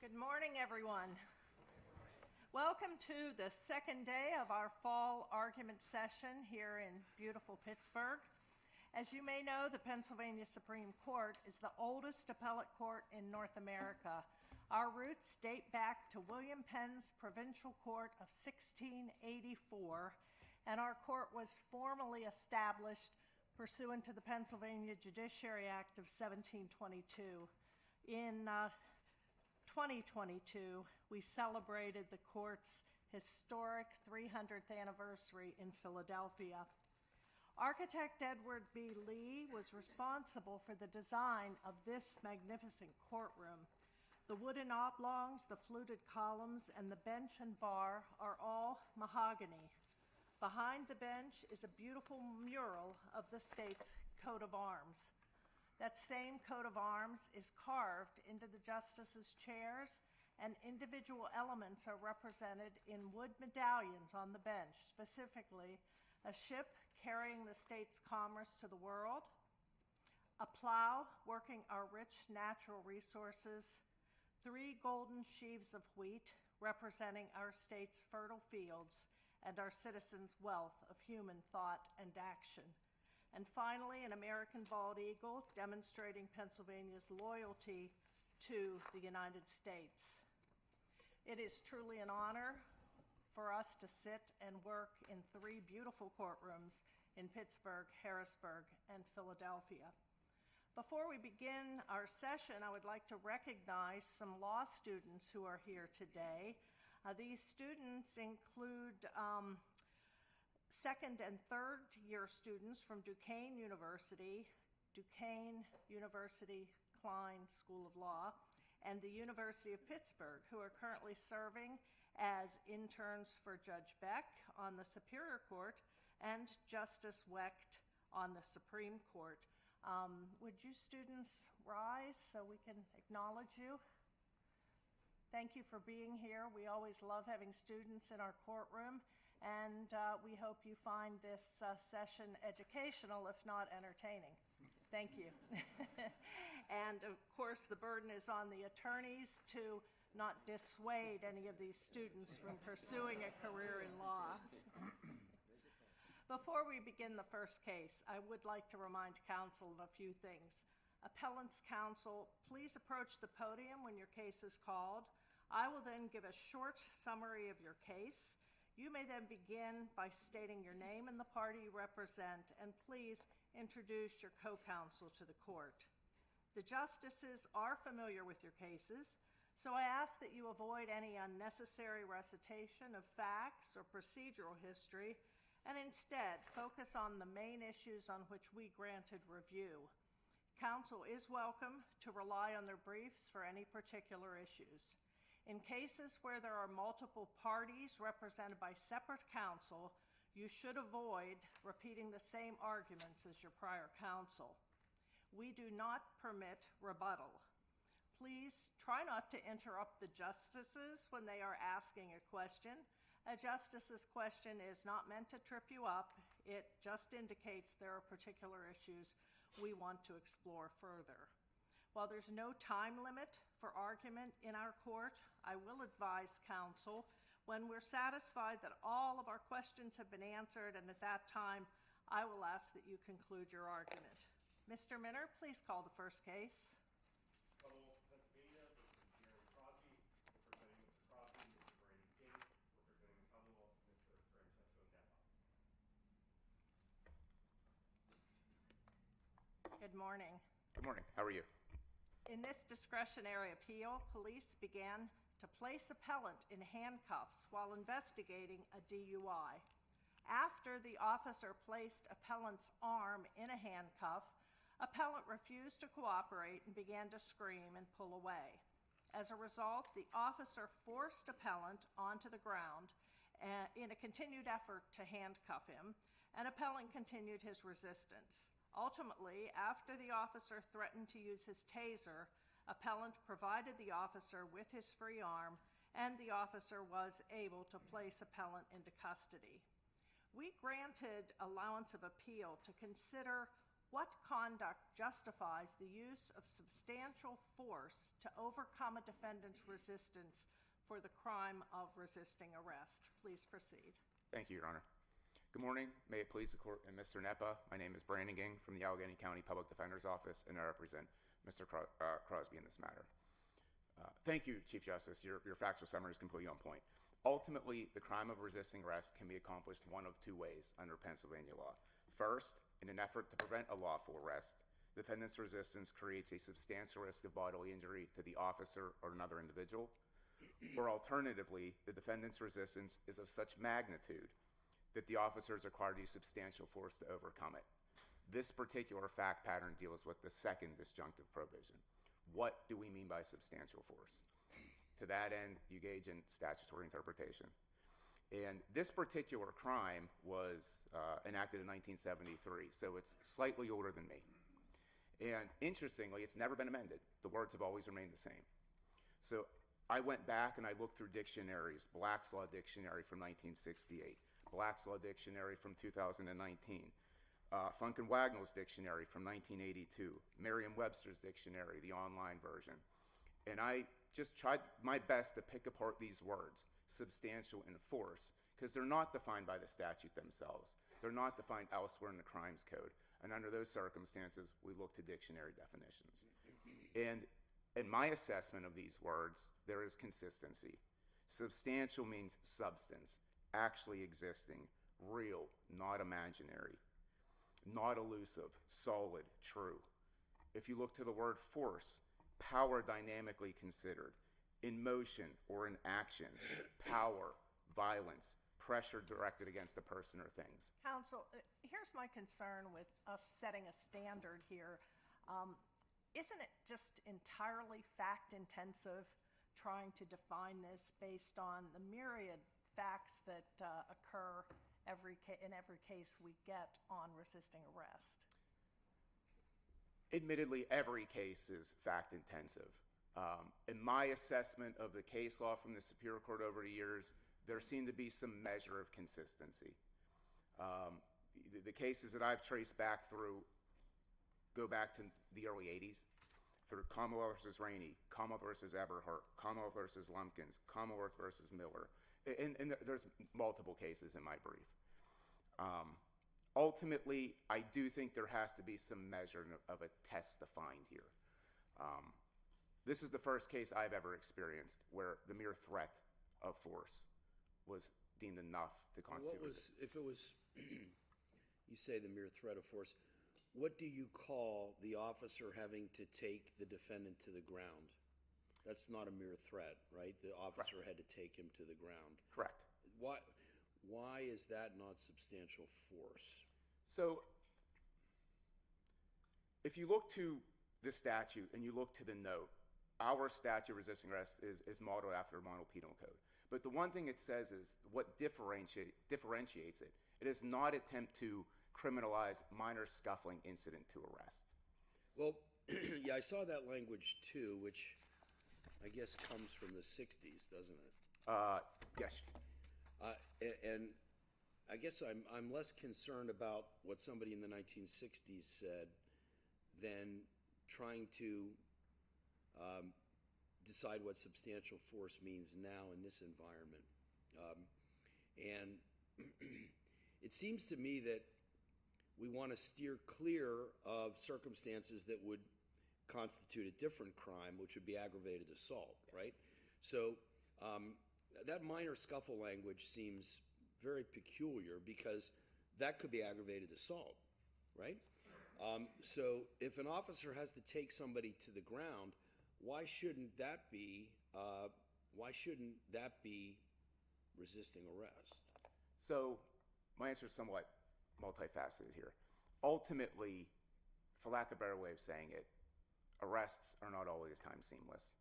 Good morning, everyone. Welcome to the second day of our fall argument session here in beautiful Pittsburgh. As you may know, the Pennsylvania Supreme Court is the oldest appellate court in North America. Our roots date back to William Penn's Provincial Court of 1684, and our court was formally established pursuant to the Pennsylvania Judiciary Act of 1722. In 2022, we celebrated the court's historic 300th anniversary in Philadelphia. Architect Edward B. Lee was responsible for the design of this magnificent courtroom. The wooden oblongs, the fluted columns, and the bench and bar are all mahogany. Behind the bench is a beautiful mural of the state's coat of arms. That same coat of arms is carved into the justices' chairs, and individual elements are represented in wood medallions on the bench, specifically a ship carrying the state's commerce to the world, a plow working our rich natural resources, 3 golden sheaves of wheat representing our state's fertile fields and our citizens' wealth of human thought and action. And finally, an American bald eagle demonstrating Pennsylvania's loyalty to the United States. It is truly an honor for us to sit and work in 3 beautiful courtrooms in Pittsburgh, Harrisburg, and Philadelphia. Before we begin our session, I would like to recognize some law students who are here today. These students include second and third year students from Duquesne University, Klein School of Law, and the University of Pittsburgh, who are currently serving as interns for Judge Beck on the Superior Court and Justice Wecht on the Supreme Court. Would you students rise so we can acknowledge you? Thank you for being here. We always love having students in our courtroom, and we hope you find this session educational, if not entertaining. Thank you. And of course, the burden is on the attorneys to not dissuade any of these students from pursuing a career in law. Before we begin the first case, I would like to remind counsel of a few things. Appellant's counsel, please approach the podium when your case is called. I will then give a short summary of your case. You may then begin by stating your name and the party you represent, and please introduce your co-counsel to the court. The justices are familiar with your cases, so I ask that you avoid any unnecessary recitation of facts or procedural history, and instead focus on the main issues on which we granted review. Counsel is welcome to rely on their briefs for any particular issues. In cases where there are multiple parties represented by separate counsel, you should avoid repeating the same arguments as your prior counsel. We do not permit rebuttal. Please try not to interrupt the justices when they are asking a question. A justice's question is not meant to trip you up. It just indicates there are particular issues we want to explore further. While there's no time limit for argument in our court, I will advise counsel when we're satisfied that all of our questions have been answered, and at that time, I will ask that you conclude your argument. Mr. Minner, please call the first case. Commonwealth of Pennsylvania versus Mary Crosby, representing Mr. Crosby, Mr. Brady King, representing the Commonwealth, Mr. Francesco Napa. Good morning. Good morning. How are you? In this discretionary appeal, police began to place appellant in handcuffs while investigating a DUI. After the officer placed appellant's arm in a handcuff, appellant refused to cooperate and began to scream and pull away. As a result, the officer forced appellant onto the ground in a continued effort to handcuff him, and appellant continued his resistance. Ultimately, after the officer threatened to use his taser, appellant provided the officer with his free arm, and the officer was able to place appellant into custody. We granted allowance of appeal to consider What conduct justifies the use of substantial force to overcome a defendant's resistance for the crime of resisting arrest? Please proceed. Thank you, Your Honor. Good morning. May it please the Court and Mr. Nepa. My name is Brandon Ging from the Allegheny County Public Defender's Office, and I represent Mr. Crosby in this matter. Thank you, Chief Justice. Your factual summary is completely on point. Ultimately, the crime of resisting arrest can be accomplished one of two ways under Pennsylvania law. First, in an effort to prevent a lawful arrest, the defendant's resistance creates a substantial risk of bodily injury to the officer or another individual. Or alternatively, the defendant's resistance is of such magnitude that the officer is required to use substantial force to overcome it. This particular fact pattern deals with the second disjunctive provision. What do we mean by substantial force? To that end, you gauge in statutory interpretation. And this particular crime was enacted in 1973, so it's slightly older than me. And interestingly, it's never been amended. The words have always remained the same. So I went back and I looked through dictionaries, Black's Law Dictionary from 1968, Black's Law Dictionary from 2019, Funk and Wagnall's Dictionary from 1982, Merriam-Webster's Dictionary, the online version. And I just tried my best to pick apart these words, substantial and force, because they're not defined by the statute themselves. They're not defined elsewhere in the Crimes Code. And under those circumstances, we look to dictionary definitions. And in my assessment of these words, there is consistency. Substantial means substance, actually existing, real, not imaginary, not elusive, solid, true. If you look to the word force, power dynamically considered, in motion or in action, power, violence, pressure directed against a person or things. Counsel, here's my concern with us setting a standard here. Isn't it just entirely fact-intensive trying to define this based on the myriad facts that occur in every case we get on resisting arrest? Admittedly, every case is fact-intensive. In my assessment of the case law from the Superior Court over the years, there seemed to be some measure of consistency. The cases that I've traced back through go back to the early 80s, through Commonwealth versus Rainey, Commonwealth versus Eberhardt, Commonwealth versus Lumpkins, Commonwealth versus Miller. And there's multiple cases in my brief. Ultimately, I do think there has to be some measure of a test defined here. This is the first case I've ever experienced where the mere threat of force was deemed enough to constitute resistance. If it was, you say the mere threat of force, what do you call the officer having to take the defendant to the ground? That's not a mere threat, right? The officer had to take him to the ground. Correct. Why is that not substantial force? So, if you look to the statute and you look to the note, our statute resisting arrest is modeled after the Model Penal Code. But the one thing it says is what differentiates it. It is not attempt to criminalize minor scuffling incident to arrest. Well, yeah, I saw that language too, which I guess comes from the 60s, doesn't it? Yes. And I guess I'm less concerned about what somebody in the 1960s said than trying to decide what substantial force means now in this environment. And it seems to me that we want to steer clear of circumstances that would constitute a different crime, which would be aggravated assault, right? So that minor scuffle language seems very peculiar because that could be aggravated assault, right? So if an officer has to take somebody to the ground, why shouldn't that be resisting arrest? So my answer is somewhat multifaceted here. Ultimately, for lack of a better way of saying it, arrests are not always time seamless.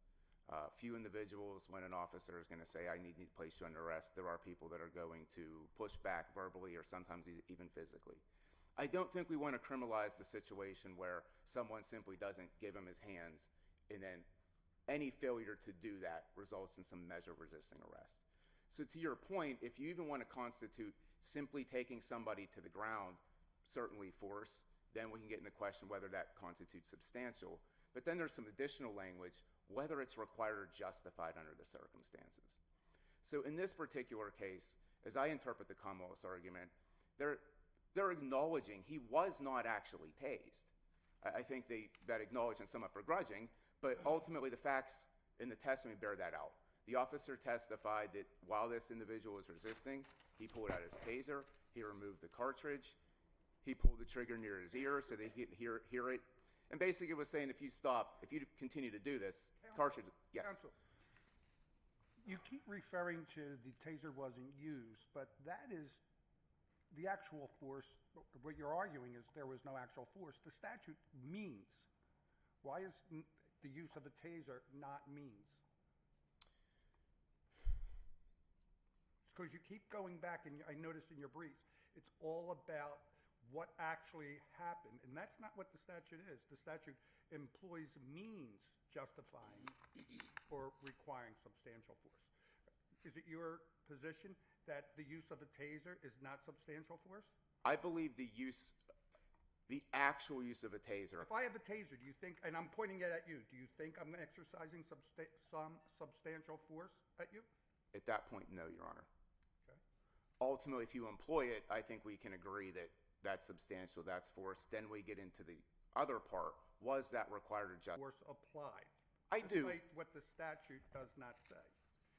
Few individuals, when an officer is going to say, I need to place you under arrest, there are people that are going to push back verbally or sometimes even physically. I don't think we want to criminalize the situation where someone simply doesn't give him his hands and then any failure to do that results in some measure of resisting arrest. So to your point, if you even want to constitute simply taking somebody to the ground, certainly force, then we can get into question whether that constitutes substantial. But then there's some additional language, whether it's required or justified under the circumstances. So in this particular case, as I interpret the Commonwealth's argument, they're acknowledging he was not actually tased. I think that acknowledgement is somewhat begrudging, but ultimately the facts in the testimony bear that out. The officer testified that while this individual was resisting, he pulled out his taser, he removed the cartridge, he pulled the trigger near his ear so that he could hear it, and basically was saying if you continue to do this, cartridge, yes. Counsel, you keep referring to the taser wasn't used, but that is the actual force. What you're arguing is there was no actual force. The statute means. Why is the use of a taser not means? Because you keep going back, and I noticed in your briefs, it's all about what actually happened, and that's not what the statute is. The statute employs means justifying or requiring substantial force. Is it your position that the use of a taser is not substantial force? I believe the actual use of a taser. If I have a taser, do you think, and I'm pointing it at you, do you think I'm exercising some substantial force at you? At that point, no, Your Honor. Okay. Ultimately, if you employ it, I think we can agree that that's substantial, that's force. Then we get into the other part. Was that required or just? Force applied. I do. Despite what the statute does not say.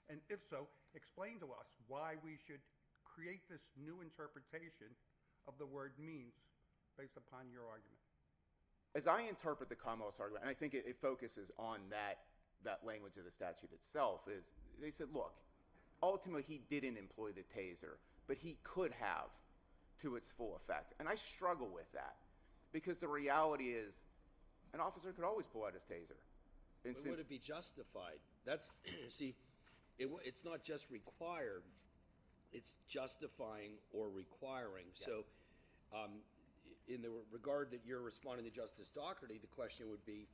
And if so, explain to us why we should create this new interpretation of the word means based upon your argument. As I interpret the Commonwealth's argument, and I think it focuses on that language of the statute itself, is they said, look, ultimately he didn't employ the taser, but he could have to its full effect. And I struggle with that because the reality is an officer could always pull out his taser. But would it be justified? That's, see, it's not just required, it's justifying or requiring. Yes. So in the regard that you're responding to Justice Dougherty, the question would be,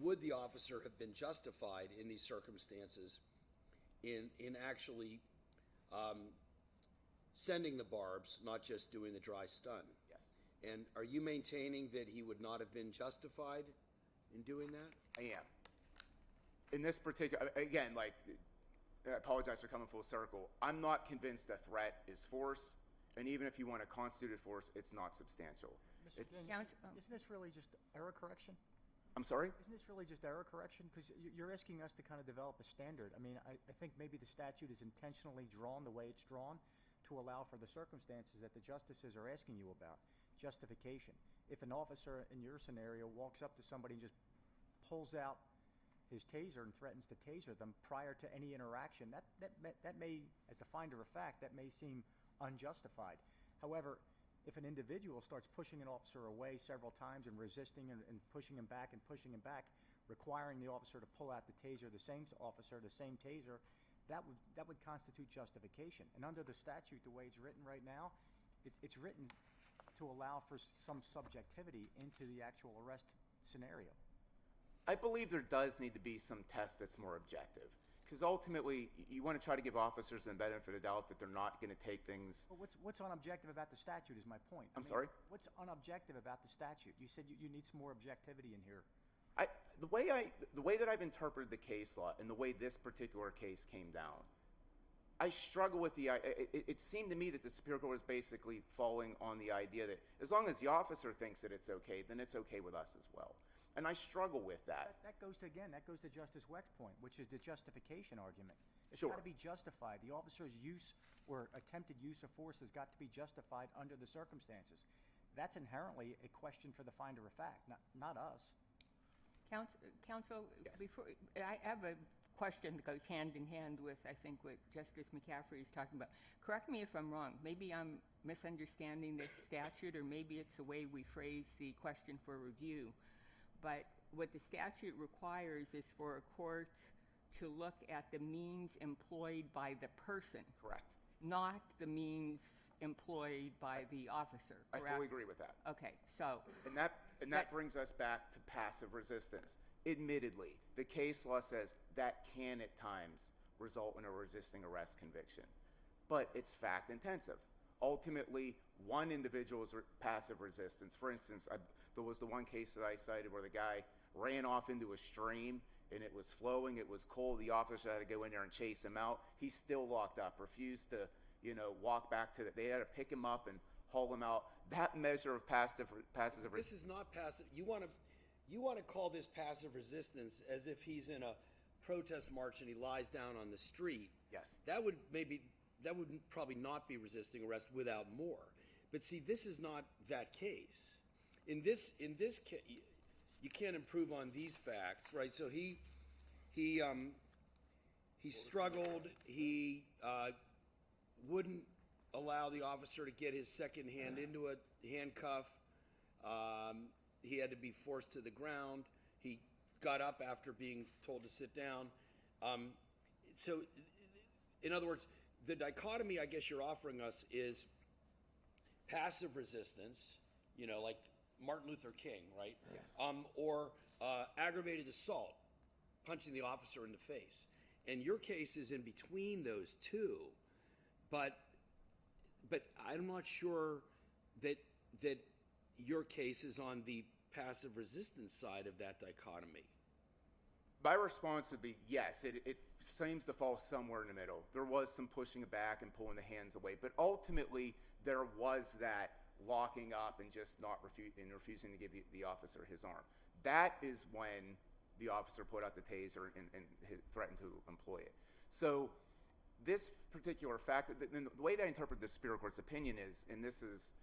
would the officer have been justified in these circumstances in actually sending the barbs, not just doing the dry stun? Yes. And are you maintaining that he would not have been justified in doing that? I am. In this particular, again, like, I apologize for coming full circle. I'm not convinced a threat is force, and even if you want to constitute force, it's not substantial. Mr. King, isn't this really just error correction? I'm sorry? Isn't this really just error correction? Because you're asking us to kind of develop a standard. I mean, I think maybe the statute is intentionally drawn the way it's drawn to allow for the circumstances that the justices are asking you about. Justification. If an officer in your scenario walks up to somebody and just pulls out his taser and threatens to taser them prior to any interaction, that may, as a finder of fact, that may seem unjustified. However, if an individual starts pushing an officer away several times and resisting and pushing him back, requiring the officer to pull out the taser, the same officer, the same taser, that would constitute justification. And under the statute, the way it's written right now, it's written to allow for some subjectivity into the actual arrest scenario. I believe there does need to be some test that's more objective. Because ultimately, you want to try to give officers the benefit of the doubt that they're not going to take things. Well, what's unobjective about the statute is my point. I'm sorry? What's unobjective about the statute? You said you need some more objectivity in here. The way that I've interpreted the case law and the way this particular case came down, I struggle with it seemed to me that the Superior Court was basically falling on the idea that as long as the officer thinks that it's okay, then it's okay with us as well. And I struggle with that. That goes to Justice Weck's point, which is the justification argument. It's Sure. got to be justified. The officer's use or attempted use of force has got to be justified under the circumstances. That's inherently a question for the finder of fact, not us. Counsel, Yes. before I have a question that goes hand in hand with, I think, what Justice McCaffrey is talking about. Correct me if I'm wrong. Maybe I'm misunderstanding this statute, or maybe it's the way we phrase the question for review. But what the statute requires is for a court to look at the means employed by the person, Correct. not the means employed by the officer. I Correct? fully agree with that. Okay, so And that brings us back to passive resistance. Admittedly, the case law says that can at times result in a resisting arrest conviction, but it's fact intensive. Ultimately, one individual's passive resistance. For instance, there was the one case that I cited where the guy ran off into a stream and it was flowing, it was cold, the officer had to go in there and chase him out. He's still locked up, refused to, walk back to they had to pick him up and haul him out. That measure of passive resistance. This is not passive. You want to call this passive resistance as if he's in a protest march and he lies down on the street. Yes. That would probably not be resisting arrest without more. But see, this is not that case. In this case, you can't improve on these facts, right? So he struggled. He wouldn't allow the officer to get his second hand into a handcuff. He had to be forced to the ground. He got up after being told to sit down. So, in other words, the dichotomy I guess you're offering us is passive resistance, like Martin Luther King, right? Yes. Or aggravated assault, punching the officer in the face. And your case is in between those two, but I'm not sure that your case is on the passive resistance side of that dichotomy. My response would be yes. It seems to fall somewhere in the middle. There was some pushing back and pulling the hands away, but ultimately there was that locking up and just not refusing to give the officer his arm. That is when the officer put out the taser and threatened to employ it. So this particular fact, the way that I interpret the Superior Court's opinion is, and this is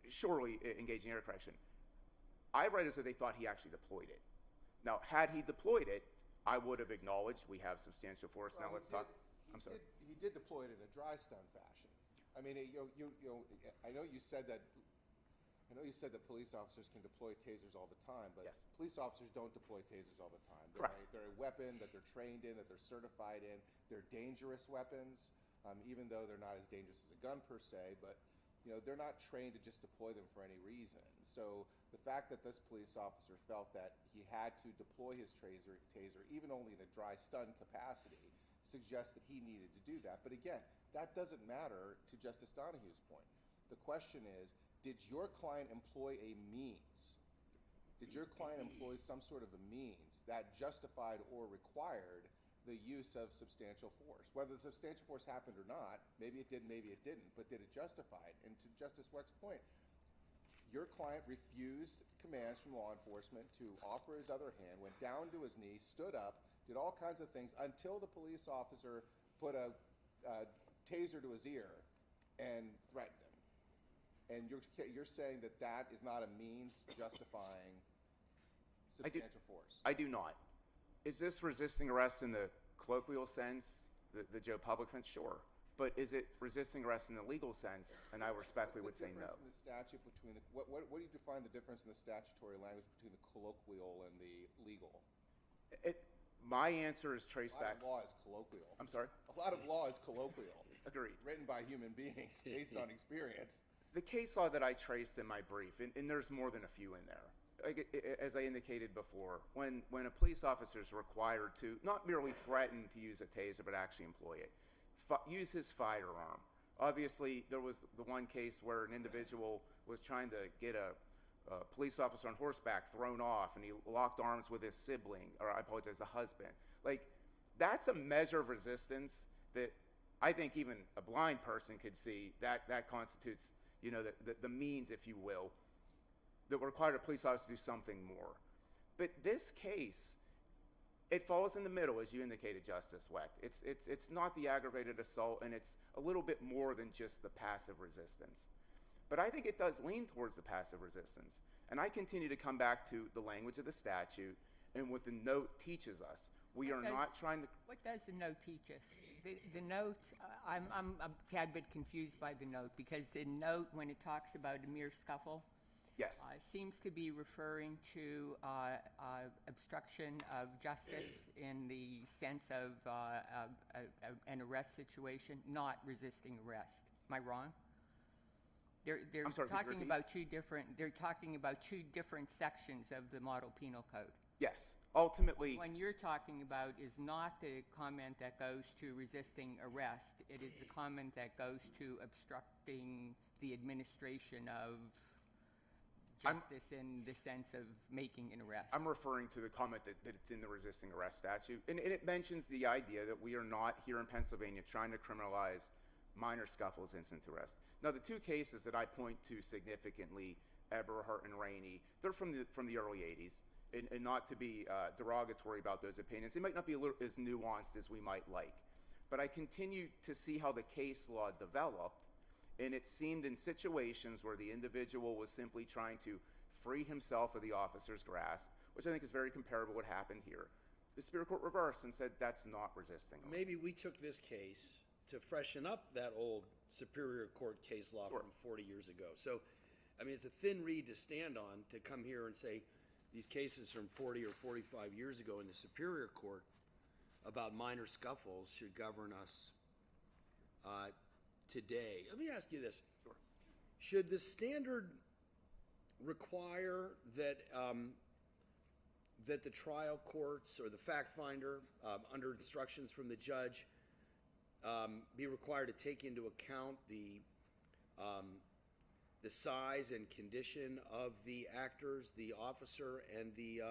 surely engaging error correction, I read as though they thought he actually deployed it. Now, had he deployed it, I would have acknowledged we have substantial force. Well, now let's talk. I'm sorry. He did deploy it in a dry stun fashion. I mean, I know you said that police officers can deploy tasers all the time, but Yes. police officers don't deploy tasers all the time. Correct. They're a weapon that they're trained in, that they're certified in. They're dangerous weapons, even though they're not as dangerous as a gun per se, but they're not trained to just deploy them for any reason. So the fact that this police officer felt that he had to deploy his taser, even only in a dry stun capacity, suggests that he needed to do that. But again, that doesn't matter to Justice Donahue's point. The question is, did your client employ a means? Did your client employ some sort of a means that justified or required the use of substantial force? Whether the substantial force happened or not, maybe it did, maybe it didn't, but did it justify it? And to Justice Weck's point, your client refused commands from law enforcement to offer his other hand, went down to his knees, stood up, did all kinds of things until the police officer put a taser to his ear and threatened him. And you're saying that is not a means justifying substantial force? I do not. Is this resisting arrest in the colloquial sense, the Joe Public sense? Sure. But is it resisting arrest in the legal sense? And I respectfully would say no. What's the difference in the statute between what do you define the difference in the statutory language between the colloquial and the legal? My answer is traced back. A lot of law is colloquial. I'm sorry? A lot of law is colloquial. Agreed. Written by human beings based on experience. The case law that I traced in my brief, and there's more than a few in there, as I indicated before, when a police officer is required to not merely threaten to use a taser, but actually employ it, use his firearm. Obviously, there was the one case where an individual was trying to get a police officer on horseback thrown off, and he locked arms with his sibling, or I apologize, the husband. Like, that's a measure of resistance that I think even a blind person could see that constitutes, the means, if you will, that would require a police officer to do something more. But this case, it falls in the middle, as you indicated, Justice Weck. It's not the aggravated assault, and it's a little bit more than just the passive resistance. But I think it does lean towards the passive resistance. And I continue to come back to the language of the statute and what the note teaches us. We are not trying to... What does the note teach us? The note, I'm a tad bit confused by the note, because the note, when it talks about a mere scuffle, Yes. Seems to be referring to obstruction of justice in the sense of an arrest situation, not resisting arrest. Am I wrong? They're I'm sorry, could you talking repeat? about two different. They're talking about two different sections of the Model Penal Code. Yes. Ultimately... What you're talking about is not the comment that goes to resisting arrest. It is the comment that goes to obstructing the administration of I'm- justice in the sense of making an arrest. I'm referring to the comment that it's in the resisting arrest statute. And it mentions the idea that we are not here in Pennsylvania trying to criminalize minor scuffles, instant arrest. Now, the two cases that I point to significantly, Eberhardt and Rainey, they're from the early 80s. And not to be derogatory about those opinions, they might not be as nuanced as we might like. But I continue to see how the case law developed, and it seemed in situations where the individual was simply trying to free himself of the officer's grasp, which I think is very comparable to what happened here. The Superior Court reversed and said that's not resisting arrest. Maybe we took this case to freshen up that old Superior Court case law Sure. from 40 years ago. So, I mean, it's a thin reed to stand on to come here and say these cases from 40 or 45 years ago in the Superior Court about minor scuffles should govern us today. Let me ask you this. Sure. Should the standard require that that the trial courts or the fact finder, under instructions from the judge, be required to take into account the size and condition of the actors, the officer, and the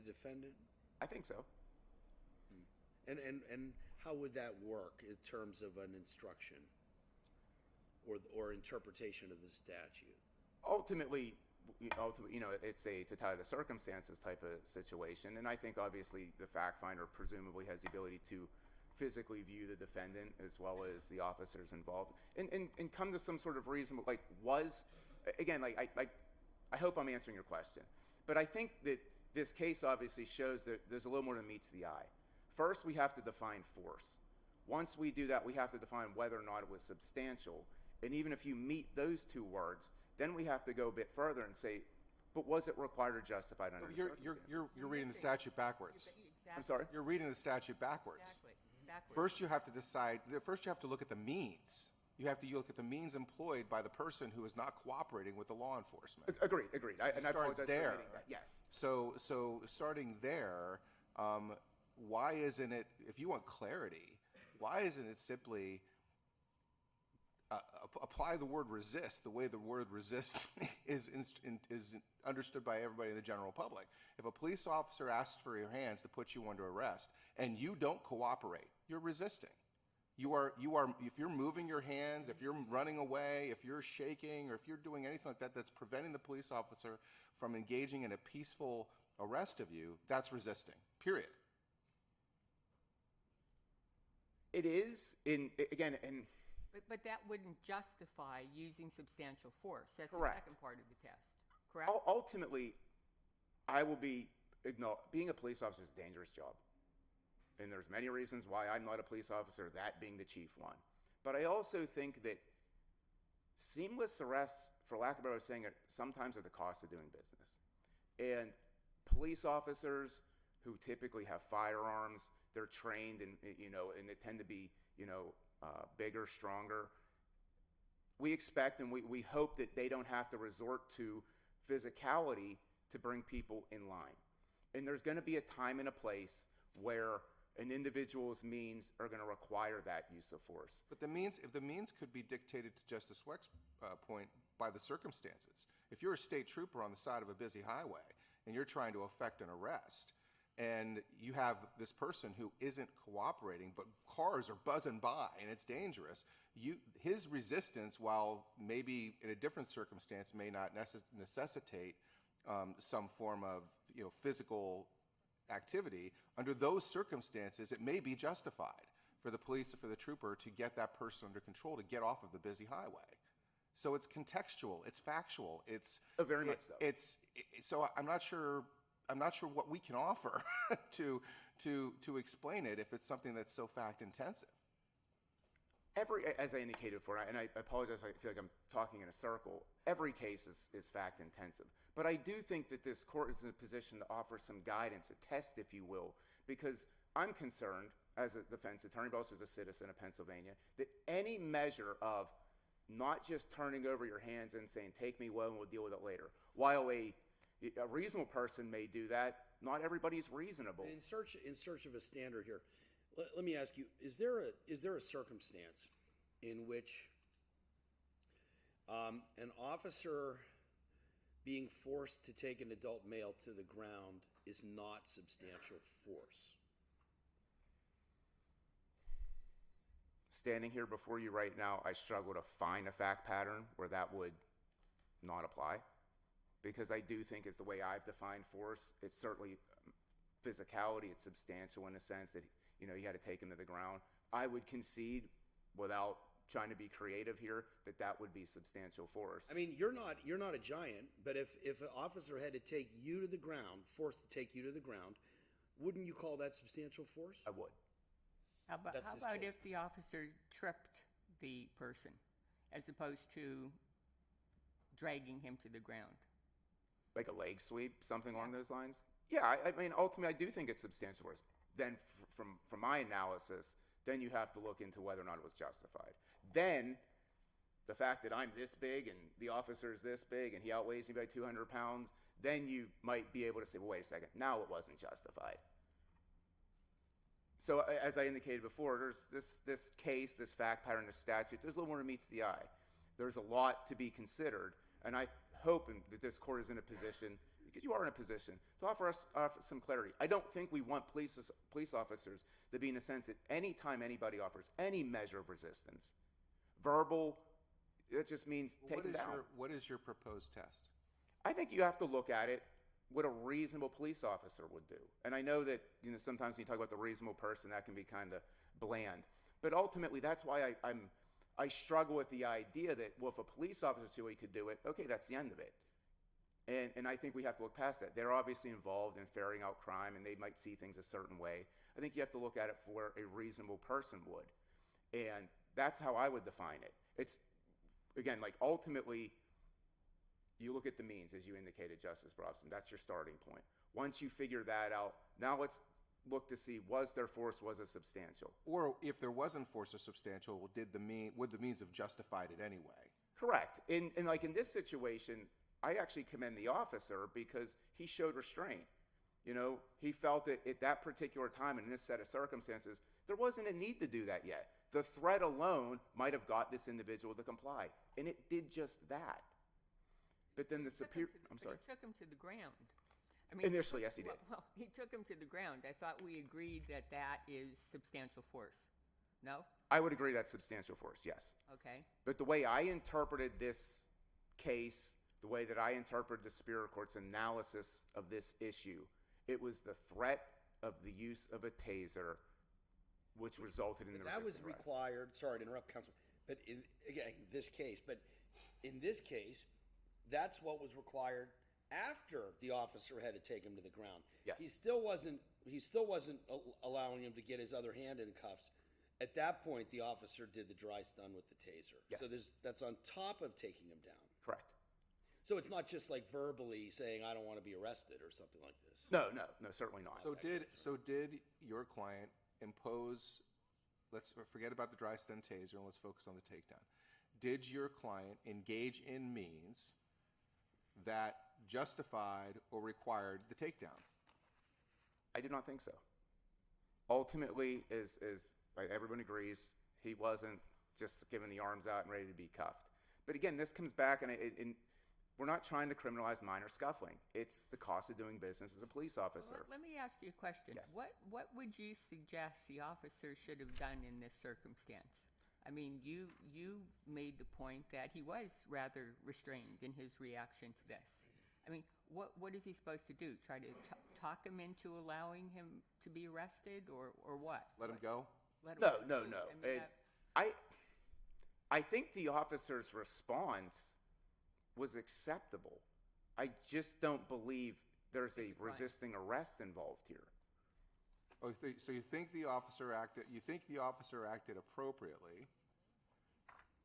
defendant? I think so. And how would that work in terms of an instruction or interpretation of the statute? Ultimately, it's a totality of the circumstances type of situation, and I think obviously the fact finder presumably has the ability to physically view the defendant as well as the officers involved, and come to some sort of reasonable, I hope I'm answering your question, but I think that this case obviously shows that there's a little more than meets the eye. First, we have to define force. Once we do that, we have to define whether or not it was substantial, and even if you meet those two words, then we have to go a bit further and say, but was it required or justified under the circumstances? You're reading the statute backwards. I'm sorry? You're reading the statute backwards. Exactly. Backwards. First, you have to decide. First, you have to look at the means. You have to look at the means employed by the person who is not cooperating with the law enforcement. Agreed. And I Start apologize there. for admitting that. Yes. So starting there, why isn't it? If you want clarity, why isn't it simply apply the word resist the way the word resist is understood by everybody in the general public? If a police officer asks for your hands to put you under arrest and you don't cooperate, you're resisting. You are. If you're moving your hands, if you're running away, if you're shaking, or if you're doing anything like that that's preventing the police officer from engaging in a peaceful arrest of you, that's resisting. Period. It is But that wouldn't justify using substantial force. That's Correct. the second part of the test. Correct? Ultimately, I will being a police officer is a dangerous job. And there's many reasons why I'm not a police officer, that being the chief one. But I also think that seamless arrests, for lack of a better way of saying it, sometimes are the cost of doing business. And police officers who typically have firearms, they're trained and they tend to be, bigger, stronger. We expect and we hope that they don't have to resort to physicality to bring people in line. And there's going to be a time and a place where an individual's means are going to require that use of force. But the means could be dictated, to Justice Weck's point, by the circumstances. If you're a state trooper on the side of a busy highway and you're trying to effect an arrest, and you have this person who isn't cooperating, but cars are buzzing by and it's dangerous, his resistance, while maybe in a different circumstance may not necessitate some form of physical activity, under those circumstances it may be justified for the police or for the trooper to get that person under control, to get off of the busy highway. So it's contextual, it's factual, it's very much so. So I'm not sure what we can offer to explain it if it's something that's so fact intensive. As I indicated before, and I apologize, I feel like I'm talking in a circle, every case is fact intensive. But I do think that this court is in a position to offer some guidance, a test, if you will, because I'm concerned, as a defense attorney, but also as a citizen of Pennsylvania, that any measure of not just turning over your hands and saying, take me well and we'll deal with it later, while a reasonable person may do that, not everybody's reasonable. In search of a standard here, let me ask you: is there a circumstance in which An officer being forced to take an adult male to the ground is not substantial force. Standing here before you right now, I struggle to find a fact pattern where that would not apply, because I do think is the way I've defined force. It's certainly physicality. It's substantial in the sense that, you know, you had to take him to the ground. I would concede, without trying to be creative here, that that would be substantial force. I mean, you're not a giant, but if an officer had to take you to the ground, forced to take you to the ground, wouldn't you call that substantial force? I would. How about if the officer tripped the person as opposed to dragging him to the ground? Like a leg sweep, something along those lines? Yeah, I mean, ultimately, I do think it's substantial force. Then, from my analysis, then you have to look into whether or not it was justified. Then, the fact that I'm this big and the officer is this big and he outweighs me by 200 pounds, then you might be able to say, well, wait a second, now it wasn't justified. So, as I indicated before, there's this case, this fact pattern, this statute, there's a little more that meets the eye. There's a lot to be considered, and I hope that this court is in a position, because you are in a position, to offer us some clarity. I don't think we want police officers to be in a sense that any time anybody offers any measure of resistance, verbal, it just means take them down. What is your proposed test? I think you have to look at it what a reasonable police officer would do. And I know that, you know, sometimes when you talk about the reasonable person, that can be kind of bland. But ultimately, that's why I struggle with the idea that, well, if a police officer said he could do it, okay, that's the end of it. And I think we have to look past that. They're obviously involved in ferreting out crime, and they might see things a certain way. I think you have to look at it for where a reasonable person would. And that's how I would define it. It's, again, like ultimately, you look at the means, as you indicated, Justice Brobson. That's your starting point. Once you figure that out, now let's look to see, was there force, was it substantial? Or if there wasn't force or substantial, would the means have justified it anyway? Correct. And like in this situation, I actually commend the officer because he showed restraint. You know, he felt that at that particular time and in this set of circumstances, there wasn't a need to do that yet. The threat alone might have got this individual to comply, and it did just that. But then the superior, I'm sorry. He took him to the ground. I mean, initially, yes, he did. Well, he took him to the ground. I thought we agreed that that is substantial force. No? I would agree that's substantial force, yes. Okay. But the way I interpreted this case, the way that I interpreted the Superior Court's analysis of this issue, it was the threat of the use of a taser which resulted in the resisting arrest. That was required, sorry to interrupt, Counsel, but in this case, that's what was required after the officer had to take him to the ground. Yes. He still wasn't allowing him to get his other hand in cuffs. At that point, the officer did the dry stun with the taser. Yes. So that's on top of taking him down. Correct. So it's not just like verbally saying, I don't want to be arrested or something like this. No, certainly not. So did your client impose, let's forget about the dry stun taser and let's focus on the takedown. Did your client engage in means that justified or required the takedown? I do not think so. Ultimately, as everyone agrees, he wasn't just giving the arms out and ready to be cuffed. But again, this comes back, and we're not trying to criminalize minor scuffling. It's the cost of doing business as a police officer. Well, let me ask you a question. Yes. What would you suggest the officer should have done in this circumstance? I mean, you made the point that he was rather restrained in his reaction to this. I mean, what is he supposed to do? Try to talk him into allowing him to be arrested, or what? Let him go? No. I mean, I think the officer's response was acceptable. I just don't believe there's a resisting arrest involved here. Oh, so you think the officer acted appropriately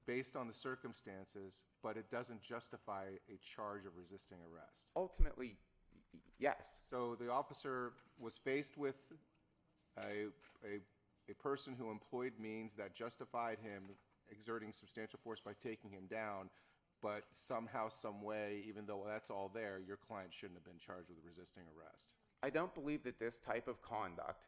based on the circumstances, but it doesn't justify a charge of resisting arrest? Ultimately, yes. So the officer was faced with a person who employed means that justified him exerting substantial force by taking him down, but somehow, some way, even though that's all there, your client shouldn't have been charged with resisting arrest. I don't believe that this type of conduct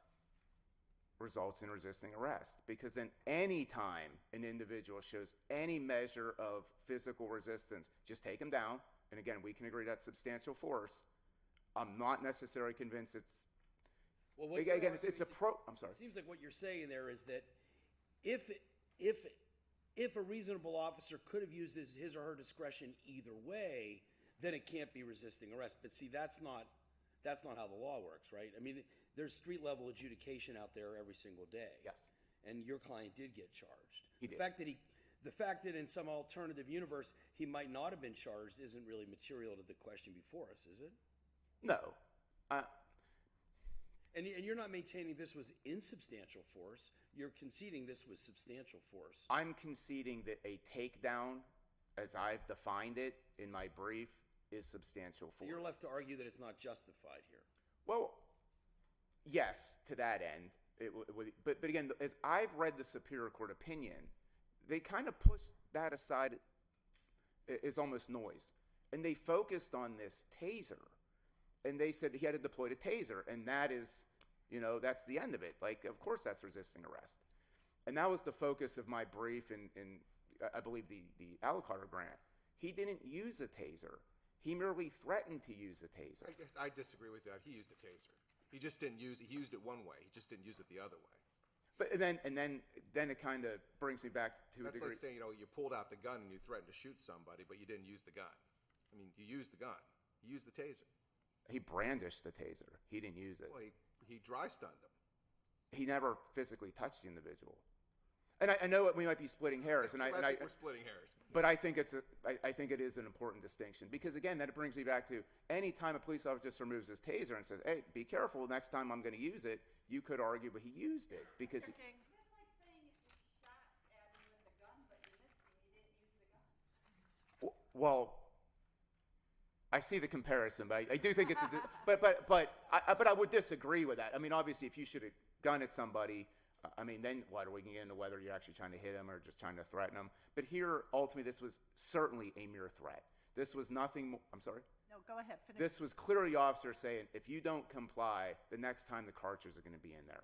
results in resisting arrest, because then any time an individual shows any measure of physical resistance, just take them down. And again, we can agree that's substantial force. I'm not necessarily convinced it's, Well, what again, you're it's arguing- I'm sorry. It seems like what you're saying there is that if a reasonable officer could have used his or her discretion either way, then it can't be resisting arrest. But see, that's not how the law works, right? I mean, there's street level adjudication out there every single day. Yes. And your client did get charged. He did. The fact that in some alternative universe he might not have been charged isn't really material to the question before us, is it? No. And you're not maintaining this was insubstantial force. You're conceding this was substantial force. I'm conceding that a takedown, as I've defined it in my brief, is substantial force. You're left to argue that it's not justified here. Well, yes, to that end. But again, as I've read the Superior Court opinion, they kind of pushed that aside as almost noise. And they focused on this taser. And they said he had to deploy a taser. And that is, that's the end of it. Like, of course that's resisting arrest. And that was the focus of my brief in I believe, the Aplt grant. He didn't use a taser. He merely threatened to use a taser. I guess I disagree with that. He used a taser. He just didn't use it. He used it one way. He just didn't use it the other way. But then it kind of brings me back to That's a degree. like saying, you pulled out the gun and you threatened to shoot somebody, but you didn't use the gun. I mean, you used the gun. You used the taser. He brandished the taser. He didn't use it. Well, he dry stunned him. He never physically touched the individual. And I know we might be splitting hairs, and I I think we're splitting hairs. but I think I think it is an important distinction, because again, that brings me back to any time a police officer just removes his taser and says, "Hey, be careful, next time I'm going to use it," you could argue, but he used it because. Mr. King? That's like saying if you shot at him with a gun, but you missed him, you didn't use the gun. Well, I see the comparison, but I do think it's but I would disagree with that. I mean, obviously, if you shoot a gun at somebody, I mean, then what are we getting into whether you're actually trying to hit him or just trying to threaten him? But here, ultimately, this was certainly a mere threat. This was nothing more. I'm sorry? No, go ahead, finish. This was clearly the officer saying, if you don't comply, the next time the cartridges are going to be in there.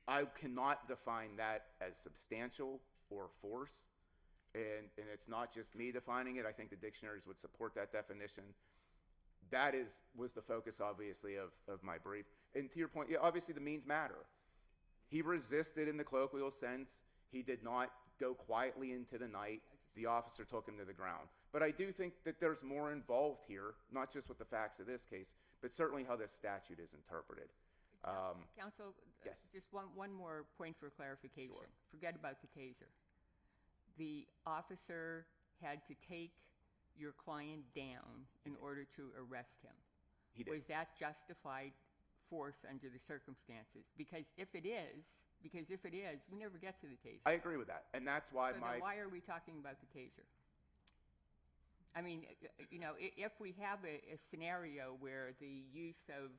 I cannot define that as substantial or force. And it's not just me defining it. I think the dictionaries would support that definition. That was the focus, obviously, of my brief. And to your point, yeah, obviously the means matter. He resisted in the colloquial sense. He did not go quietly into the night. The officer took him to the ground. But I do think that there's more involved here, not just with the facts of this case, but certainly how this statute is interpreted. Counsel, yes. just one more point for clarification. Sure. Forget about the taser. The officer had to take your client down in order to arrest him. He did. Was that justified force under the circumstances? Because if it is, we never get to the taser. I agree with that. And that's why So then why are we talking about the taser? I mean, if we have a scenario where the use of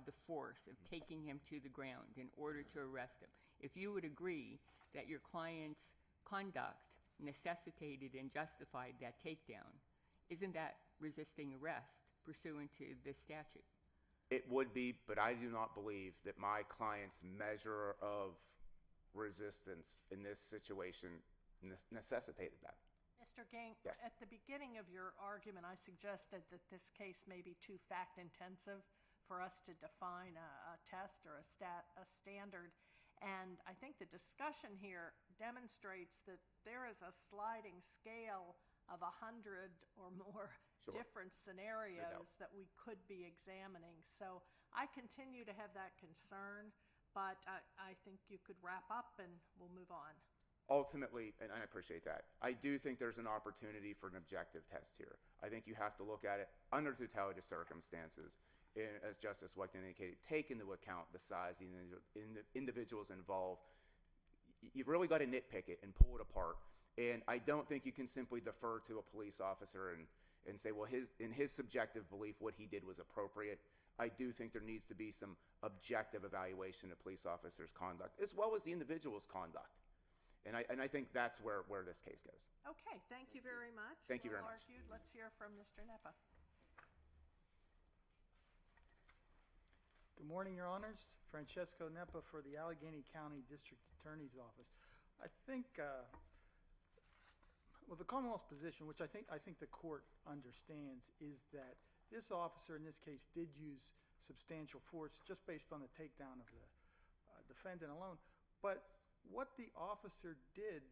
the force of taking him to the ground in order to arrest him, if you would agree that your client's conduct necessitated and justified that takedown, isn't that resisting arrest pursuant to this statute? It would be, but I do not believe that my client's measure of resistance in this situation necessitated that. Mr. Ging, Yes. at the beginning of your argument, I suggested that this case may be too fact-intensive for us to define a test or a standard. And I think the discussion here demonstrates that there is a sliding scale of 100 or more Sure. different scenarios that we could be examining. So I continue to have that concern, but I think you could wrap up and we'll move on. Ultimately, and I appreciate that, I do think there's an opportunity for an objective test here. I think you have to look at it under totality of circumstances, and as Justice White indicated, take into account the size of the individuals involved. You've really got to nitpick it and pull it apart. And I don't think you can simply defer to a police officer and say, well, in his subjective belief, what he did was appropriate. I do think there needs to be some objective evaluation of police officers' conduct, as well as the individual's conduct. And I think that's where this case goes. Okay, thank you very much. Thank you very Well much. argued. Let's hear from Mr. Nepa. Good morning, Your Honors. Francesco Nepa for the Allegheny County District Attorney's Office. I think, well, the Commonwealth's position, which I think the court understands, is that this officer in this case did use substantial force just based on the takedown of the defendant alone. But what the officer did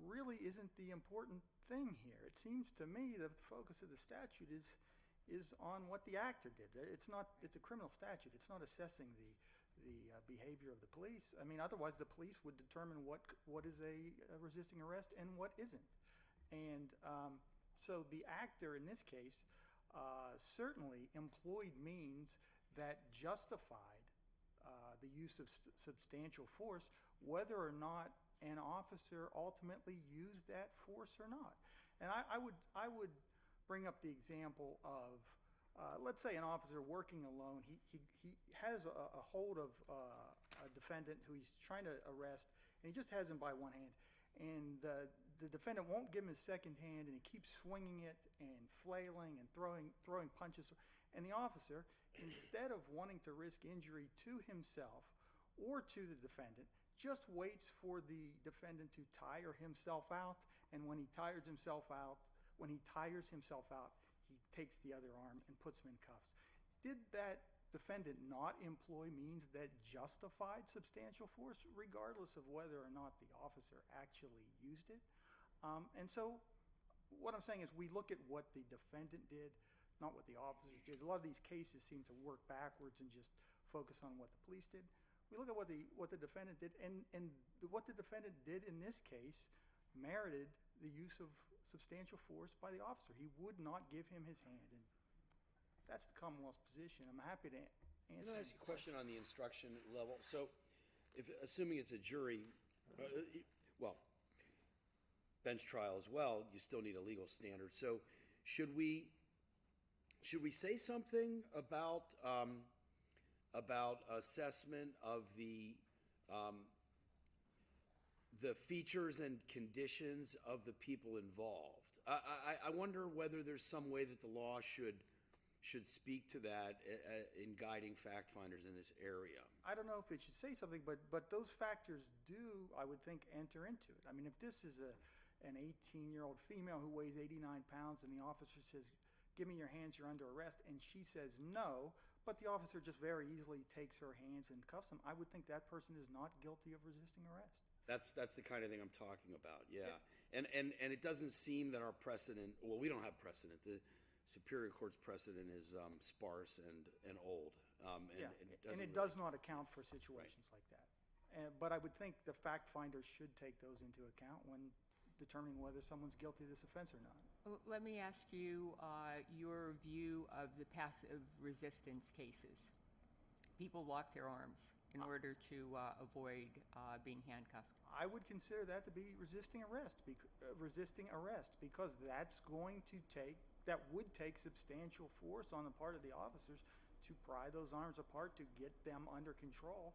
really isn't the important thing here. It seems to me that the focus of the statute is on what the actor did. It's a criminal statute. It's not assessing the behavior of the police. I mean, otherwise the police would determine what is a resisting arrest and what isn't. And so the actor in this case certainly employed means that justified the use of substantial force, whether or not an officer ultimately used that force or not. And I would bring up the example of, let's say an officer working alone, he has a hold of a defendant who he's trying to arrest, and he just has him by one hand. And the defendant won't give him his second hand, and he keeps swinging it and flailing and throwing punches. And the officer, instead of wanting to risk injury to himself or to the defendant, just waits for the defendant to tire himself out, and when he tires himself out, he takes the other arm and puts him in cuffs. Did that defendant not employ means that justified substantial force, regardless of whether or not the officer actually used it? And so what I'm saying is we look at what the defendant did, not what the officers did. A lot of these cases seem to work backwards and just focus on what the police did. We look at what the defendant did, and what the defendant did in this case merited the use of substantial force by the officer. He would not give him his hand, and that's the Commonwealth's position. I'm happy to answer. Can I ask you a question on the instruction level? So, assuming it's a jury, well, bench trial as well, you still need a legal standard. So, should we say something about assessment of the features and conditions of the people involved? I wonder whether there's some way that the law should speak to that in guiding fact finders in this area. I don't know if it should say something, but those factors do, I would think, enter into it. I mean, if this is an 18-year-old female who weighs 89 pounds and the officer says, "Give me your hands, you're under arrest," and she says no, but the officer just very easily takes her hands and cuffs them, I would think that person is not guilty of resisting arrest. That's the kind of thing I'm talking about, yeah. And it doesn't seem that our precedent, well, we don't have precedent. The Superior Court's precedent is sparse and old. And it does not account for situations like that. But I would think the fact finders should take those into account when determining whether someone's guilty of this offense or not. Let me ask you your view of the passive resistance cases. People lock their arms in order to avoid being handcuffed. I would consider that to be resisting arrest because that would take substantial force on the part of the officers to pry those arms apart to get them under control.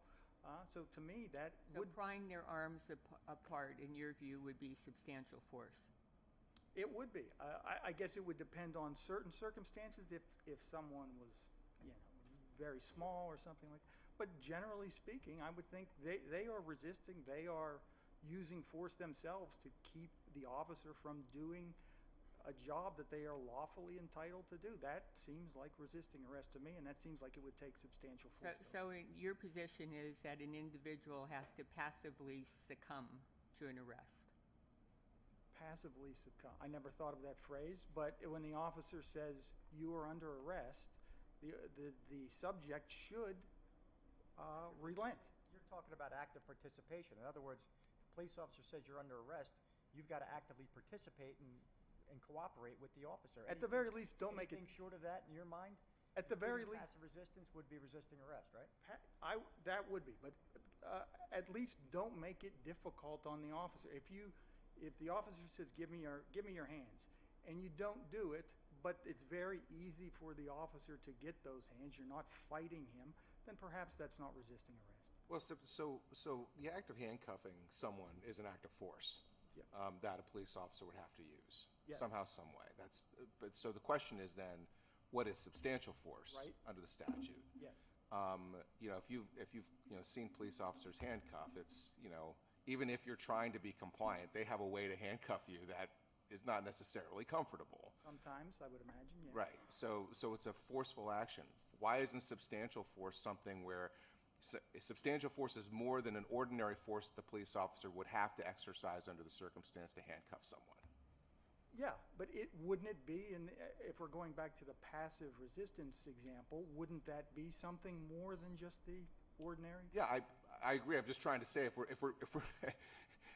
So to me, So prying their arms apart, in your view, would be substantial force? It would be. I guess it would depend on certain circumstances if someone was, very small or something like that. But generally speaking, I would think they are resisting. They are using force themselves to keep the officer from doing a job that they are lawfully entitled to do. That seems like resisting arrest to me, and that seems like it would take substantial force. So your position is that an individual has to passively succumb to an arrest? Passively succumb. I never thought of that phrase, but when the officer says you are under arrest, the subject should relent. You're talking about active participation. In other words, if a police officer says you're under arrest, you've got to actively participate and cooperate with the officer. At the very least, don't make it... Anything short of that in your mind? At the very least... Passive resistance would be resisting arrest, right? That would be, but at least don't make it difficult on the officer. If the officer says, give me your hands, and you don't do it, but it's very easy for the officer to get those hands, you're not fighting him, then perhaps that's not resisting arrest. Well, so the act of handcuffing someone is an act of force that a police officer would have to use somehow, some way. So the question is then, what is substantial force under the statute? Yes. if you've seen police officers handcuff, it's, even if you're trying to be compliant, they have a way to handcuff you that is not necessarily comfortable. Sometimes, I would imagine, yeah. Right. So it's a forceful action. Why isn't substantial force something where substantial force is more than an ordinary force the police officer would have to exercise under the circumstance to handcuff someone? Yeah, but wouldn't it be, and if we're going back to the passive resistance example, wouldn't that be something more than just the ordinary? Yeah, I agree. I'm just trying to say if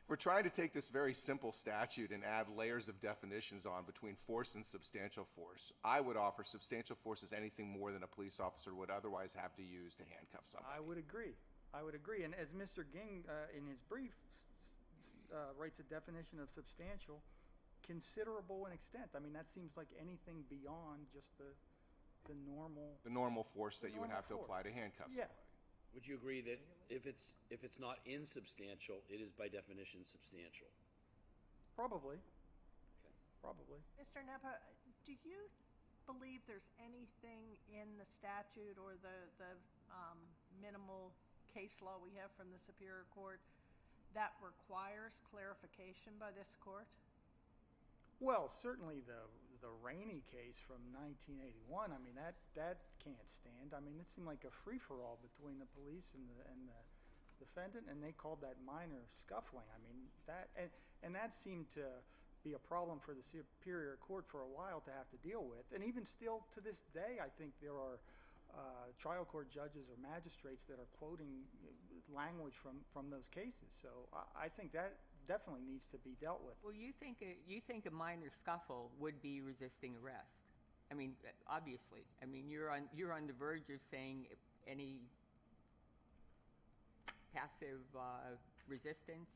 we're trying to take this very simple statute and add layers of definitions on between force and substantial force, I would offer substantial force is anything more than a police officer would otherwise have to use to handcuff somebody. I would agree. And as Mr. Ging, in his brief, writes a definition of substantial, considerable in extent. I mean, that seems like anything beyond just the normal. The normal force that you would have to apply to handcuff somebody. Would you agree that if it's not insubstantial, it is by definition substantial? Probably. Okay. Probably. Mr. Nepa, do you believe there's anything in the statute or the minimal case law we have from the Superior Court that requires clarification by this court? Well, certainly the Rainey case from 1981. I mean, that can't stand. I mean, it seemed like a free-for-all between the police and the defendant, and they called that minor scuffling. I mean, that seemed to be a problem for the Superior Court for a while to have to deal with. And even still to this day, I think there are trial court judges or magistrates that are quoting language from those cases. So I think that definitely needs to be dealt with. Well, you think a minor scuffle would be resisting arrest? I mean, obviously. I mean, you're on the verge of saying any passive resistance.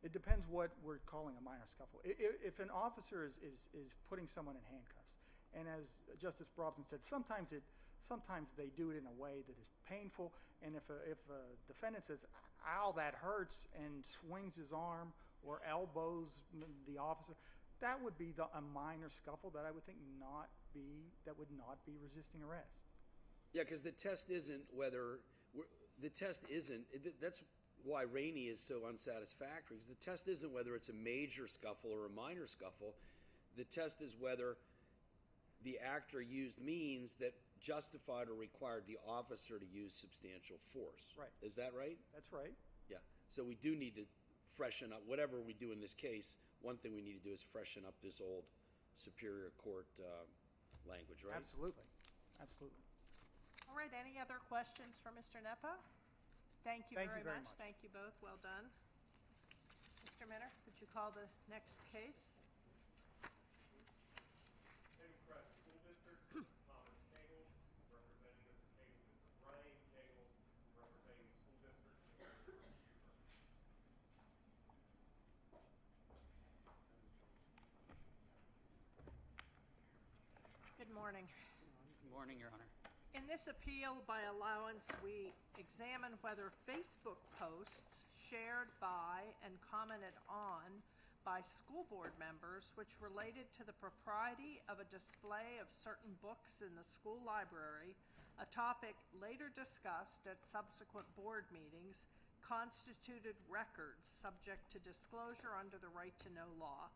It depends what we're calling a minor scuffle. If an officer is putting someone in handcuffs, and as Justice Brobson said, sometimes they do it in a way that is painful, and if a defendant says, "Ow, that hurts," and swings his arm or elbows the officer, that would be a minor scuffle that I would think would not be resisting arrest. Yeah, because the test isn't that's why Rainey is so unsatisfactory, because the test isn't whether it's a major scuffle or a minor scuffle. The test is whether the actor used means that justified or required the officer to use substantial force. Right. Is that right? That's right. Yeah. So we do need to freshen up, whatever we do in this case, one thing we need to do is freshen up this old Superior Court language, right? Absolutely. Absolutely. All right, any other questions for Mr. Nepa? Thank you very much. Thank you both. Well done. Mr. Minner, could you call the next case? Penncrest School District, Mrs. Thomas Cagle, representing Mr. Cagle, Mr. Brian Cagle, representing the school district, Mr. Shifflett. Good morning. Good morning, Your Honor. In this appeal by allowance, we examine whether Facebook posts shared by and commented on by school board members which related to the propriety of a display of certain books in the school library, a topic later discussed at subsequent board meetings, constituted records subject to disclosure under the right to know law.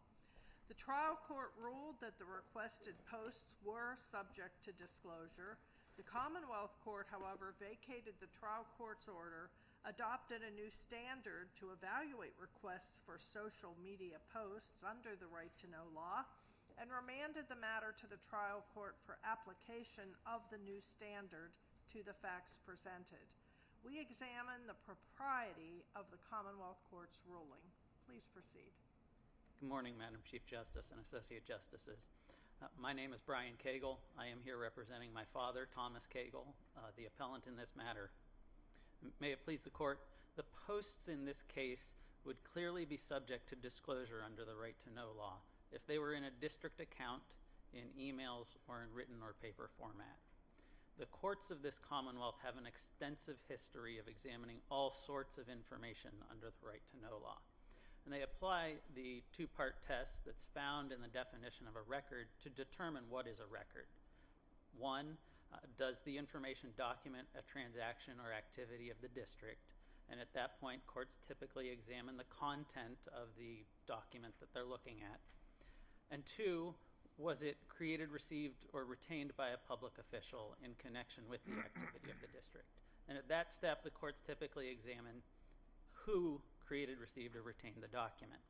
The trial court ruled that the requested posts were subject to disclosure. The Commonwealth Court, however, vacated the trial court's order, adopted a new standard to evaluate requests for social media posts under the right to know law, and remanded the matter to the trial court for application of the new standard to the facts presented. We examine the propriety of the Commonwealth Court's ruling. Please proceed. Good morning, Madam Chief Justice and Associate Justices. My name is Brian Cagle. I am here representing my father, Thomas Cagle, the appellant in this matter. May it please the court, the posts in this case would clearly be subject to disclosure under the right to know law if they were in a district account, in emails, or in written or paper format. The courts of this Commonwealth have an extensive history of examining all sorts of information under the right to know law. And they apply the two-part test that's found in the definition of a record to determine what is a record. One, Does the information document a transaction or activity of the district? And at that point, courts typically examine the content of the document that they're looking at. And two, was it created, received, or retained by a public official in connection with the activity of the district? And at that step, the courts typically examine who created, received, or retained the document.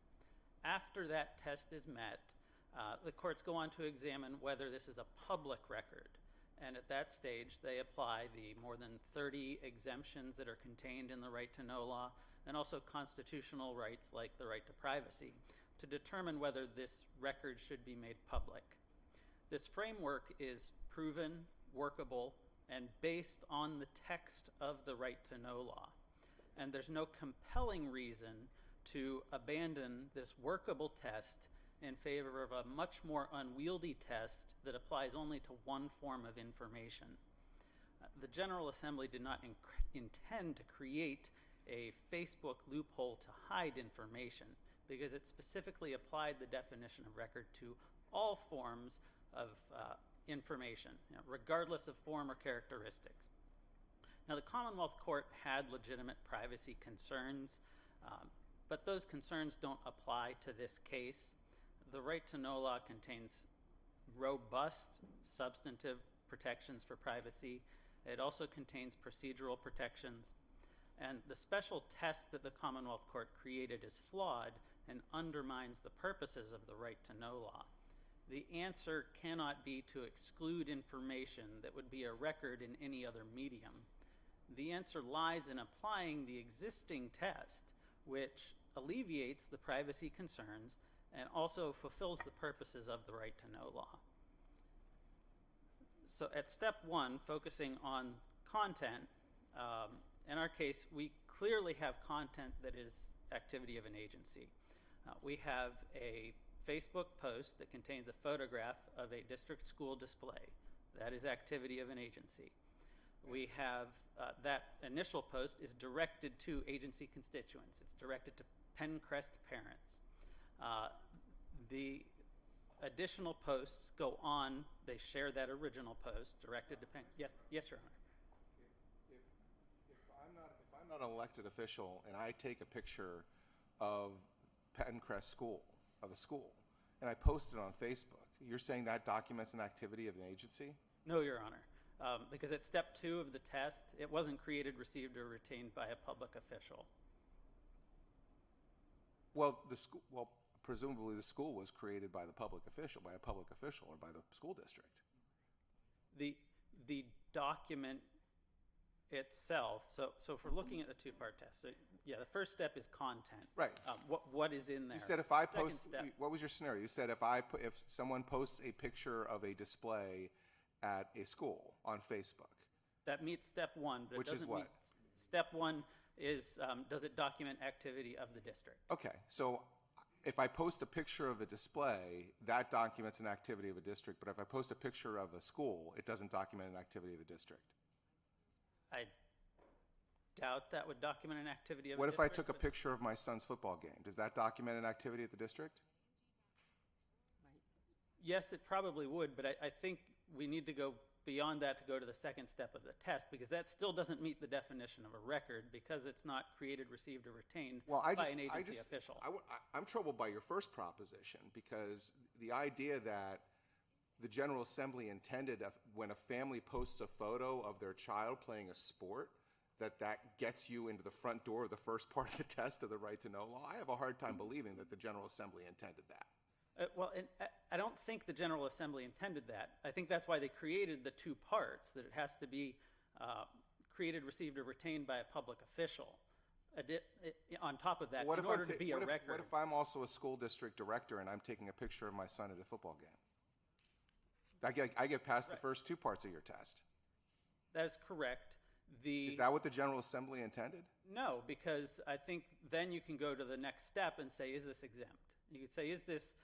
After that test is met, the courts go on to examine whether this is a public record. And at that stage, they apply the more than 30 exemptions that are contained in the right to know law, and also constitutional rights like the right to privacy, to determine whether this record should be made public. This framework is proven, workable, and based on the text of the right to know law. And there's no compelling reason to abandon this workable test in favor of a much more unwieldy test that applies only to one form of information. The General Assembly did not intend to create a Facebook loophole to hide information, because it specifically applied the definition of record to all forms of information, regardless of form or characteristics. Now, the Commonwealth Court had legitimate privacy concerns, but those concerns don't apply to this case. The right to know law contains robust substantive protections for privacy. It also contains procedural protections. And the special test that the Commonwealth Court created is flawed and undermines the purposes of the right to know law. The answer cannot be to exclude information that would be a record in any other medium. The answer lies in applying the existing test, which alleviates the privacy concerns and also fulfills the purposes of the right to know law. So at step one, focusing on content, in our case, we clearly have content that is activity of an agency. We have a Facebook post that contains a photograph of a district school display. That is activity of an agency. We have that initial post is directed to agency constituents. It's directed to Penncrest parents. The additional posts go on. They share that original post directed to Penn. Yes, Your Honor. If I'm not an elected official and I take a picture of Penncrest school, of a school, and I post it on Facebook, you're saying that documents an activity of an agency? No, Your Honor, because at step two of the test, it wasn't created, received, or retained by a public official. Well, presumably the school was created by the public official, by a public official, or by the school district. The document itself. So if we're looking at the two-part test, so yeah, the first step is content. Right. What is in there? You said if I Second post. step, What was your scenario? You said if someone posts a picture of a display at a school on Facebook. that meets step one, but Which it is doesn't what? meet. Step one is does it document activity of the district? Okay, so if I post a picture of a display, that documents an activity of a district, but if I post a picture of a school, it doesn't document an activity of the district. I doubt that would document an activity of What a if I district. took a picture of my son's football game? Does that document an activity at the district? Yes, it probably would, but I think we need to go beyond that to go to the second step of the test, because that still doesn't meet the definition of a record because it's not created, received, or retained by an agency official. I'm troubled by your first proposition, because the idea that the General Assembly intended when a family posts a photo of their child playing a sport, that gets you into the front door of the first part of the test of the right to know law. I have a hard time believing that the General Assembly intended that. I don't think the General Assembly intended that. I think that's why they created the two parts, that it has to be created, received, or retained by a public official. On top of that, in order to be a record. What if I'm also a school district director and I'm taking a picture of my son at a football game? I get past the first two parts of your test. That is correct. Is that what the General Assembly intended? No, because I think then you can go to the next step and say, is this exempt? You could say, is this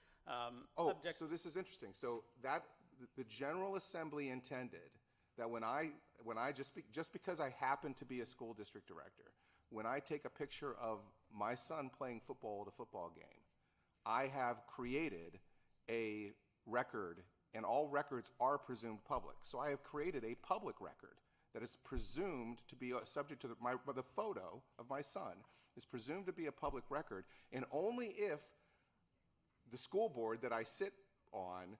subject? So this is interesting. So that the General Assembly intended that when I just because I happen to be a school district director, when I take a picture of my son playing football at a football game, I have created a record and all records are presumed public. So I have created a public record that is presumed to be subject to the photo of my son is presumed to be a public record, and only if the school board that I sit on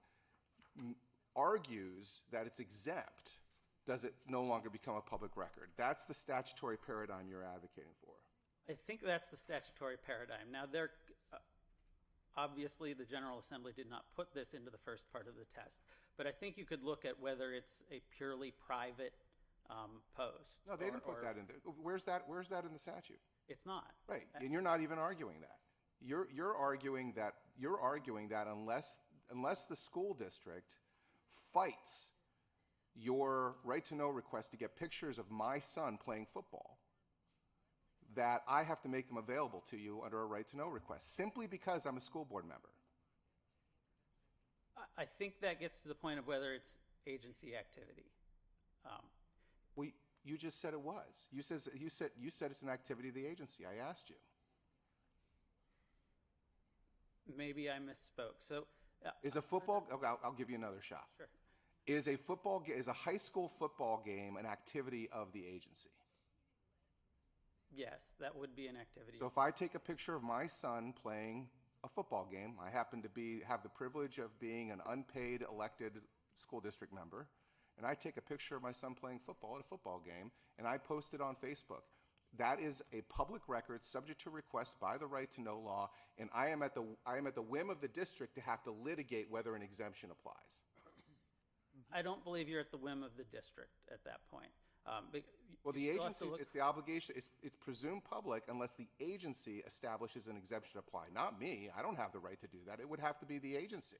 argues that it's exempt does it no longer become a public record. That's the statutory paradigm you're advocating for. I think that's the statutory paradigm. Now, obviously, the General Assembly did not put this into the first part of the test, but I think you could look at whether it's a purely private post. No, they didn't put that in there. Where's that in the statute? It's not. Right, and you're not even arguing that. You're arguing that unless the school district fights your right to know request to get pictures of my son playing football, that I have to make them available to you under a right to know request simply because I'm a school board member. I think that gets to the point of whether it's agency activity. Well, you just said it was. You said it's an activity of the agency. I asked you. Maybe I misspoke. So, is a football? I'll give you another shot. Sure. Is a high school football game an activity of the agency? Yes, that would be an activity. So if I take a picture of my son playing a football game, I happen to have the privilege of being an unpaid elected school district member, and I take a picture of my son playing football at a football game, and I post it on Facebook. That is a public record subject to request by the right to know law, and I am at the whim of the district to have to litigate whether an exemption applies. I don't believe you're at the whim of the district at that point. Well, the agency, it's the obligation, it's presumed public unless the agency establishes an exemption to apply. Not me. I don't have the right to do that. It would have to be the agency.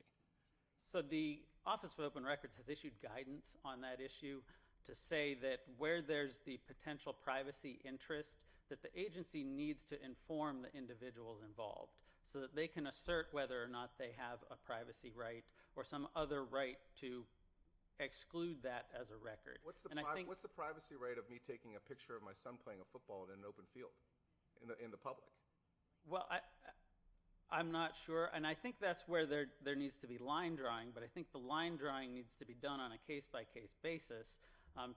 So the Office of Open Records has issued guidance on that issue to say that where there's the potential privacy interest, that the agency needs to inform the individuals involved so that they can assert whether or not they have a privacy right or some other right to exclude that as a record. What's the privacy right of me taking a picture of my son playing a football in an open field in the public? Well, I'm not sure, and I think that's where there needs to be line drawing, but I think the line drawing needs to be done on a case-by-case basis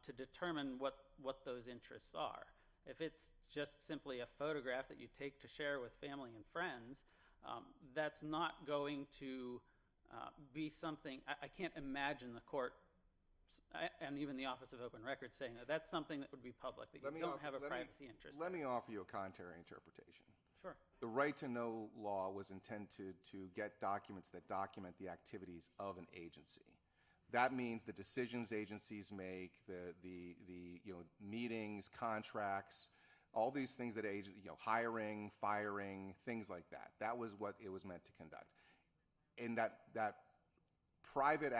to determine what those interests are. If it's just simply a photograph that you take to share with family and friends, that's not going to be something. I can't imagine the court and even the Office of Open Records saying that that's something that would be public, that you don't have a privacy interest. Let me offer you a contrary interpretation. Sure. The right to know law was intended to get documents that document the activities of an agency. That means the decisions agencies make, the meetings, contracts, all these things that hiring, firing, things like that. That was what it was meant to conduct. And that private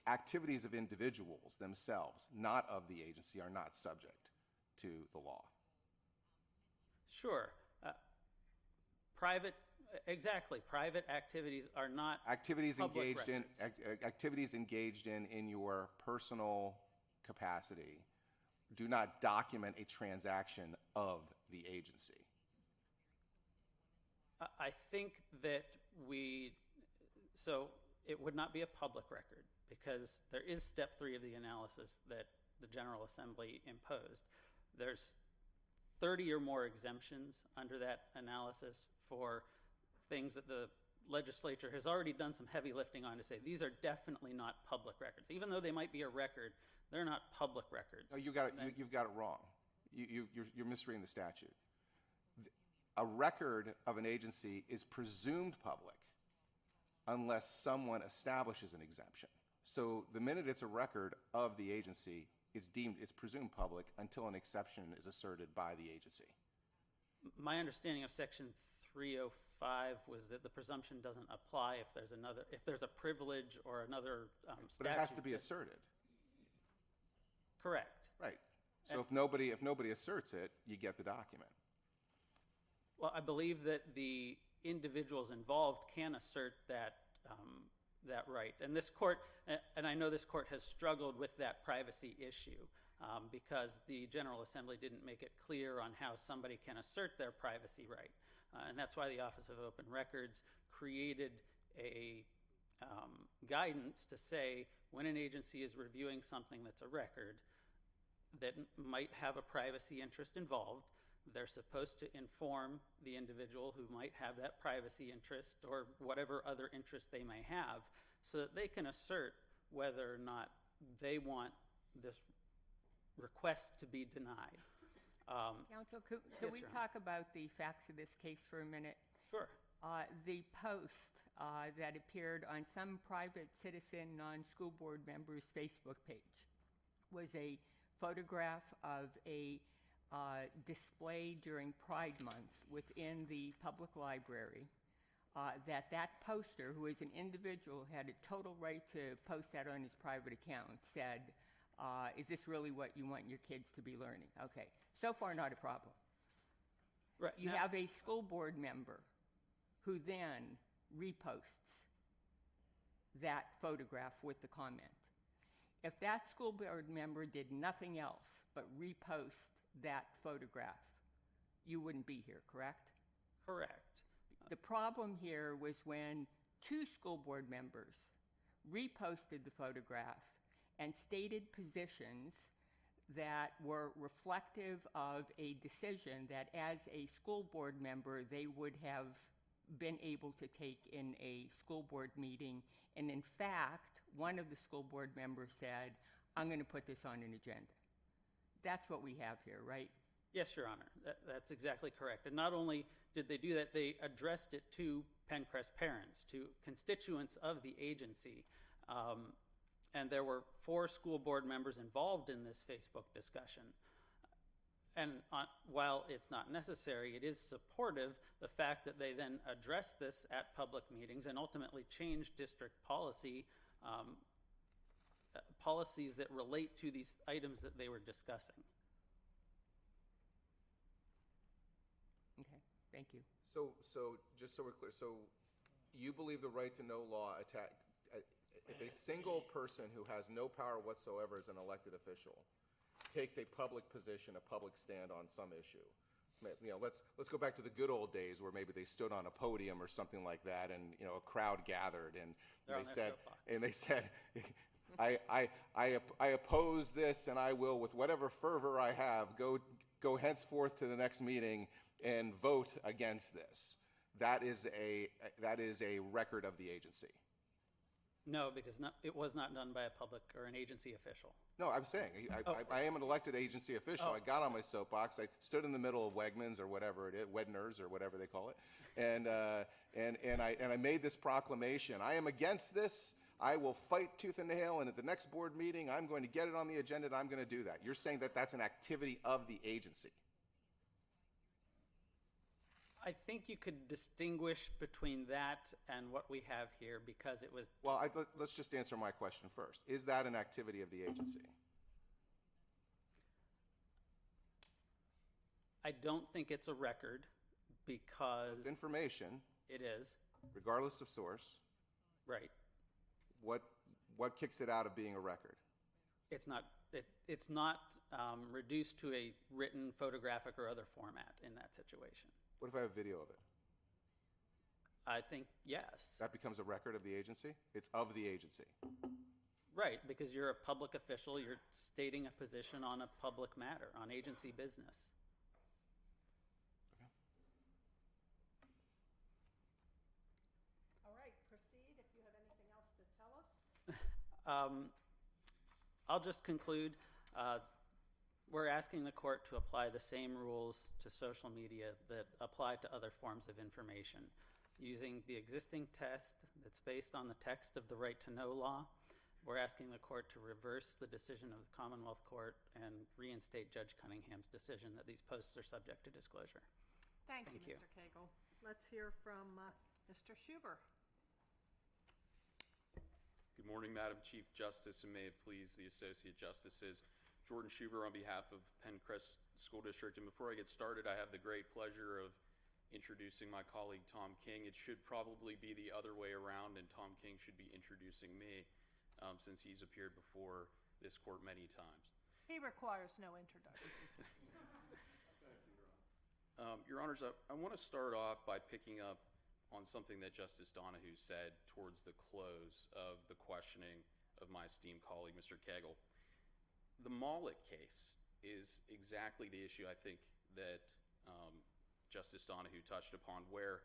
activities of individuals themselves, not of the agency, are not subject to the law. Sure. Private activities are not activities public engaged records. Activities engaged in your personal capacity do not document a transaction of the agency. I think that so it would not be a public record because there is step 3 of the analysis that the General Assembly imposed. There's 30 or more exemptions under that analysis for things that the legislature has already done some heavy lifting on to say these are definitely not public records. Even though they might be a record, they're not public records. No, you've got it wrong. You're misreading the statute. A record of an agency is presumed public unless someone establishes an exemption. So the minute it's a record of the agency, it's presumed public until an exception is asserted by the agency. My understanding of Section 305 was that the presumption doesn't apply if there's a privilege or another statute. But it has to be asserted. Correct. Right. So if nobody asserts it, you get the document. Well, I believe that the individuals involved can assert that right. And this court, and I know this court has struggled with that privacy issue because the General Assembly didn't make it clear on how somebody can assert their privacy right. And that's why the Office of Open Records created a guidance to say when an agency is reviewing something that's a record that might have a privacy interest involved, they're supposed to inform the individual who might have that privacy interest or whatever other interest they may have, so that they can assert whether or not they want this request to be denied. Counsel, could Yes, we Your Honor. talk about the facts of this case for a minute? Sure. The post that appeared on some private citizen non-school board member's Facebook page was a photograph of a display during Pride Month within the public library. That poster, who is an individual, had a total right to post that on his private account, said, is this really what you want your kids to be learning? Okay, so far not a problem. Right. You have a school board member who then reposts that photograph with the comment. If that school board member did nothing else but repost that photograph, you wouldn't be here, correct? Correct. The problem here was when two school board members reposted the photograph and stated positions that were reflective of a decision that as a school board member they would have been able to take in a school board meeting. And in fact, one of the school board members said, I'm going to put this on an agenda. That's what we have here, right? Yes, Your Honor. That's exactly correct. And not only did they do that, they addressed it to Penncrest parents, to constituents of the agency. And there were 4 school board members involved in this Facebook discussion. And while it's not necessary, it is supportive, the fact that they then addressed this at public meetings and ultimately changed district policy, policies that relate to these items that they were discussing. Okay, thank you. So just so we're clear, so you believe the right to know law if a single person who has no power whatsoever as an elected official takes a public position, a public stand on some issue. You know, let's go back to the good old days where maybe they stood on a podium or something like that, and you know a crowd gathered, and they said, I oppose this, and I will, with whatever fervor I have, go henceforth to the next meeting and vote against this. That is a record of the agency. No, because it was not done by a public or an agency official. No, I'm saying, I am an elected agency official. I got on my soapbox. I stood in the middle of Wegmans or whatever it is, Wedners or whatever they call it, and I made this proclamation. I am against this. I will fight tooth and nail, and at the next board meeting, I'm going to get it on the agenda, and I'm going to do that. You're saying that that's an activity of the agency. I think you could distinguish between that and what we have here because it was... Well, let's just answer my question first. Is that an activity of the agency? I don't think it's a record because... It's information. It is. Regardless of source. Right. What kicks it out of being a record? It's not reduced to a written, photographic, or other format in that situation. What if I have video of it? I think yes. That becomes a record of the agency? It's of the agency. Right, because you're a public official, you're stating a position on a public matter, on agency business. Okay. All right, proceed if you have anything else to tell us. I'll just conclude. We're asking the court to apply the same rules to social media that apply to other forms of information. Using the existing test that's based on the text of the right to know law, we're asking the court to reverse the decision of the Commonwealth Court and reinstate Judge Cunningham's decision that these posts are subject to disclosure. Thank you, Mr. Cagle. Let's hear from Mr. Schuber. Good morning, Madam Chief Justice, and may it please the Associate Justices. Jordan Schuber on behalf of Penncrest School District. And before I get started, I have the great pleasure of introducing my colleague Tom King. It should probably be the other way around, and Tom King should be introducing me since he's appeared before this court many times. He requires no introduction. Your Honors, I want to start off by picking up on something that Justice Donahue said towards the close of the questioning of my esteemed colleague, Mr. Cagle. The Malik case is exactly the issue I think that Justice Donahue touched upon, where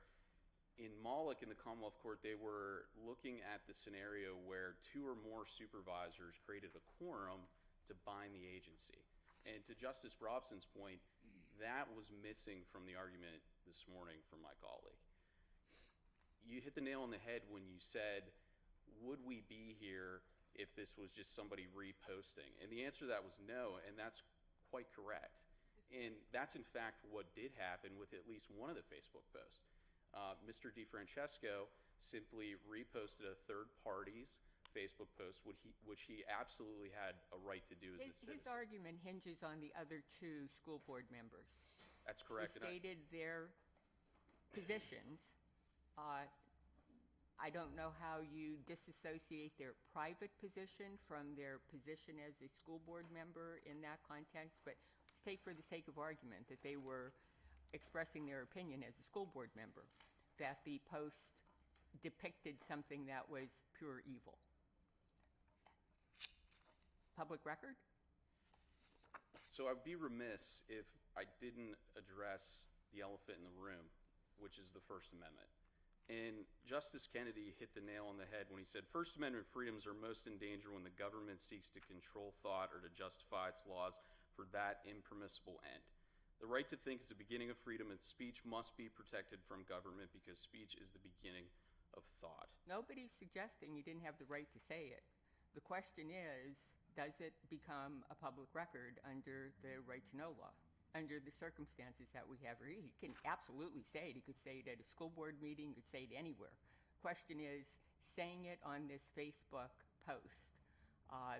in Malik in the Commonwealth Court, they were looking at the scenario where 2 or more supervisors created a quorum to bind the agency. And to Justice Robson's point, that was missing from the argument this morning from my colleague. You hit the nail on the head when you said, would we be here if this was just somebody reposting? And the answer to that was no, and that's quite correct. And that's in fact what did happen with at least one of the Facebook posts. Mr. DeFrancesco simply reposted a third party's Facebook post, which he absolutely had a right to do as a citizen. His argument hinges on the other 2 school board members. That's correct. Who stated their positions. I don't know how you disassociate their private position from their position as a school board member in that context, but let's take for the sake of argument that they were expressing their opinion as a school board member, that the post depicted something that was pure evil. Public record? So I'd be remiss if I didn't address the elephant in the room, which is the First Amendment. And Justice Kennedy hit the nail on the head when he said, First Amendment freedoms are most in danger when the government seeks to control thought or to justify its laws for that impermissible end. The right to think is the beginning of freedom, and speech must be protected from government because speech is the beginning of thought. Nobody's suggesting you didn't have the right to say it. The question is, does it become a public record under the right to know law, under the circumstances that we have? He can absolutely say it. He could say it at a school board meeting. He could say it anywhere. The question is, saying it on this Facebook post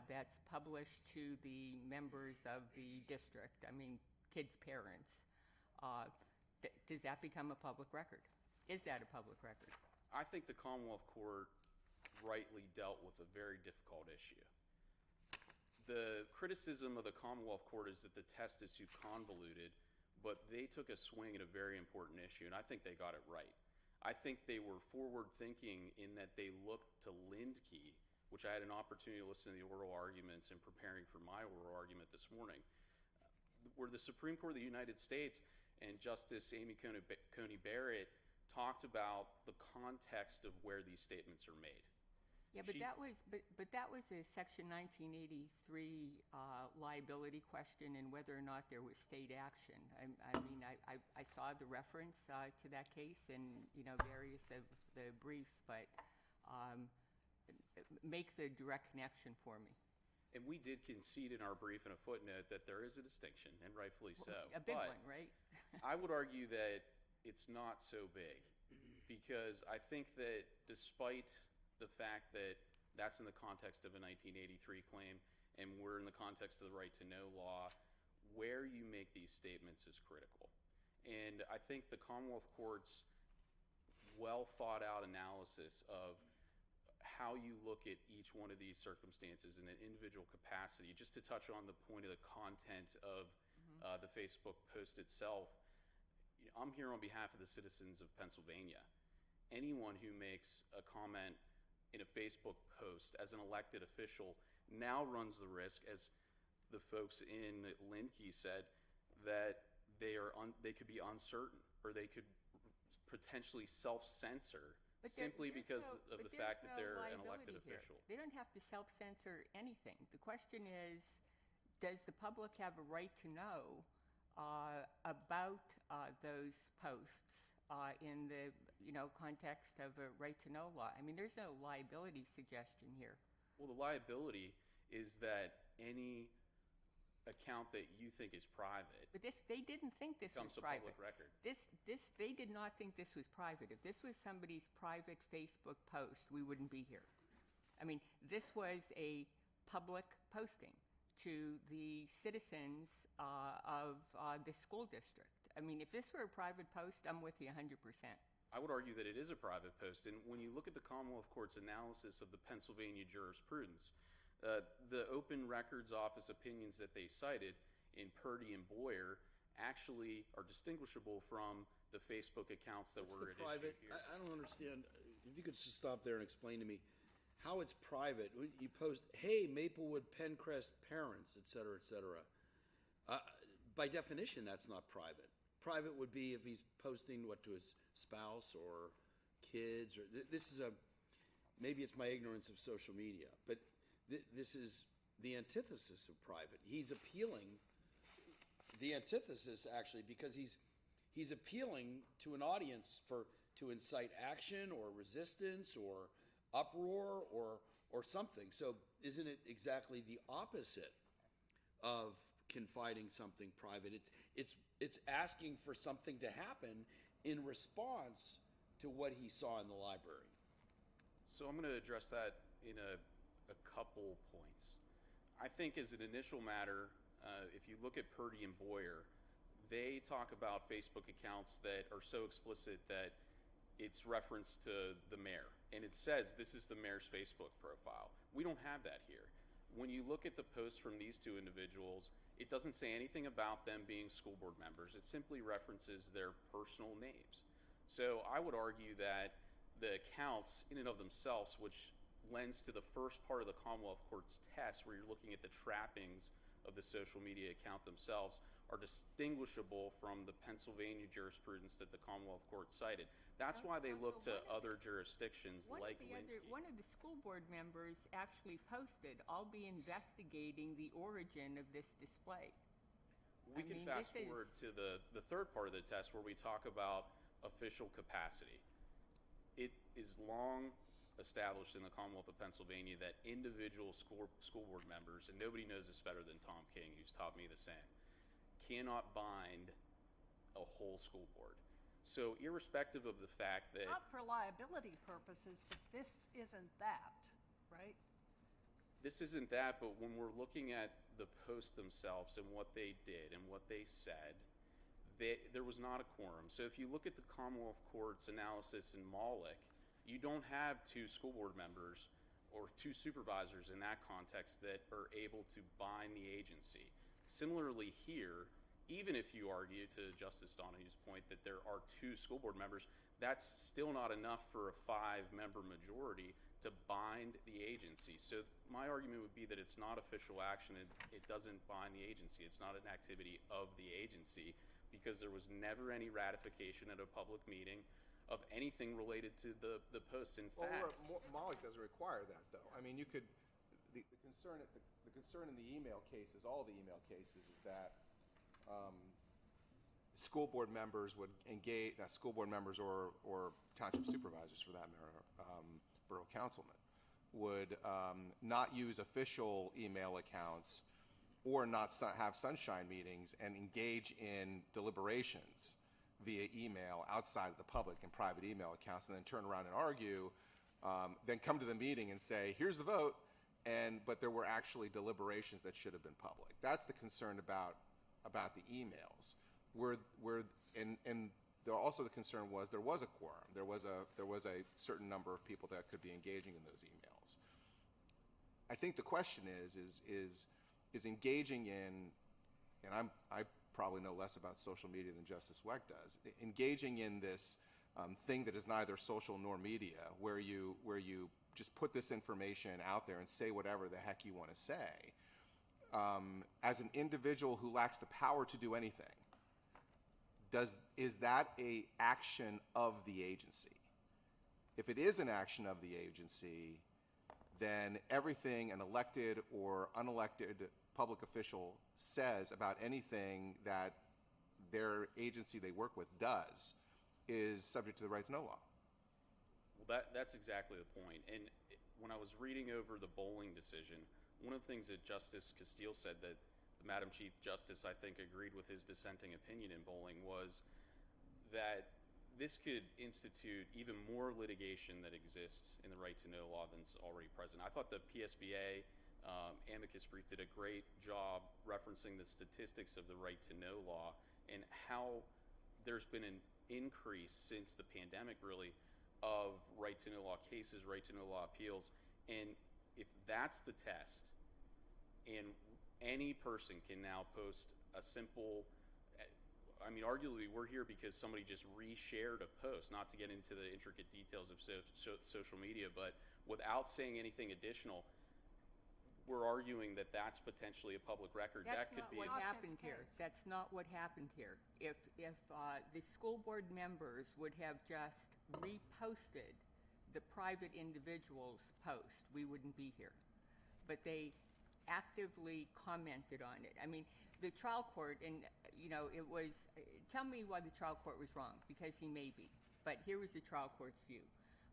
that's published to the members of the district, I mean, kids' parents, does that become a public record? Is that a public record? I think the Commonwealth Court rightly dealt with a very difficult issue. The criticism of the Commonwealth Court is that the test is too convoluted, but they took a swing at a very important issue, and I think they got it right. I think they were forward-thinking in that they looked to Lindkey, which I had an opportunity to listen to the oral arguments in preparing for my oral argument this morning, where the Supreme Court of the United States and Justice Amy Coney Barrett talked about the context of where these statements are made. Yeah, but that was a Section 1983 liability question and whether or not there was state action. I mean, I saw the reference to that case in various of the briefs, but make the direct connection for me. And we did concede in our brief in a footnote that there is a distinction, and rightfully so. A big one, right? I would argue that it's not so big, because I think that despite the fact that that's in the context of a 1983 claim and we're in the context of the right to know law, where you make these statements is critical. And I think the Commonwealth Court's well thought out analysis of how you look at each one of these circumstances in an individual capacity, just to touch on the point of the content of the Facebook post itself, I'm here on behalf of the citizens of Pennsylvania. Anyone who makes a comment in a Facebook post as an elected official now runs the risk, as the folks in Lindkey said, that they could be uncertain, or they could potentially self-censor simply because of the fact that they're an elected official. They don't have to self-censor anything. The question is, does the public have a right to know about those posts in the context of a right to know law? I mean, there's no liability suggestion here. Well, the liability is that any account that you think is private, but they didn't think this was private. Becomes a public record. They did not think this was private. If this was somebody's private Facebook post, we wouldn't be here. I mean, this was a public posting to the citizens of the school district. I mean, if this were a private post, I'm with you 100%. I would argue that it is a private post, and when you look at the Commonwealth Court's analysis of the Pennsylvania jurisprudence, the Open Records Office opinions that they cited in Purdy and Boyer actually are distinguishable from the Facebook accounts that What's were the at private? issue here. I don't understand. If you could just stop there and explain to me how it's private. You post, hey, Maplewood Penncrest parents, et cetera, et cetera. By definition, that's not private. Private would be if he's posting what to his spouse or kids, or this is maybe it's my ignorance of social media, but this is the antithesis of private. He's appealing, the antithesis actually, because he's appealing to an audience to incite action or resistance or uproar or something. So isn't it exactly the opposite of confiding something private? It's asking for something to happen in response to what he saw in the library. So I'm going to address that in a couple points. I think as an initial matter, if you look at Purdy and Boyer, they talk about Facebook accounts that are so explicit that it's reference to the mayor. And it says this is the mayor's Facebook profile. We don't have that here. When you look at the posts from these two individuals, it doesn't say anything about them being school board members. It simply references their personal names. So I would argue that the accounts in and of themselves, which lends to the first part of the Commonwealth Court's test, where you're looking at the trappings of the social media account themselves, are distinguishable from the Pennsylvania jurisprudence that the Commonwealth Court cited. That's why they look to other jurisdictions like Linsky. One of the school board members actually posted, I'll be investigating the origin of this display. We can fast forward to the third part of the test where we talk about official capacity. It is long established in the Commonwealth of Pennsylvania that individual school board members, and nobody knows this better than Tom King, who's taught me the same, cannot bind a whole school board. So irrespective of the fact that... Not for liability purposes, but this isn't that, right? This isn't that, but when we're looking at the posts themselves and what they did and what they said, there was not a quorum. So if you look at the Commonwealth Court's analysis in Maulick, you don't have two school board members or two supervisors in that context that are able to bind the agency. Similarly here, even if you argue, to Justice Donahue's point, that there are two school board members, that's still not enough for a 5-member majority to bind the agency. So my argument would be that it's not official action. It doesn't bind the agency. It's not an activity of the agency because there was never any ratification at a public meeting of anything related to the posts. In fact, Maulick doesn't require that, though. I mean, you could. The concern in the email cases, all the email cases, is that school board members would engage, not school board members or township supervisors for that matter, borough councilmen, would not use official email accounts or not have sunshine meetings and engage in deliberations via email outside of the public and private email accounts, and then turn around and argue, then come to the meeting and say, here's the vote, but there were actually deliberations that should have been public. That's the concern about the emails. Also the concern was there was a quorum. There was a certain number of people that could be engaging in those emails. I think the question is engaging in, and I probably know less about social media than Justice Weck does, engaging in this thing that is neither social nor media, where you just put this information out there and say whatever the heck you want to say, as an individual who lacks the power to do anything. Is that an action of the agency? If it is an action of the agency, then everything an elected or unelected public official says about anything that their agency they work with does is subject to the right to know law. Well, that's exactly the point. And when I was reading over the Bowling decision, one of the things that Justice Castile said that the Madam Chief Justice, I think, agreed with his dissenting opinion in Bowling was that this could institute even more litigation that exists in the right to know law than's already present. I thought the PSBA amicus brief did a great job referencing the statistics of the right to know law and how there's been an increase since the pandemic, really, of right to know law cases, right to know law appeals. And if that's the test, and any person can now post a simple I mean, arguably, we're here because somebody just reshared a post, not to get into the intricate details of social media, but without saying anything additional, we're arguing that that's potentially a public record. That's That could not be what a happened here. That's not what happened here. If the school board members would have just reposted the private individual's post, we wouldn't be here. But they actively commented on it. I mean, the trial court, and it was, tell me why the trial court was wrong, because he may be. But here was the trial court's view.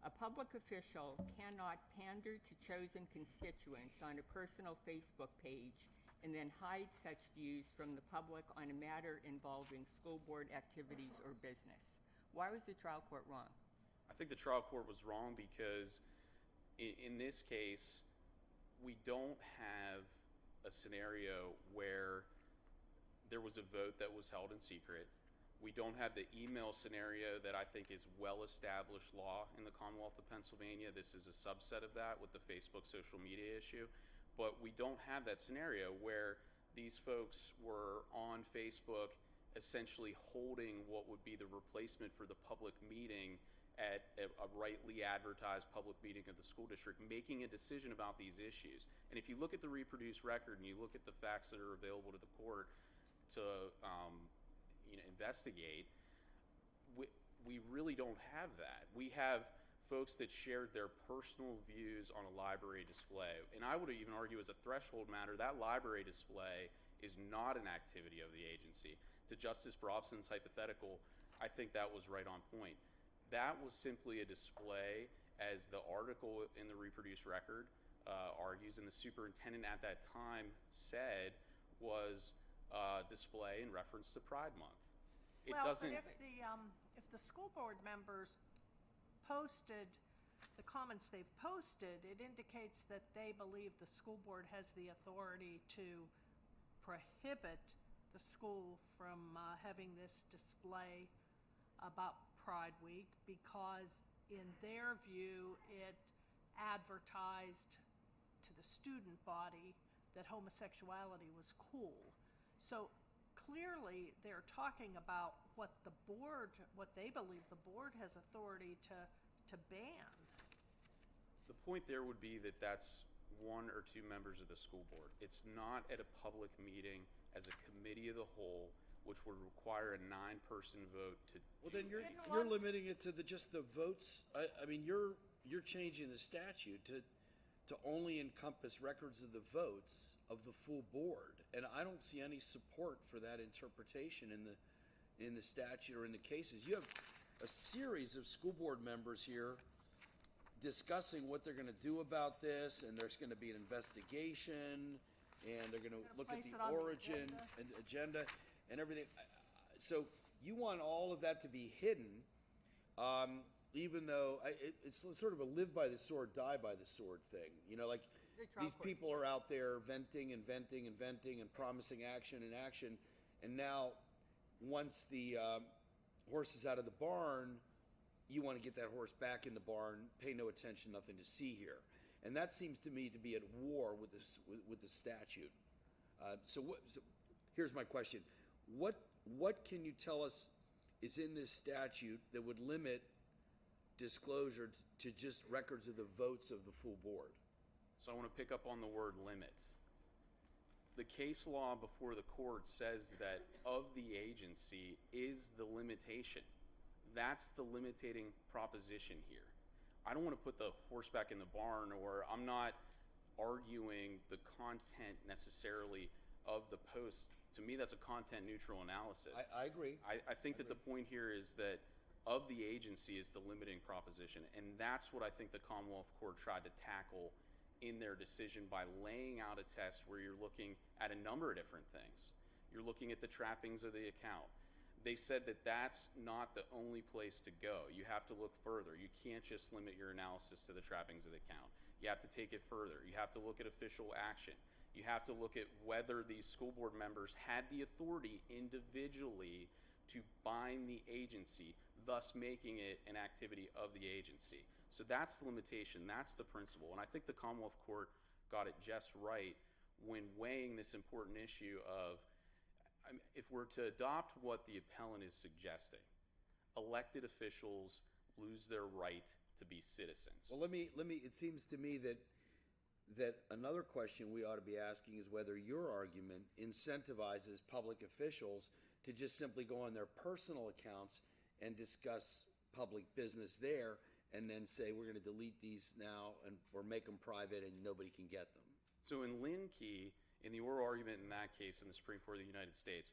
A public official cannot pander to chosen constituents on a personal Facebook page and then hide such views from the public on a matter involving school board activities or business. Why was the trial court wrong? I think the trial court was wrong because in this case, we don't have a scenario where there was a vote that was held in secret. We don't have the email scenario that I think is well-established law in the Commonwealth of Pennsylvania. This is a subset of that with the Facebook social media issue. But we don't have that scenario where these folks were on Facebook essentially holding what would be the replacement for the public meeting at a rightly advertised public meeting of the school district, making a decision about these issues. And if you look at the reproduced record and you look at the facts that are available to the court to investigate, we really don't have that. We have folks that shared their personal views on a library display. And I would even argue as a threshold matter, that library display is not an activity of the agency. To Justice Brobson's hypothetical, I think that was right on point. That was simply a display, as the article in the reproduced record argues, and the superintendent at that time said was a display in reference to Pride Month. It doesn't. But if the school board members posted the comments they've posted, it indicates that they believe the school board has the authority to prohibit the school from having this display about Pride Week because, in their view, it advertised to the student body that homosexuality was cool. So clearly they're talking about what they believe the board has authority to ban. The point there would be that that's one or two members of the school board. It's not at a public meeting as a committee of the whole, which would require a 9-person vote to. Well, then you're limiting it to just the votes. I mean, you're changing the statute to only encompass records of the votes of the full board, and I don't see any support for that interpretation in the statute or in the cases. You have a series of school board members here discussing what they're going to do about this, and there's going to be an investigation, and they're going to look at the origin and agenda and everything. So you want all of that to be hidden, even though it's sort of a live by the sword, die by the sword thing. Like these people are out there venting and venting and venting and promising action and action, and now once the horse is out of the barn, you want to get that horse back in the barn, pay no attention, nothing to see here. And that seems to me to be at war with the statute. So here's my question. What can you tell us is in this statute that would limit disclosure to just records of the votes of the full board? So I want to pick up on the word limit. The case law before the court says that of the agency is the limitation. That's the limiting proposition here. I don't want to put the horse back in the barn, or I'm not arguing the content necessarily of the post. To me, that's a content neutral analysis. I agree. I think that the point here is that of the agency is the limiting proposition, and that's what I think the Commonwealth Court tried to tackle in their decision by laying out a test where you're looking at a number of different things. You're looking at the trappings of the account. They said that that's not the only place to go. You have to look further. You can't just limit your analysis to the trappings of the account. You have to take it further. You have to look at official action. You have to look at whether these school board members had the authority individually to bind the agency, thus making it an activity of the agency. So that's the limitation. That's the principle. And I think the Commonwealth Court got it just right when weighing this important issue of if we're to adopt what the appellant is suggesting, elected officials lose their right to be citizens. Well, it seems to me that another question we ought to be asking is whether your argument incentivizes public officials to just simply go on their personal accounts and discuss public business there and then say we're going to delete these now or make them private and nobody can get them. So in Linkey, in the oral argument in that case in the Supreme Court of the United States,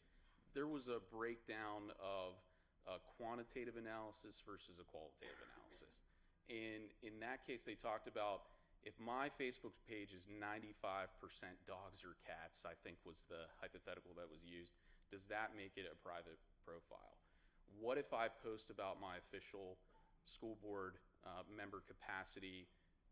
there was a breakdown of quantitative analysis versus a qualitative analysis. And in that case, they talked about if my Facebook page is 95% dogs or cats, I think was the hypothetical that was used, does that make it a private profile? What if I post about my official school board member capacity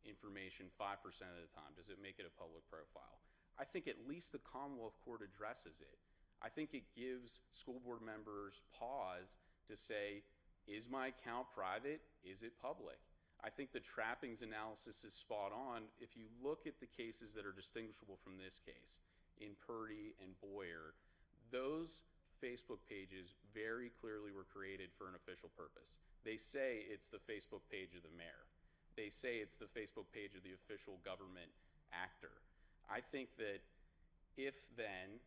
information 5% of the time? Does it make it a public profile? I think at least the Commonwealth Court addresses it. I think it gives school board members pause to say, is my account private? Is it public? I think the trappings analysis is spot on. If you look at the cases that are distinguishable from this case, in Purdy and Boyer, those Facebook pages very clearly were created for an official purpose. They say it's the Facebook page of the mayor. They say it's the Facebook page of the official government actor. I think that if then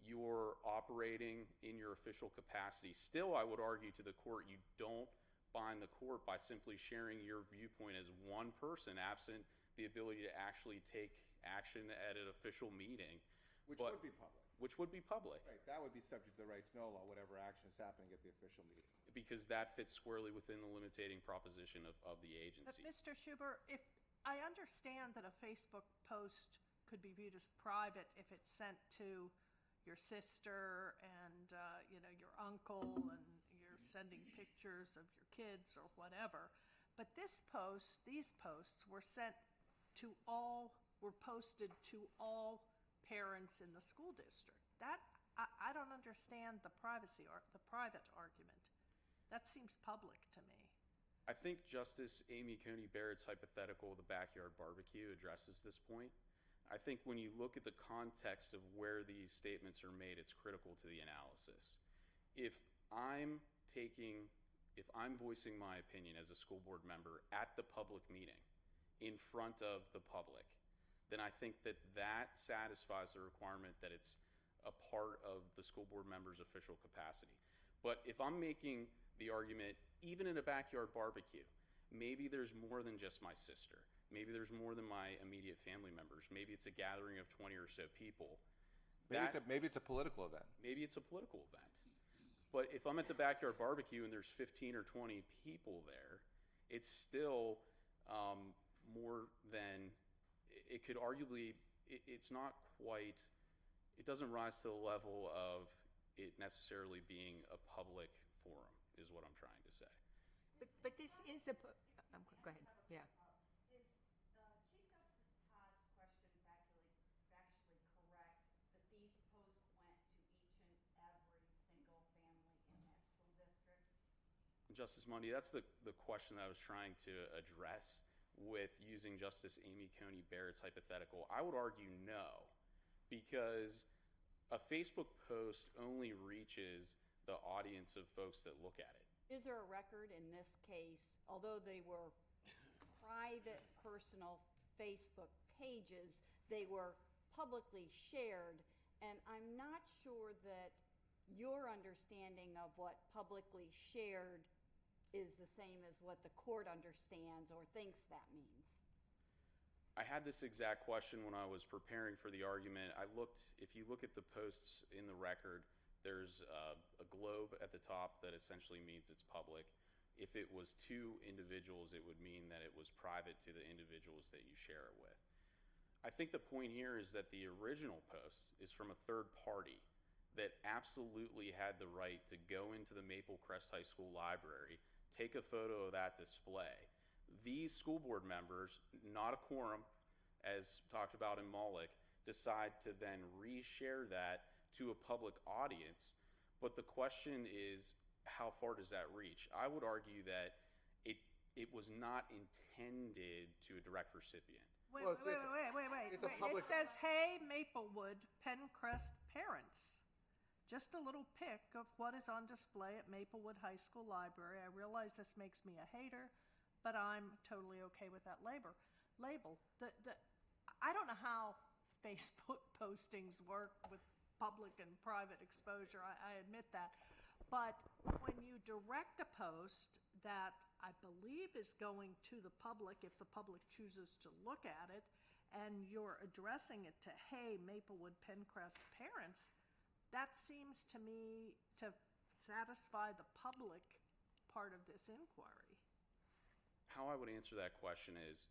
you're operating in your official capacity, still I would argue to the court you don't bind the court by simply sharing your viewpoint as one person, absent the ability to actually take action at an official meeting. Which would be public. Which would be public. Right, that would be subject to the right to know law, whatever action is happening at the official meeting. Because that fits squarely within the limiting proposition of the agency. But Mr. Schubert, if I understand that a Facebook post could be viewed as private if it's sent to your sister and your uncle, and you're sending pictures of your kids or whatever, but these posts were posted to all parents in the school district. That I don't understand the private argument. That seems public to me. I think Justice Amy Coney Barrett's hypothetical, the backyard barbecue, addresses this point. I think when you look at the context of where these statements are made, it's critical to the analysis. If I'm voicing my opinion as a school board member at the public meeting in front of the public, then I think that satisfies the requirement that it's a part of the school board member's official capacity. But if I'm making the argument, even in a backyard barbecue, maybe there's more than just my sister. Maybe there's more than my immediate family members. Maybe it's a gathering of 20 or so people. Maybe it's a political event. Maybe it's a political event. But if I'm at the backyard barbecue and there's 15 or 20 people there, it's still more than, it could arguably, it's not quite, it doesn't rise to the level of it necessarily being a public forum, is what I'm trying to say. But this is a, go ahead, yeah. Is Chief Justice Todd's question factually correct that these posts went to each and every single family in that school district? Justice Mundy, that's the question that I was trying to address with using Justice Amy Coney Barrett's hypothetical. I would argue no, because a Facebook post only reaches the audience of folks that look at it. Is there a record in this case, although they were private, personal Facebook pages, they were publicly shared, and I'm not sure that your understanding of what publicly shared is the same as what the court understands or thinks that means. I had this exact question when I was preparing for the argument. If you look at the posts in the record, there's a globe at the top that essentially means it's public. If it was to individuals, it would mean that it was private to the individuals that you share it with. I think the point here is that the original post is from a third party that absolutely had the right to go into the Penncrest High School library, take a photo of that display. These school board members, not a quorum, as talked about in Mullick, decide to then reshare that to a public audience. But the question is, how far does that reach? I would argue that it was not intended to a direct recipient. Wait. It's a public. It says, hey, Maplewood, Penncrest parents. Just a little pic of what is on display at Maplewood High School Library. I realize this makes me a hater, but I'm totally okay with that label. I don't know how Facebook postings work with public and private exposure, I admit that. But when you direct a post that I believe is going to the public, if the public chooses to look at it, and you're addressing it to, hey, Maplewood Penncrest parents, that seems to me to satisfy the public part of this inquiry. How I would answer that question is,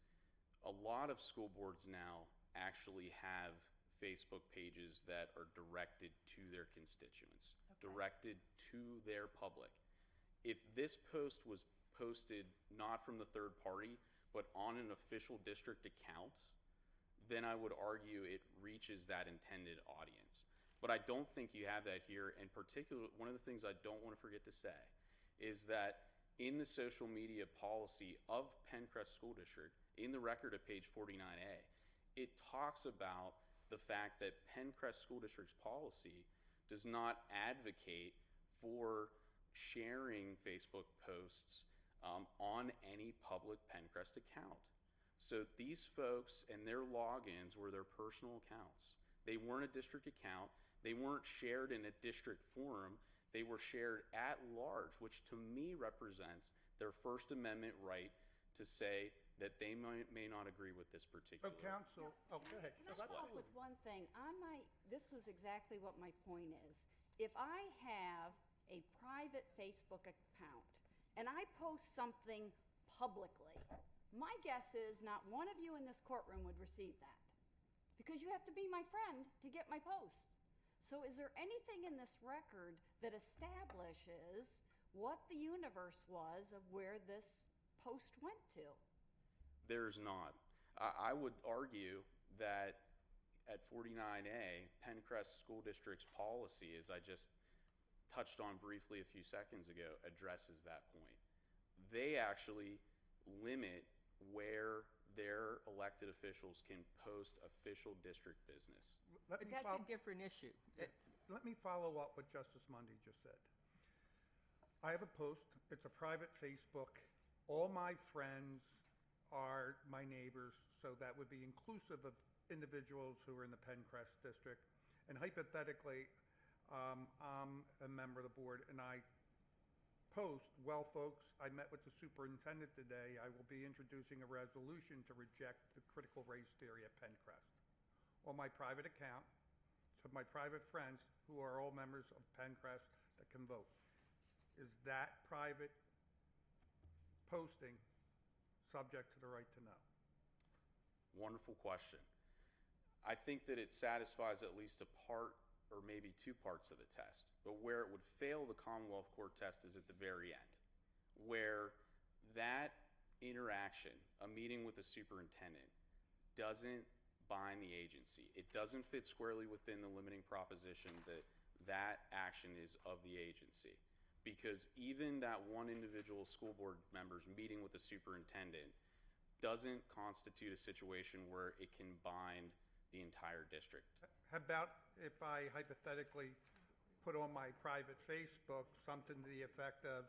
a lot of school boards now actually have Facebook pages that are directed to their constituents, directed to their public. If this post was posted not from the third party, but on an official district account, then I would argue it reaches that intended audience. But I don't think you have that here. In particular, one of the things I don't want to forget to say is that in the social media policy of Penncrest School District, in the record at page 49A, it talks about the fact that Penncrest School District's policy does not advocate for sharing Facebook posts on any public Penncrest account. So these folks and their logins were their personal accounts. They weren't a district account. They weren't shared in a district forum. They were shared at large, which to me represents their First Amendment right to say that they may not agree with this particular. So counsel, go ahead. Can I follow up with one thing? This was exactly what my point is. If I have a private Facebook account and I post something publicly, my guess is not one of you in this courtroom would receive that, because you have to be my friend to get my post. So is there anything in this record that establishes what the universe was of where this post went to? There's not. I would argue that at 49A, Penncrest School District's policy, as I just touched on briefly a few seconds ago, addresses that point. They actually limit where their elected officials can post official district business. But that's a different issue. Let me follow up what Justice Mundy just said. I have a post. It's a private Facebook. All my friends are my neighbors, so that would be inclusive of individuals who are in the Penncrest district. And hypothetically, I'm a member of the board, and I post, well, folks, I met with the superintendent today. I will be introducing a resolution to reject the critical race theory at Penncrest. On my private account, to my private friends who are all members of Penncrest that can vote. Is that private posting subject to the right to know? Wonderful question. I think that it satisfies at least a part or maybe two parts of the test. But where it would fail the Commonwealth Court test is at the very end, where that interaction, a meeting with the superintendent, doesn't bind the agency. It doesn't fit squarely within the limiting proposition that that action is of the agency. Because even that one individual school board member's meeting with the superintendent doesn't constitute a situation where it can bind the entire district. How about if I hypothetically put on my private Facebook something to the effect of,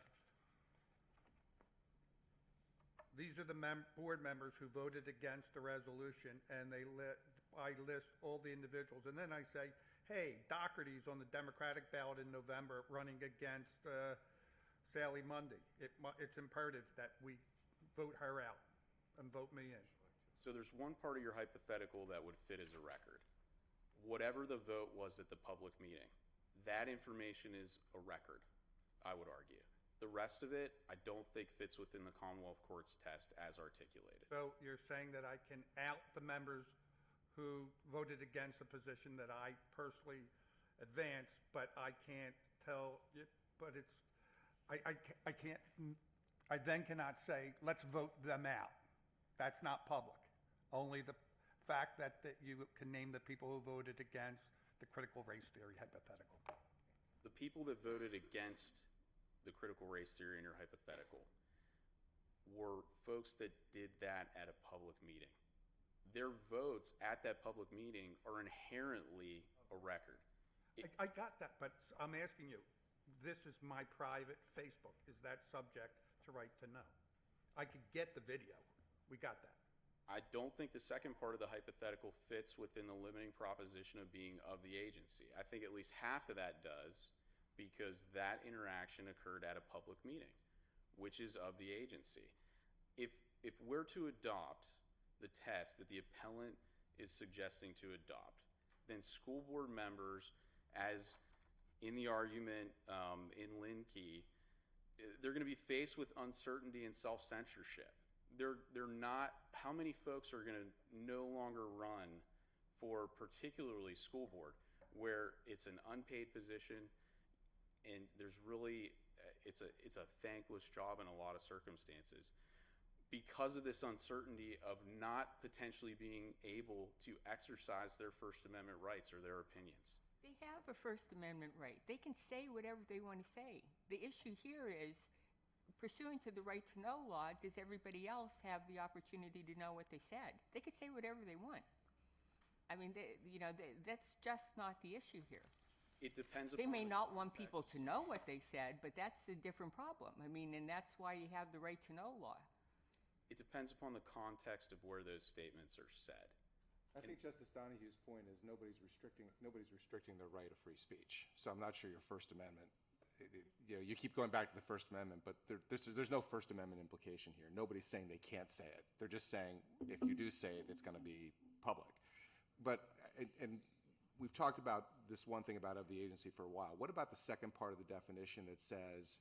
these are the board members who voted against the resolution, and I list all the individuals, and then I say, hey, Doherty's on the Democratic ballot in November running against Sally Mundy. It's imperative that we vote her out and vote me in. So there's one part of your hypothetical that would fit as a record. Whatever the vote was at the public meeting, that information is a record, I would argue. The rest of it, I don't think fits within the Commonwealth Court's test as articulated. So you're saying that I can out the members who voted against a position that I personally advanced, but I can't tell, but it's, I can't, I then cannot say, let's vote them out. That's not public. Only the fact that you can name the people who voted against the critical race theory hypothetical. The people that voted against the critical race theory in your hypothetical were folks that did that at a public meeting. Their votes at that public meeting are inherently a record. I got that, but I'm asking you, this is my private Facebook. Is that subject to right to know? I could get the video. We got that. I don't think the second part of the hypothetical fits within the limiting proposition of being of the agency. I think at least half of that does, because that interaction occurred at a public meeting, which is of the agency. If we're to adopt the test that the appellant is suggesting to adopt, then school board members, as in the argument in Linkey, they're going to be faced with uncertainty and self-censorship. They're not, how many folks are going to no longer run for particularly school board, where it's an unpaid position and there's really, it's a thankless job in a lot of circumstances, because of this uncertainty of not potentially being able to exercise their First Amendment rights or their opinions. They have a First Amendment right. They can say whatever they want to say. The issue here is, pursuant to the right to know law, does everybody else have the opportunity to know what they said? They could say whatever they want. I mean, that's just not the issue here. It depends They upon may the not want context. people to know what they said, but that's a different problem. I mean, and that's why you have the right to know law. It depends upon the context of where those statements are said. I think Justice Donohue's point is nobody's restricting their right of free speech. So I'm not sure your First Amendment. You keep going back to the First Amendment, but there's no First Amendment implication here. Nobody's saying they can't say it. They're just saying if you do say it, it's going to be public. But and we've talked about this one thing about of the agency for a while. What about the second part of the definition that says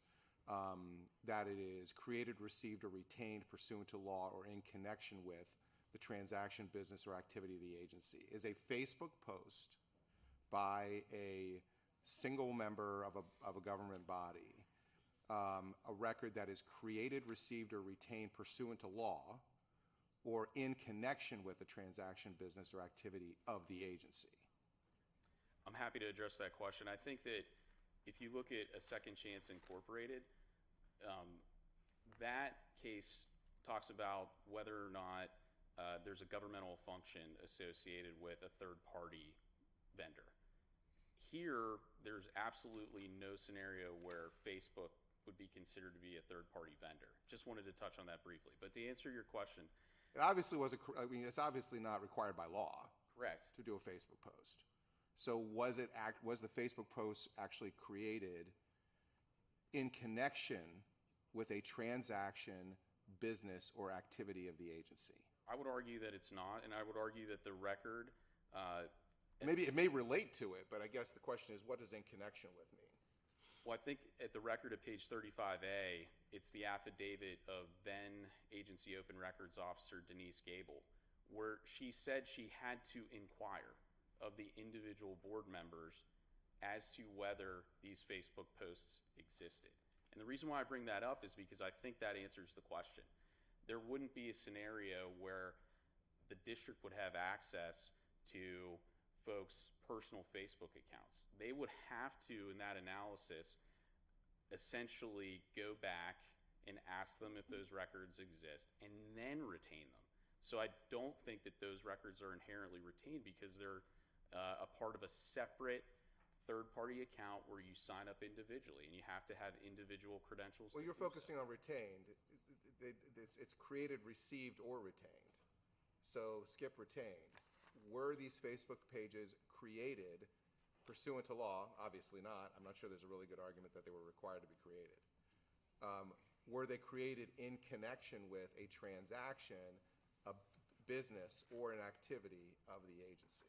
that it is created, received, or retained pursuant to law or in connection with the transaction, business, or activity of the agency? Is a Facebook post by a single member of a government body a record that is created, received, or retained pursuant to law or in connection with the transaction, business, or activity of the agency? I'm happy to address that question. I think that if you look at a Second Chance Incorporated, that case talks about whether or not there's a governmental function associated with a third-party vendor. Here, there's absolutely no scenario where Facebook would be considered to be a third-party vendor. Just wanted to touch on that briefly. But to answer your question, It obviously it's obviously not required by law. Correct. To do a Facebook post. So was the Facebook post actually created in connection with a transaction, business, or activity of the agency? I would argue that it's not, and I would argue that the record Maybe it may relate to it, but I guess the question is, what does in connection with mean? Well, I think at the record at page 35A, it's the affidavit of then Agency Open Records Officer Denise Cagle, where she said she had to inquire of the individual board members as to whether these Facebook posts existed. And the reason why I bring that up is because I think that answers the question. There wouldn't be a scenario where the district would have access to folks' personal Facebook accounts. They would have to, in that analysis, essentially go back and ask them if those records exist and then retain them. So I don't think that those records are inherently retained because they're a part of a separate third-party account where you sign up individually and you have to have individual credentials. Well, you're focusing on retained. It's created, received, or retained. So skip retained. Were these Facebook pages created pursuant to law? Obviously not. I'm not sure there's a really good argument that they were required to be created. Were they created in connection with a transaction, a business, or an activity of the agency?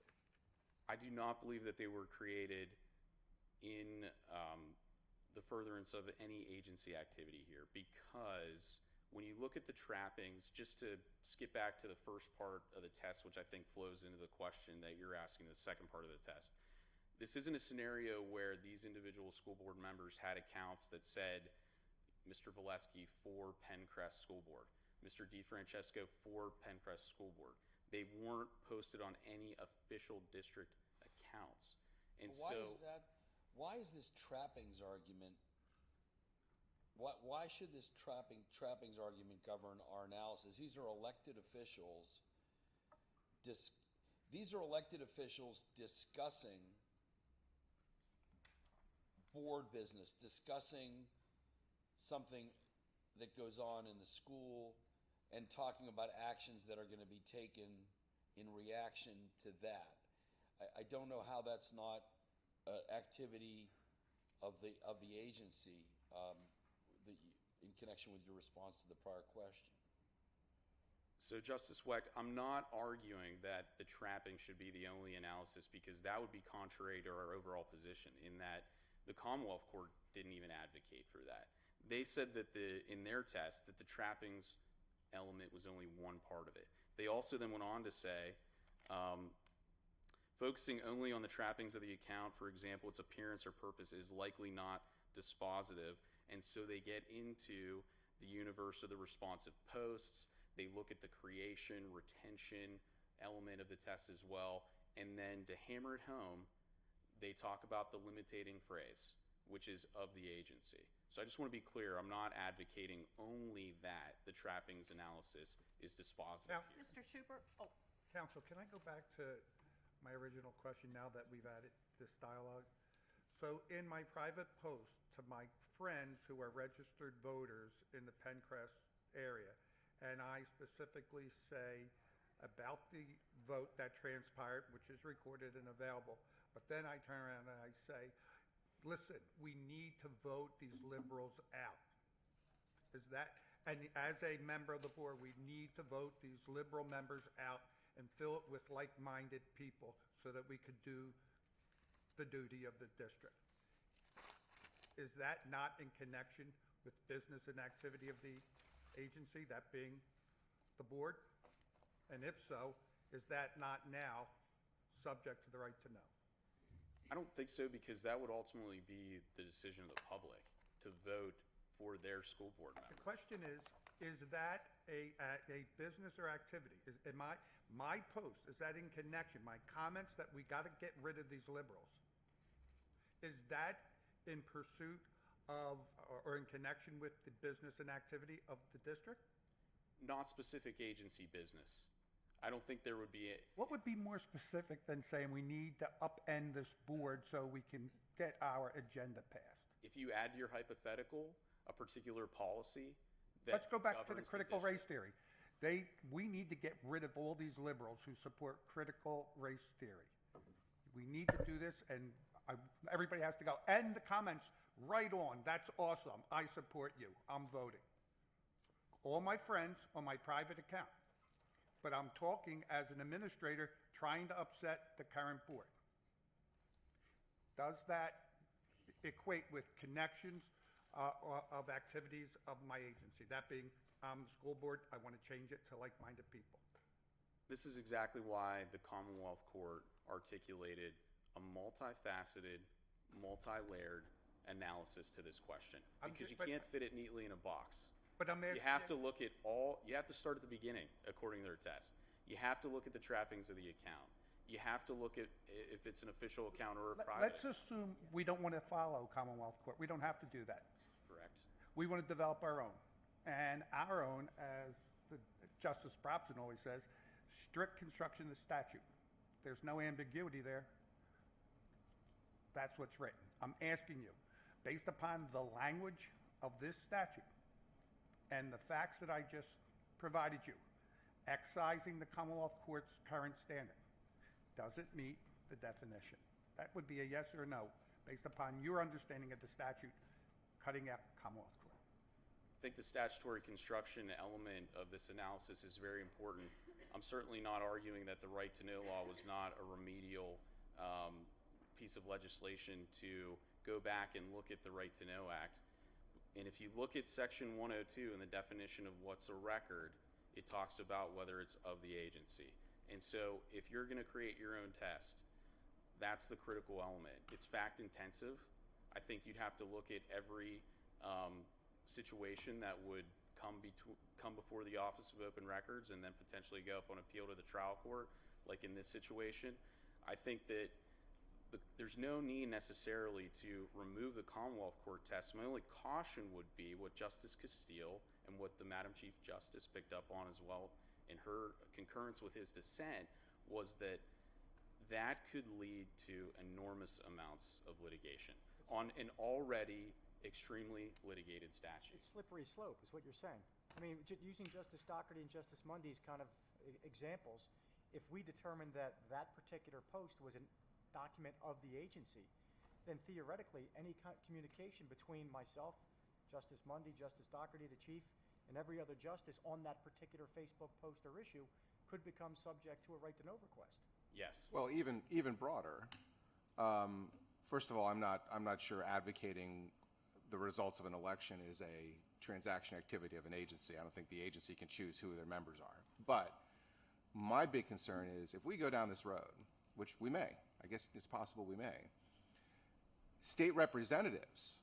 I do not believe that they were created in the furtherance of any agency activity here, because when you look at the trappings, just to skip back to the first part of the test, which I think flows into the question that you're asking, the second part of the test, this isn't a scenario where these individual school board members had accounts that said Mr. Valesky for Penncrest School Board, Mr. DeFrancesco for Penncrest School Board. They weren't posted on any official district accounts. And why is that? Why is this trappings argument? Why should this trappings argument govern our analysis? These are elected officials. These are elected officials discussing board business, discussing something that goes on in the school and talking about actions that are going to be taken in reaction to that. I don't know how that's not activity of the agency in connection with your response to the prior question. So, Justice Wecht, I'm not arguing that the trapping should be the only analysis, because that would be contrary to our overall position, in that the Commonwealth Court didn't even advocate for that. They said that in their test that the trappings element was only one part of it. They also then went on to say, focusing only on the trappings of the account, for example, its appearance or purpose, is likely not dispositive, and so they get into the universe of the responsive posts. They look at the creation, retention element of the test as well, and then to hammer it home, they talk about the limiting phrase, which is of the agency. So I just want to be clear, I'm not advocating only that the trappings analysis is dispositive Now, here. Mr. Schubert? Oh, Counsel, can I go back to my original question now that we've added this dialogue? So in my private post to my friends who are registered voters in the Penncrest area, and I specifically say about the vote that transpired, which is recorded and available, but then I turn around and I say, listen, we need to vote these liberals out. Is that, and as a member of the board, we need to vote these liberal members out and fill it with like-minded people so that we could do the duty of the district. Is that not in connection with business and activity of the agency, that being the board? And if so, is that not now subject to the right to know? I don't think so, because that would ultimately be the decision of the public to vote for their school board member. The question is that a business or activity? My post, is that in connection, my comments that we got to get rid of these liberals, is that in pursuit of or in connection with the business and activity of the district? Not specific agency business. I don't think there would be What would be more specific than saying we need to upend this board so we can get our agenda passed? If you add to your hypothetical a particular policy that Let's go back to the governs critical race district. theory. We need to get rid of all these liberals who support critical race theory. We need to do this, and everybody has to go. And the comments, right on, that's awesome. I support you. I'm voting. All my friends on my private account. But I'm talking as an administrator trying to upset the current board. Does that equate with connections of activities of my agency? That being, the school board, I want to change it to like-minded people. This is exactly why the Commonwealth Court articulated a multifaceted, multi-layered analysis to this question, because you can't fit it neatly in a box. But I'm asking you have to look at you have to start at the beginning, according to their test. You have to look at the trappings of the account. You have to look at if it's an official account or a private. Let's assume we don't want to follow Commonwealth Court. We don't have to do that. Correct. We want to develop our own. And our own, as Justice Probson always says, strict construction of the statute. There's no ambiguity there. That's what's written. I'm asking you, based upon the language of this statute and the facts that I just provided you, excising the Commonwealth Court's current standard, does it meet the definition? That would be a yes or no, based upon your understanding of the statute, cutting out Commonwealth Court. I think the statutory construction element of this analysis is very important. I'm certainly not arguing that the right to know law was not a remedial piece of legislation to go back and look at the Right to Know Act. And if you look at Section 102 and the definition of what's a record, it talks about whether it's of the agency. And so if you're going to create your own test, that's the critical element. It's fact intensive. I think you'd have to look at every situation that would come before the Office of Open Records and then potentially go up on appeal to the trial court, like in this situation. I think that there's no need necessarily to remove the Commonwealth Court test. My only caution would be what Justice Castile and what the Madam Chief Justice picked up on as well in her concurrence with his dissent was that that could lead to enormous amounts of litigation. on an already extremely litigated statute. It's slippery slope, is what you're saying. I mean, using Justice Doherty and Justice Mundy's kind of examples, if we determined that that particular post was a document of the agency, then theoretically, any communication between myself, Justice Mundy, Justice Doherty, the Chief, and every other justice on that particular Facebook post or issue could become subject to a right to know request. Yes. Well, even broader. First of all, I'm not sure advocating the results of an election is a transaction activity of an agency. I don't think the agency can choose who their members are. But my big concern is if we go down this road, which we may, I guess it's possible we may, state representatives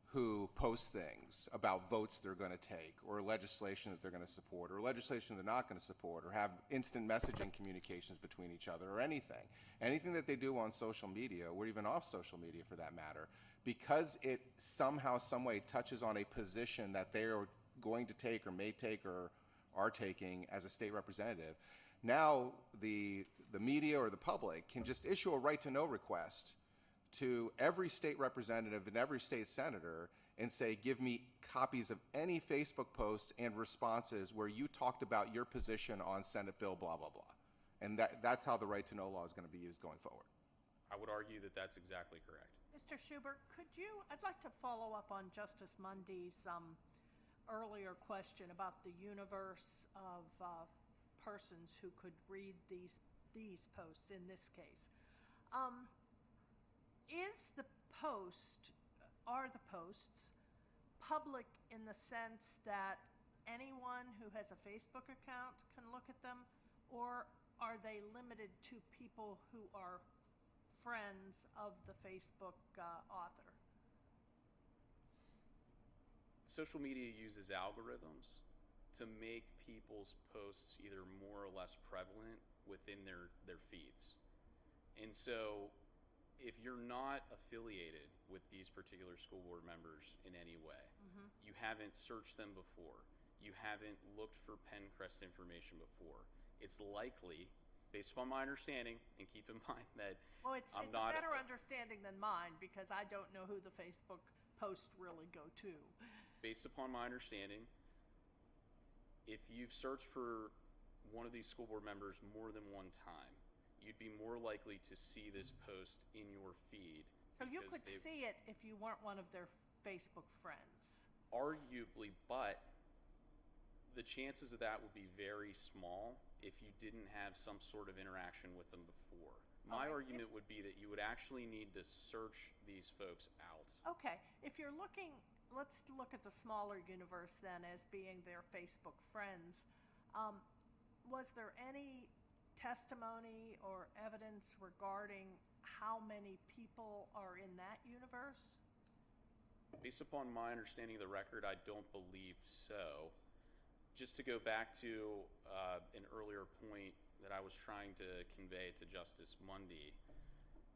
who post things about votes they're going to take or legislation that they're going to support or legislation they're not going to support or have instant messaging communications between each other or anything that they do on social media or even off social media for that matter, because it somehow, some way touches on a position that they are going to take or may take or are taking as a state representative, now the media or the public can just issue a right to know request to every state representative and every state senator and say, give me copies of any Facebook posts and responses where you talked about your position on Senate Bill blah, blah, blah. And that's how the right to know law is going to be used going forward. I would argue that that's exactly correct. Mr. Schubert, I'd like to follow up on Justice Mundy's earlier question about the universe of persons who could read these posts in this case. Are the posts public in the sense that anyone who has a Facebook account can look at them, or are they limited to people who are friends of the Facebook author? Social media uses algorithms to make people's posts either more or less prevalent within their feeds. And so if you're not affiliated with these particular school board members in any way, you haven't searched them before, you haven't looked for Penncrest information before, it's likely, based upon my understanding, and keep in mind that it's a better understanding than mine because I don't know who the Facebook posts really go to. Based upon my understanding, if you've searched for one of these school board members more than one time, you'd be more likely to see this post in your feed. So you could see it if you weren't one of their Facebook friends. Arguably, but the chances of that would be very small if you didn't have some sort of interaction with them before. My argument would be that you would actually need to search these folks out. Okay, if you're looking, let's look at the smaller universe then as being their Facebook friends. Was there any testimony or evidence regarding how many people are in that universe? Based upon my understanding of the record, I don't believe so. Just to go back to an earlier point that I was trying to convey to Justice Mundy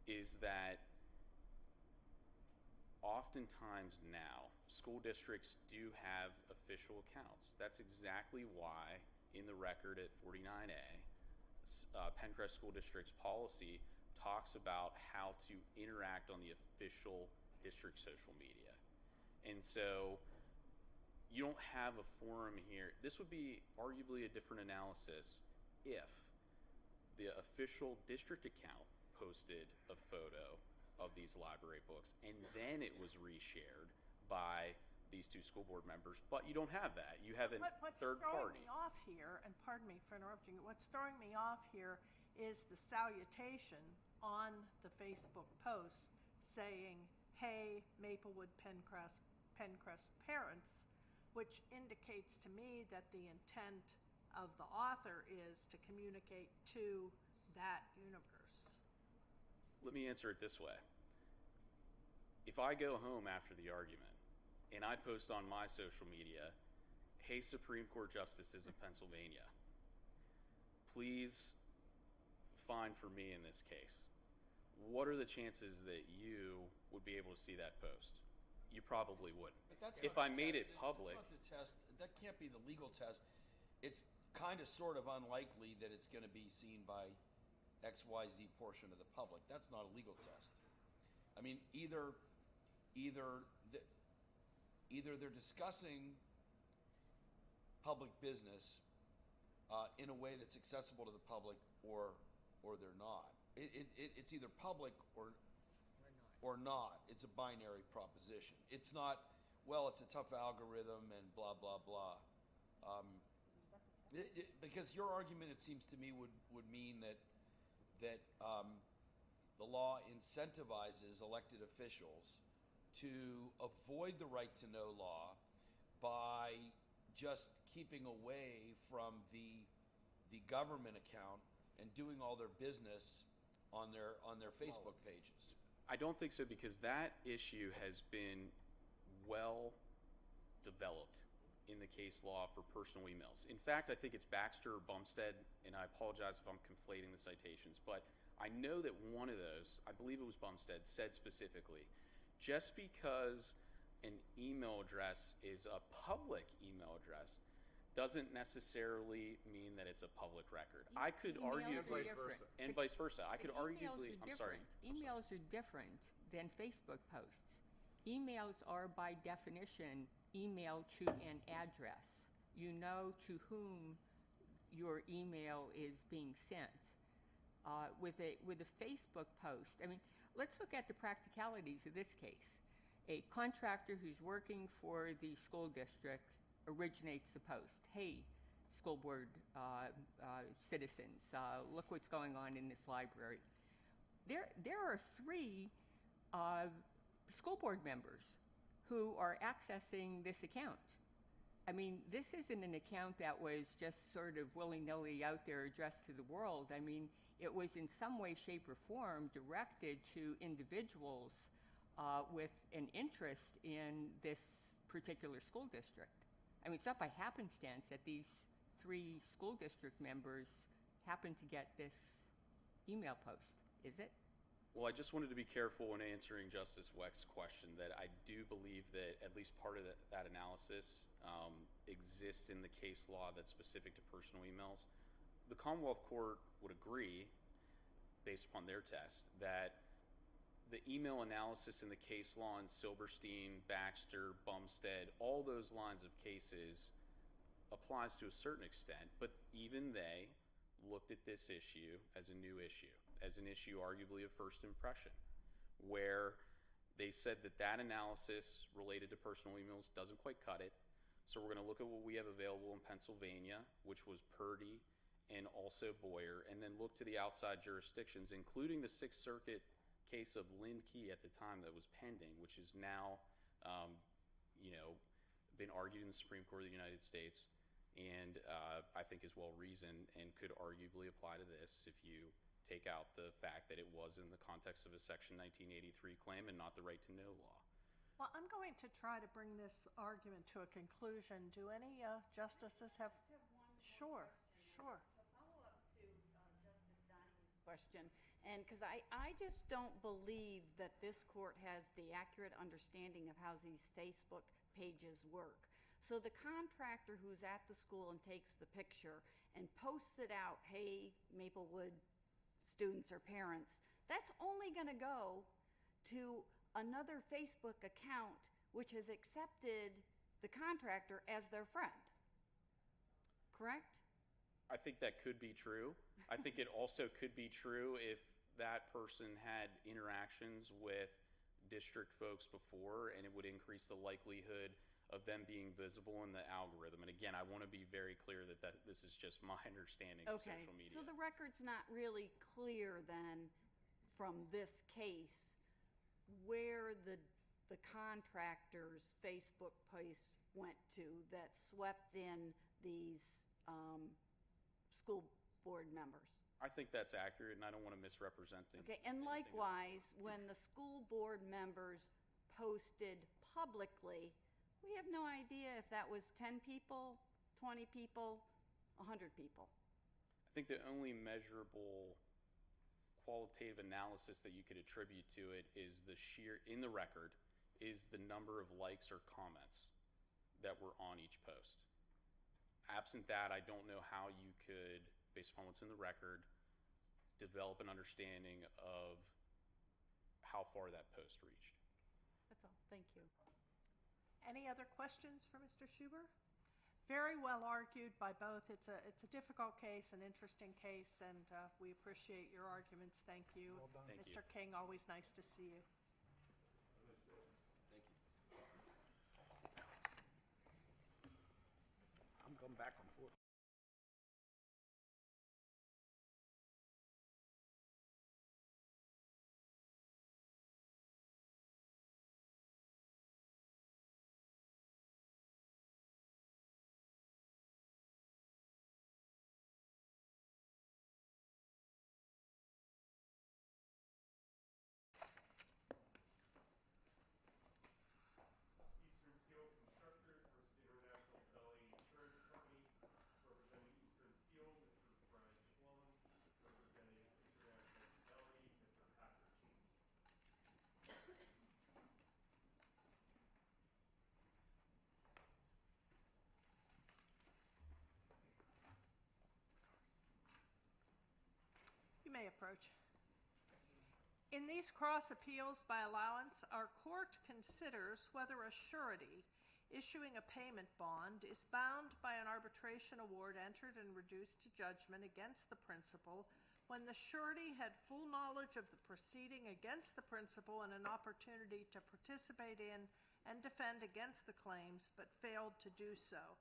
is that oftentimes now school districts do have official accounts. That's exactly why in the record at 49A, Penncrest School District's policy talks about how to interact on the official district social media. And so you don't have a forum here. This would be arguably a different analysis if the official district account posted a photo of these library books and then it was reshared by these two school board members, but you don't have that. You have a third party. What's throwing me off here, and pardon me for interrupting you, what's throwing me off here is the salutation on the Facebook post saying, hey, Maplewood Penncrest parents, which indicates to me that the intent of the author is to communicate to that universe. Let me answer it this way. If I go home after the argument and I post on my social media, hey, Supreme Court Justices of Pennsylvania, please find for me in this case. What are the chances that you would be able to see that post? You probably wouldn't. But that's if not I the made test. it public. That's not the test. That can't be the legal test. It's kind of sort of unlikely that it's going to be seen by XYZ portion of the public. That's not a legal test. I mean, either either they're discussing public business in a way that's accessible to the public, or they're not. It's either public or not. It's a binary proposition. It's not, well, it's a tough algorithm and blah blah blah. Because your argument, it seems to me, would mean that the law incentivizes elected officials to avoid the right to know law by just keeping away from the government account and doing all their business on their Facebook pages. I don't think so, because that issue has been well developed in the case law for personal emails. In fact, I think it's Baxter or Bumstead, and I apologize if I'm conflating the citations, but I know that one of those, I believe it was Bumstead, said specifically, just because an email address is a public email address doesn't necessarily mean that it's a public record. I could argue, and vice versa. I could arguably, I'm sorry. Emails are different than Facebook posts. Emails are by definition email to an address. You know to whom your email is being sent. With a Facebook post, I mean, let's look at the practicalities of this case. A contractor who's working for the school district originates the post. Hey, school board citizens, look what's going on in this library. There are 3 school board members who are accessing this account. I mean, this isn't an account that was just sort of willy-nilly out there addressed to the world. I mean, it was in some way, shape, or form directed to individuals with an interest in this particular school district. I mean, it's not by happenstance that these 3 school district members happen to get this email post, is it? Well, I just wanted to be careful when answering Justice Weck's question that I do believe that at least part of that analysis exists in the case law that's specific to personal emails. The Commonwealth Court would agree, based upon their test, that the email analysis in the case law in Silberstein, Baxter, Bumstead, all those lines of cases applies to a certain extent, but even they looked at this issue as a new issue, as an issue arguably of first impression, where they said that analysis related to personal emails doesn't quite cut it, so we're going to look at what we have available in Pennsylvania, which was Purdy and also Boyer, and then look to the outside jurisdictions, including the Sixth Circuit case of Lynn Key at the time that was pending, which is now, been argued in the Supreme Court of the United States, and I think is well reasoned and could arguably apply to this if you take out the fact that it was in the context of a Section 1983 claim and not the right to know law. Well, I'm going to try to bring this argument to a conclusion. Do any justices have? Sure. So follow up to Justice Donahue's question, and because I just don't believe that this court has the accurate understanding of how these Facebook pages work. So the contractor who's at the school and takes the picture and posts it out, hey, Maplewood students or parents, that's only going to go to another Facebook account which has accepted the contractor as their friend. Correct? I think that could be true. I think it also could be true if that person had interactions with district folks before, and it would increase the likelihood of them being visible in the algorithm. And again, I want to be very clear that this is just my understanding of social media. So the record's not really clear then from this case where the contractor's Facebook post went to that swept in these school board members. I think that's accurate, and I don't want to misrepresent things. Okay, and likewise, when the school board members posted publicly, we have no idea if that was 10 people, 20 people, 100 people. I think the only measurable qualitative analysis that you could attribute to it is in the record, is the number of likes or comments that were on each post. Absent that, I don't know how you could, based upon what's in the record, develop an understanding of how far that post reached. That's all. Thank you. Any other questions for Mr. Schuber? Very well argued by both. It's a difficult case, an interesting case, and we appreciate your arguments. Thank you. Well done. Thank Mr. King, always nice to see you. I'm going back and forth. Eastern Steel Constructors versus International Fidelity Insurance Company. Representing Eastern Steel, Mr. Brian Shifflett. Representing International Fidelity, Mr. Patrick Cheese. You may approach. In these cross appeals by allowance, our court considers whether a surety issuing a payment bond is bound by an arbitration award entered and reduced to judgment against the principal when the surety had full knowledge of the proceeding against the principal and an opportunity to participate in and defend against the claims but failed to do so.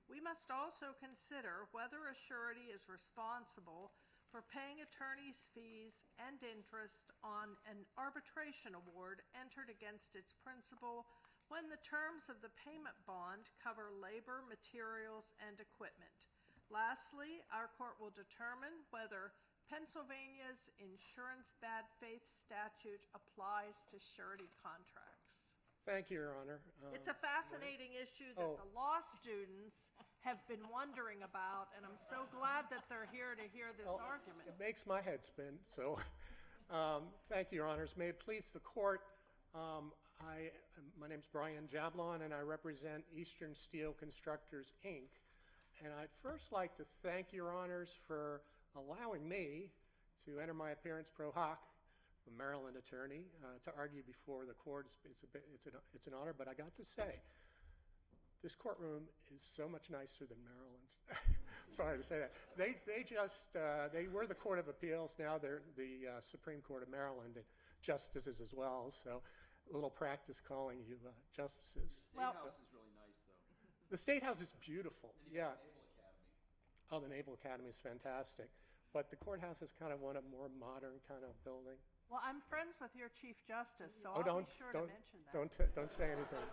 We must also consider whether a surety is responsible for paying attorney's fees and interest on an arbitration award entered against its principal when the terms of the payment bond cover labor, materials, and equipment. Lastly, our court will determine whether Pennsylvania's insurance bad faith statute applies to surety contracts. Thank you, Your Honor. It's a fascinating issue that the law students have been wondering about, and I'm so glad that they're here to hear this argument. It makes my head spin, so thank you, Your Honors. May it please the court, my name's Brian Jablon, and I represent Eastern Steel Constructors, Inc. And I'd first like to thank Your Honors for allowing me to enter my appearance pro hoc, a Maryland attorney, to argue before the court. It's an honor, but I got to say, this courtroom is so much nicer than Maryland's. Sorry to say that. They were the Court of Appeals. Now they're the Supreme Court of Maryland and justices as well. So a little practice calling you justices. State House is really nice, though. The State House is beautiful. And you Yeah. got the Naval Academy. Oh, the Naval Academy is fantastic. But the courthouse is kind of one of more modern kind of building. Well, I'm friends with your Chief Justice, so Oh, I'll be sure to mention that. Don't say anything.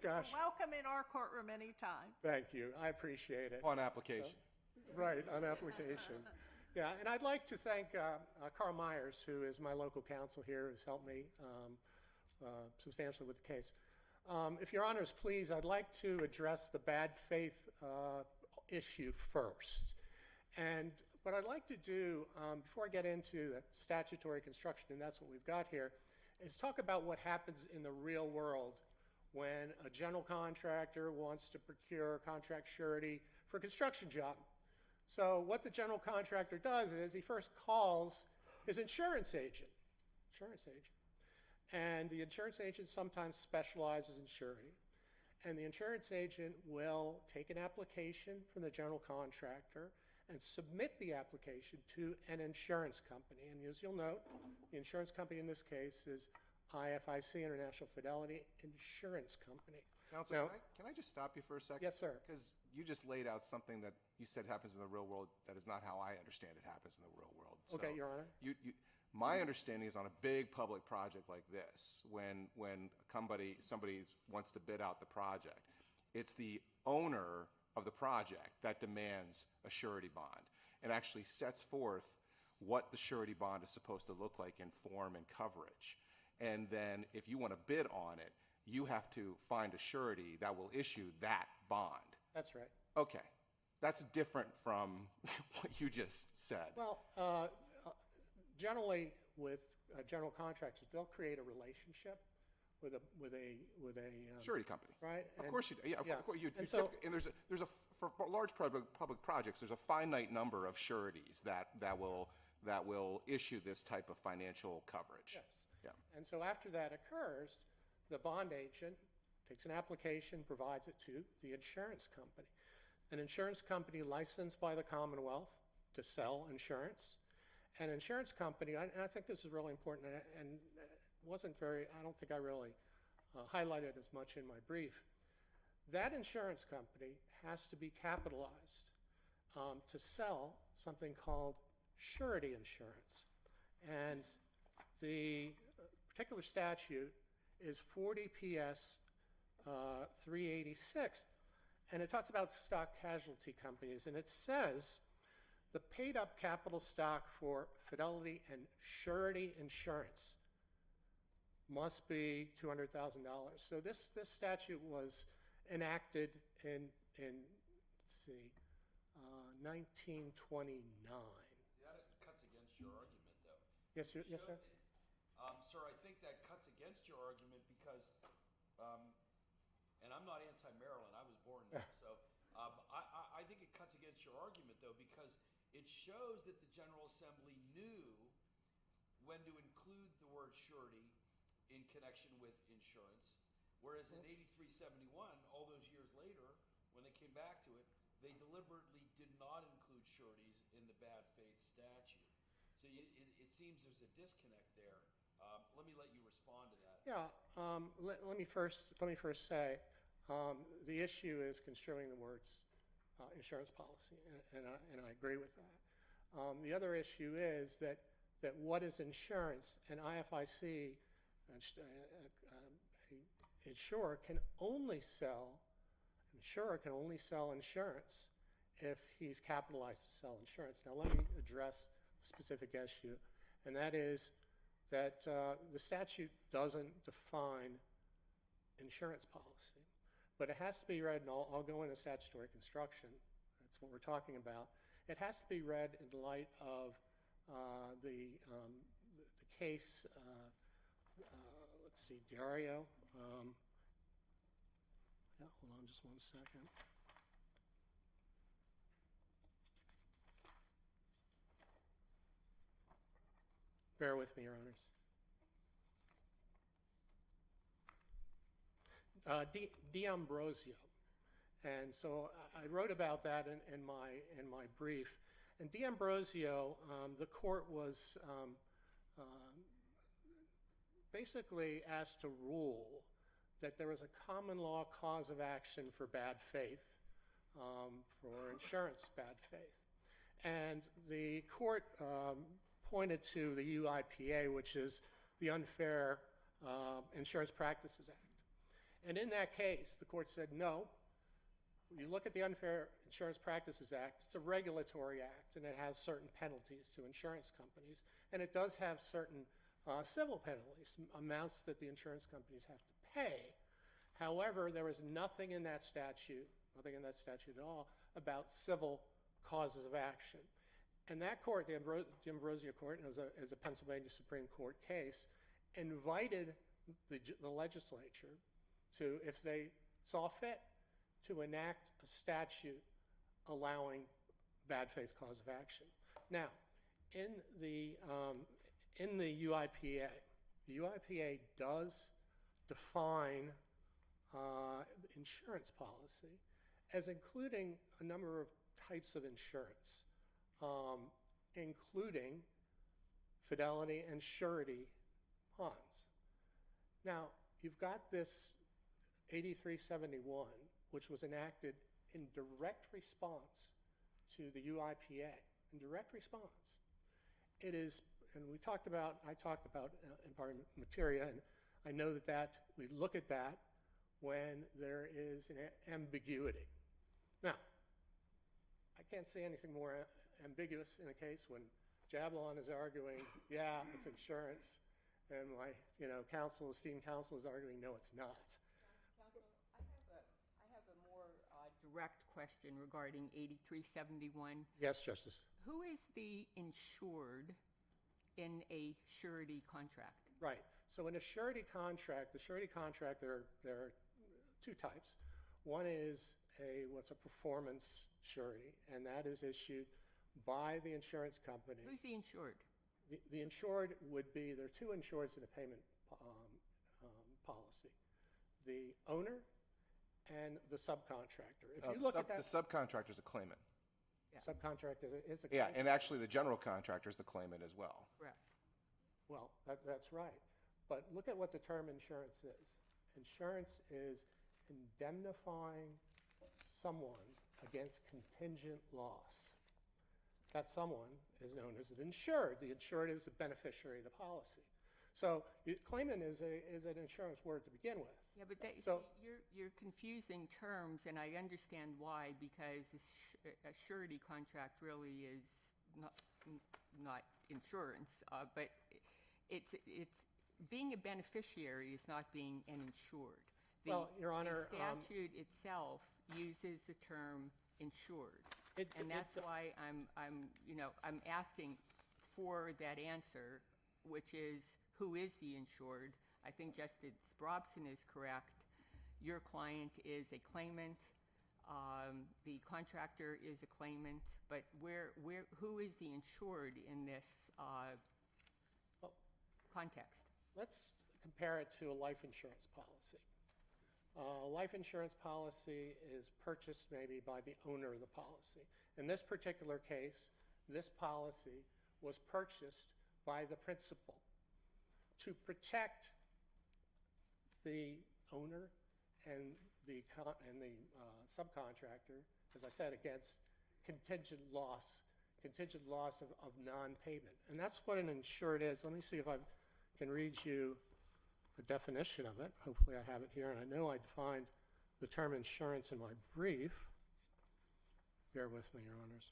Gosh. Welcome in our courtroom anytime. Thank you. I appreciate it. On application. Right, on application. Yeah, and I'd like to thank Carl Myers, who is my local counsel here, who's helped me substantially with the case. If Your Honors please, I'd like to address the bad faith issue first. And what I'd like to do, before I get into the statutory construction, and that's what we've got here, is talk about what happens in the real world when a general contractor wants to procure contract surety for a construction job. So what the general contractor does is he first calls his insurance agent. And the insurance agent sometimes specializes in surety. And the insurance agent will take an application from the general contractor and submit the application to an insurance company. And as you'll note, the insurance company in this case is IFIC, International Fidelity Insurance Company. Counsel, can I just stop you for a second? Yes, sir. Because you just laid out something that you said happens in the real world that is not how I understand it happens in the real world. Okay, Your Honor. My understanding is on a big public project like this, when somebody wants to bid out the project, it's the owner of the project that demands a surety bond and actually sets forth what the surety bond is supposed to look like in form and coverage. And then if you want to bid on it, you have to find a surety that will issue that bond. That's right. Okay. That's different from what you just said. Well, generally with general contractors, they'll create a relationship with a surety company, right? Of course you do. Yeah, yeah. of course you. And so, for large public projects, there's a finite number of sureties that that will issue this type of financial coverage. Yes. Yeah. And so after that occurs, the bond agent takes an application, provides it to the insurance company. An insurance company licensed by the Commonwealth to sell insurance. An insurance company, and I think this is really important, and wasn't very, I don't think I really highlighted as much in my brief. That insurance company has to be capitalized to sell something called surety insurance. And the particular statute is 40 PS 386, and it talks about stock casualty companies, and it says the paid up capital stock for Fidelity and surety insurance must be $200,000. So this statute was enacted in let's see, 1929. That cuts against your argument, though. Yes, sir. Yes, sir. Sir, I think that cuts against your argument because, and I'm not anti-Maryland, I was born there, so I think it cuts against your argument, though, because it shows that the General Assembly knew when to include the word surety in connection with insurance, whereas in 8371, all those years later, when they came back to it, they deliberately did not include sureties in the bad faith statute. So it seems there's a disconnect there. Let me let you respond to that. Yeah. Let me first say the issue is construing the words insurance policy, and I agree with that. The other issue is that what is insurance? An IFIC insurer can only sell insurance if he's capitalized to sell insurance. Now let me address the specific issue, and that is that the statute doesn't define insurance policy, but it has to be read, and I'll go into statutory construction, that's what we're talking about. It has to be read in light of the case, let's see, Dario. Yeah, hold on just 1 second. Bear with me, Your Honors. D'Ambrosio. And so I wrote about that in my brief. And D'Ambrosio, the court was basically asked to rule that there was a common law cause of action for bad faith, for insurance bad faith. And the court pointed to the UIPA, which is the Unfair Insurance Practices Act. And in that case, the court said, no, you look at the Unfair Insurance Practices Act, it's a regulatory act, and it has certain penalties to insurance companies, and it does have certain civil penalties, amounts that the insurance companies have to pay. However, there was nothing in that statute at all, about civil causes of action. And that court, the D'Ambrosio court, and it was a Pennsylvania Supreme Court case, invited the legislature to, if they saw fit, to enact a statute allowing bad faith cause of action. Now, in the UIPA, the UIPA does define insurance policy as including a number of types of insurance, including fidelity and surety bonds. Now, you've got this 8371, which was enacted in direct response to the UIPA, in direct response. It is, and I talked about impartial materia, and I know that we look at that when there is an ambiguity. Now, I can't say anything more ambiguous in a case when Jablon is arguing, yeah, it's insurance, and my esteemed counsel is arguing, no, it's not. Counsel, I have a more direct question regarding 8371. Yes, Justice. Who is the insured in a surety contract? Right. So in a surety contract, there are two types. One is what's a performance surety, and that is issued by the insurance company. Who's the insured? The insured would be, there are two insureds in a payment policy. The owner and the subcontractor. If you look at that, the subcontractor is a claimant. subcontractor is a Yeah, and actually the general contractor is the claimant as well. Correct. Well, that's right. But look at what the term insurance is. Insurance is indemnifying someone against contingent loss. That someone is known as an insured. The insured is the beneficiary of the policy. So claimant is an insurance word to begin with. Yeah, but So- you're confusing terms, and I understand why, because a surety contract really is not insurance. But it's being a beneficiary is not being an insured. Well, Your Honor, the statute itself uses the term insured, and that's why I'm asking for that answer, which is who is the insured. I think Justice Brobson is correct. Your client is a claimant. The contractor is a claimant. But who is the insured in this context? let's compare it to a life insurance policy. A life insurance policy is purchased maybe by the owner of the policy. In this particular case, this policy was purchased by the principal to protect the owner and the subcontractor, as I said, against contingent loss of non-payment. And that's what an insured is. Let me see if I can read you the definition of it. Hopefully I have it here, and I know I defined the term insurance in my brief. Bear with me, Your Honors.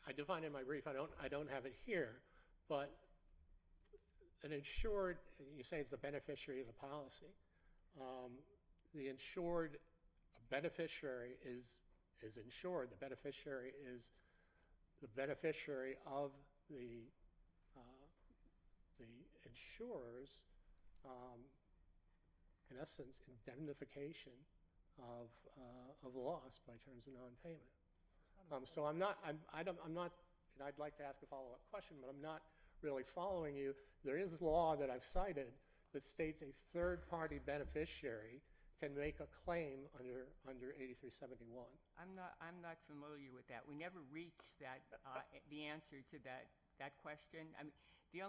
I defined in my brief, I don't have it here, but an insured, you say it's the beneficiary of the policy. The insured beneficiary is insured. The beneficiary is the beneficiary of the insurer's, in essence, indemnification of loss by terms of non-payment. So I'm not, and I'd like to ask a follow-up question, but I'm not really following you. There is law that I've cited that states a third-party beneficiary can make a claim under 8371. I'm not familiar with that. We never reached that the answer to that question. I mean, the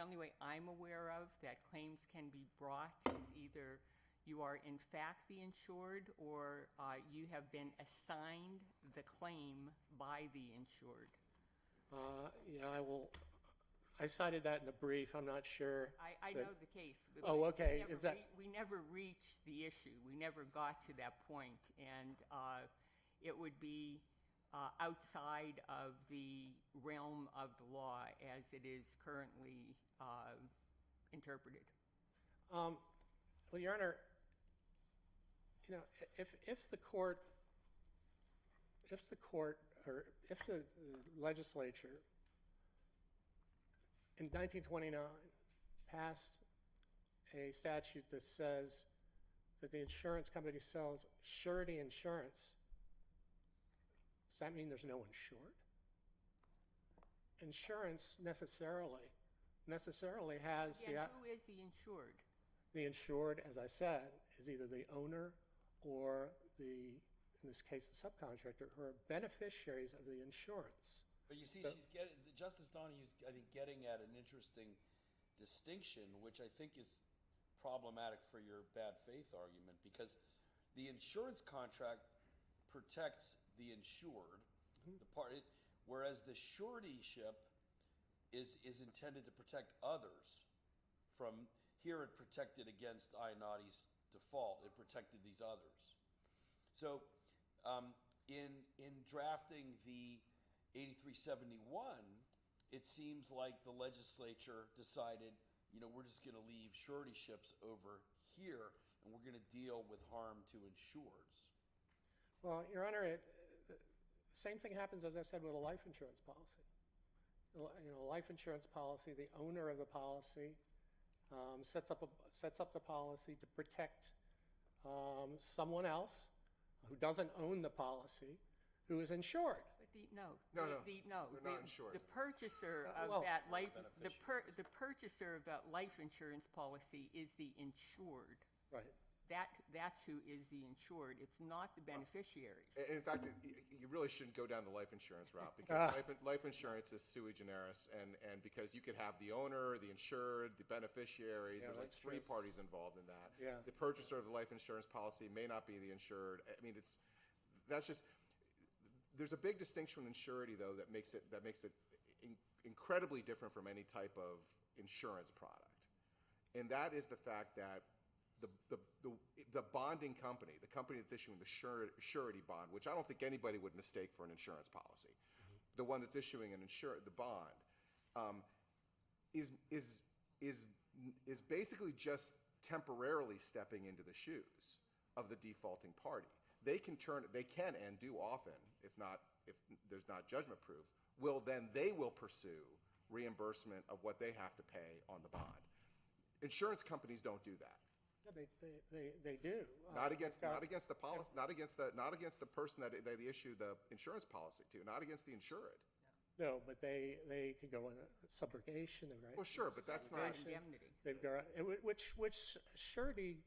only way I'm aware of that claims can be brought is either you are in fact the insured, or you have been assigned the claim by the insured. Yeah, I cited that in the brief. I'm not sure. I know the case. Oh, okay. We never reached the issue. We never got to that point, and it would be outside of the realm of the law as it is currently interpreted. Well, Your Honor, you know, if the legislature in 1929 passed a statute that says that the insurance company sells surety insurance, does that mean there's no insured? Insurance necessarily has Again, who is the insured? The insured, as I said, is either the owner or in this case, the subcontractor, who are beneficiaries of the insurance. But you see, Justice Donohue's, I think, getting at an interesting distinction, which I think is problematic for your bad faith argument, because the insurance contract protects the insured, whereas the suretyship is intended to protect others from. Here it protected against Ionati's default. It protected these others. So in drafting the 8371, it seems like the legislature decided, you know, we're just going to leave suretyships over here, and we're going to deal with harm to insureds. Well, Your Honor, the same thing happens, as I said, with a life insurance policy. life insurance policy, the owner of the policy sets up the policy to protect someone else who doesn't own the policy, who is insured. But No, they're not insured. The purchaser of well, that life, the purchaser of that life insurance policy is the insured. Right. That's who is the insured. It's not the beneficiaries. In fact, you really shouldn't go down the life insurance route because life insurance is sui generis, and because you could have the owner, the insured, the beneficiaries. Yeah, there's like that's three true. parties involved in that. Yeah. The purchaser of the life insurance policy may not be the insured. I mean, that's just. There's a big distinction in insurity, though, that makes it incredibly different from any type of insurance product, and that is the fact that the bonding company, the company that's issuing the surety bond, which I don't think anybody would mistake for an insurance policy, the one that's issuing the bond, is basically just temporarily stepping into the shoes of the defaulting party. They can and do often, if there's not judgment proof, they will pursue reimbursement of what they have to pay on the bond. Insurance companies don't do that. Yeah, they do. Not against the policy, not against the person that they issue the insurance policy to, not against the insured. No, but they can go on a subrogation, right? Well, sure, but that's not Indemnity. They've got which surety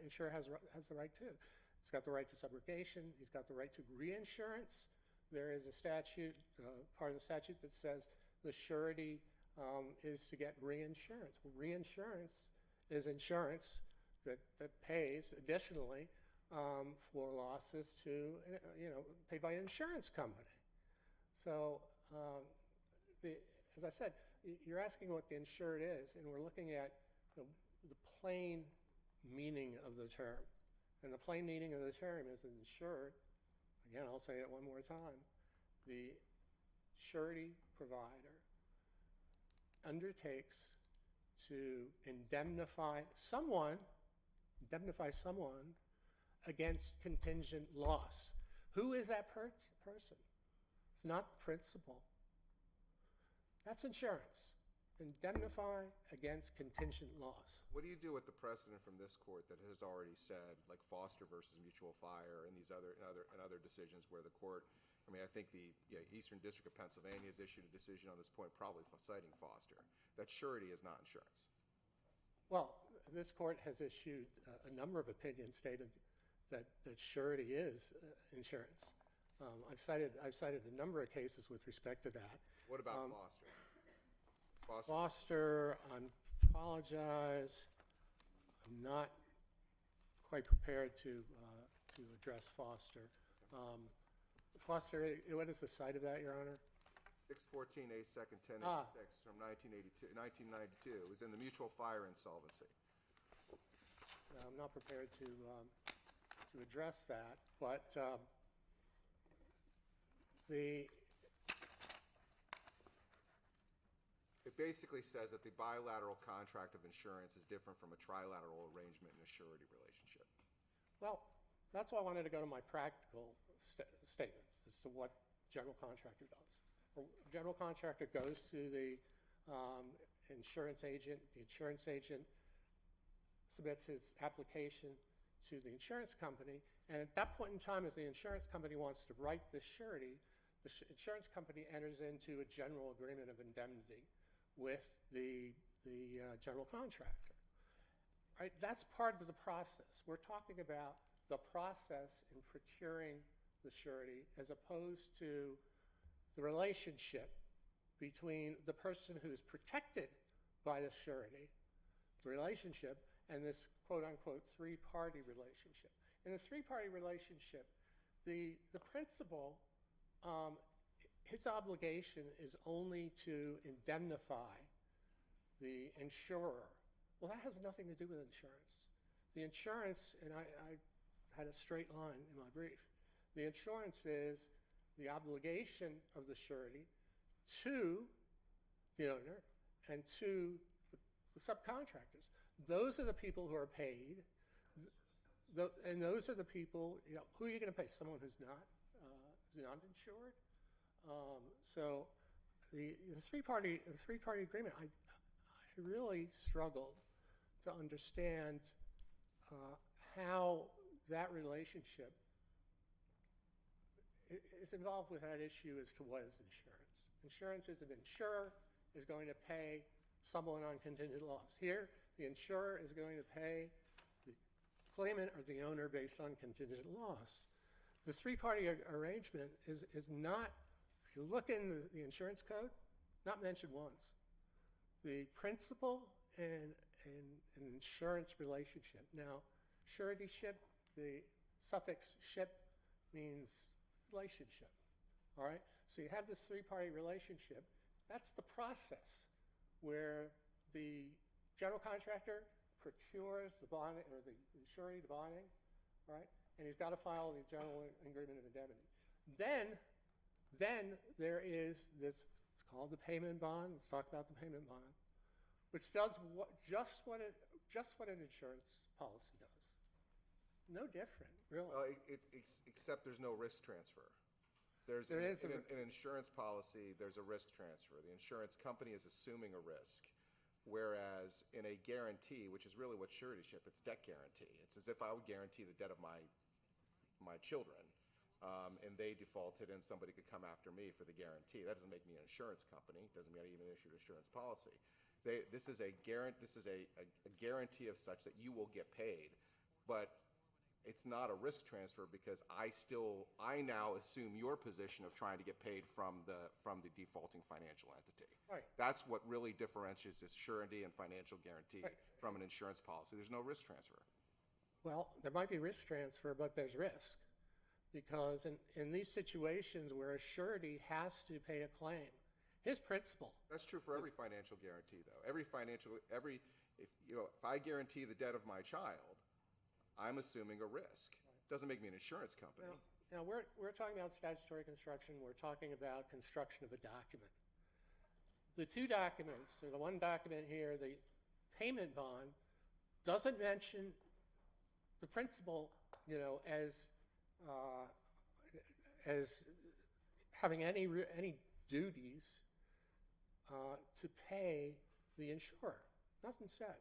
insurer has the right to. He's got the right to subrogation. He's got the right to reinsurance. There is a statute, part of the statute that says the surety is to get reinsurance. Well, reinsurance is insurance that pays additionally for losses paid by an insurance company. So, as I said, you're asking what the insured is, and we're looking at the plain meaning of the term. And the plain meaning of the term is insured. Again, I'll say it one more time. The surety provider undertakes to indemnify someone against contingent loss. Who is that person? It's not the principal. That's insurance. Indemnify against contingent loss. What do you do with the precedent from this court that has already said, like Foster versus Mutual Fire and these other decisions where the court, I think the Eastern District of Pennsylvania has issued a decision on this point, probably citing Foster, that surety is not insurance. Well, this court has issued a number of opinions stated that surety is insurance. I've cited a number of cases with respect to that. What about Foster? Foster, I apologize. I'm not quite prepared to address Foster. Foster, what is the site of that, Your Honor? 614 A. 2nd 1086 from 1992. It was in the Mutual Fire insolvency. I'm not prepared to address that, but it basically says that the bilateral contract of insurance is different from a trilateral arrangement in a surety relationship. Well, that's why I wanted to go to my practical statement as to what general contractor does. A general contractor goes to the insurance agent. The insurance agent submits his application to the insurance company, and at that point in time, if the insurance company wants to write the surety, the insurance company enters into a general agreement of indemnity with the general contractor. Right? That's part of the process. We're talking about the process in procuring the surety as opposed to the relationship between the person who is protected by the surety, the relationship, and this quote-unquote three-party relationship. In the three-party relationship, the principal, his obligation is only to indemnify the insurer. Well, that has nothing to do with insurance. The insurance, and I had a straight line in my brief, the insurance is the obligation of the surety to the owner and to the subcontractors. Those are the people who are paid, and those are the people, who are you going to pay? Someone who's not insured? So the three-party agreement, I really struggled to understand how that relationship is involved with that issue as to what is insurance. Insurance is an insurer is going to pay someone on contingent loss. Here, the insurer is going to pay the claimant or the owner based on contingent loss. The three-party arrangement is not, if you look in the insurance code, not mentioned once. The principal and an insurance relationship. Now, suretyship, the suffix ship means relationship, all right? So you have this three-party relationship. That's the process where the general contractor procures the bonding, or the surety, the bonding, right? And he's got to file the general agreement of indemnity. Then there is this, it's called the payment bond. Let's talk about the payment bond, which does just what an insurance policy does. No different, really. Except there's no risk transfer. In an insurance policy, there's a risk transfer. The insurance company is assuming a risk, whereas in a guarantee, which is really what suretyship, it's debt guarantee. It's as if I would guarantee the debt of my children, and they defaulted, and somebody could come after me for the guarantee. That doesn't make me an insurance company. It doesn't mean I even issued an insurance policy. This is a guarantee of such that you will get paid, but it's not a risk transfer because I now assume your position of trying to get paid from the defaulting financial entity. Right. That's what really differentiates this surety and financial guarantee from an insurance policy. There's no risk transfer. Well, there might be risk transfer, but there's risk. Because in these situations where a surety has to pay a claim, his principal. That's true for every financial guarantee, though. If I guarantee the debt of my child, I'm assuming a risk. Doesn't make me an insurance company. Now we're talking about statutory construction. We're talking about construction of a document. The two documents, or the one document here, the payment bond, doesn't mention the principal, as having any duties to pay the insurer. Nothing said.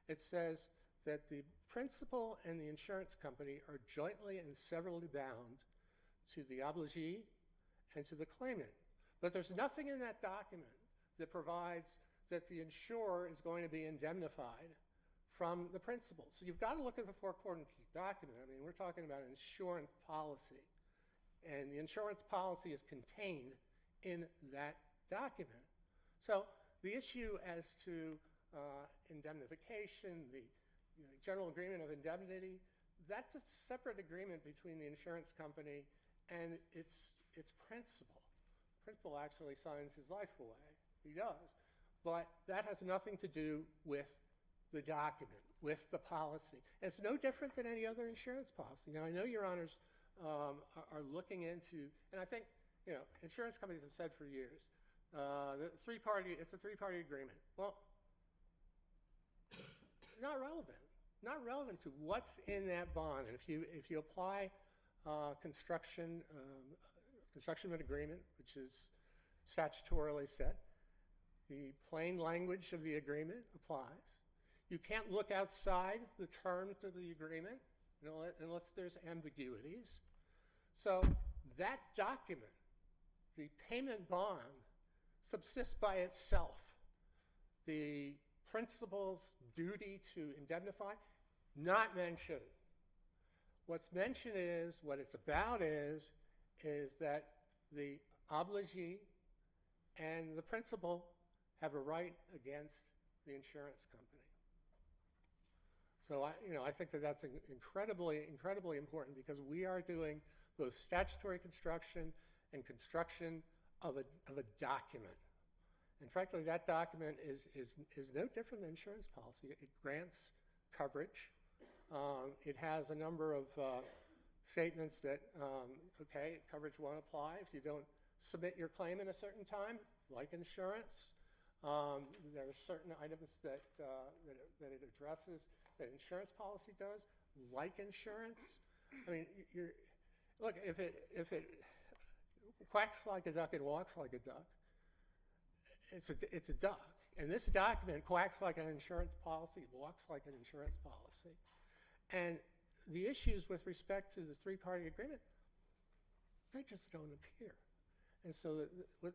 It says that the principal and the insurance company are jointly and severally bound to the obligee and to the claimant. But there's nothing in that document that provides that the insurer is going to be indemnified from the principal. So you've got to look at the four-cornered document. I mean, we're talking about an insurance policy, and the insurance policy is contained in that document. So the issue as to indemnification, the general agreement of indemnity, that's a separate agreement between the insurance company and its principal. Principal actually signs his life away. He does. But that has nothing to do with the document, with the policy. And it's no different than any other insurance policy. Now, I know your honors are looking into, and I think, insurance companies have said for years, it's a three-party agreement. Well, not relevant. Not relevant to what's in that bond. And if you apply construction of an agreement, which is statutorily set, the plain language of the agreement applies. You can't look outside the terms of the agreement unless there's ambiguities. So that document, the payment bond, subsists by itself. The principal's duty to indemnify, not mentioned. What's mentioned is, what it's about is that the obligee and the principal have a right against the insurance company. So I think that that's incredibly, incredibly important, because we are doing both statutory construction and construction of a document. And frankly, that document is no different than insurance policy. It grants coverage. It has a number of statements that, coverage won't apply if you don't submit your claim in a certain time, like insurance. There are certain items that it addresses that insurance policy does, like insurance. I mean, look, if it quacks like a duck, it walks like a duck. it's a duck. And this document quacks like an insurance policy, walks like an insurance policy. And the issues with respect to the three-party agreement, they just don't appear. And so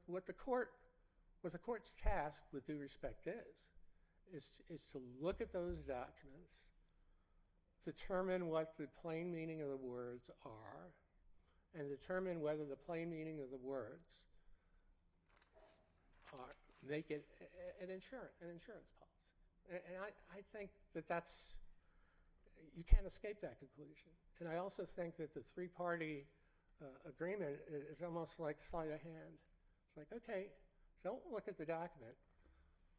what the court's task, with due respect, is to look at those documents, determine what the plain meaning of the words are, and determine whether the plain meaning of the words make it an insurance policy. And I think that's, you can't escape that conclusion. And I also think that the three-party agreement is almost like sleight of hand. It's like, okay, don't look at the document.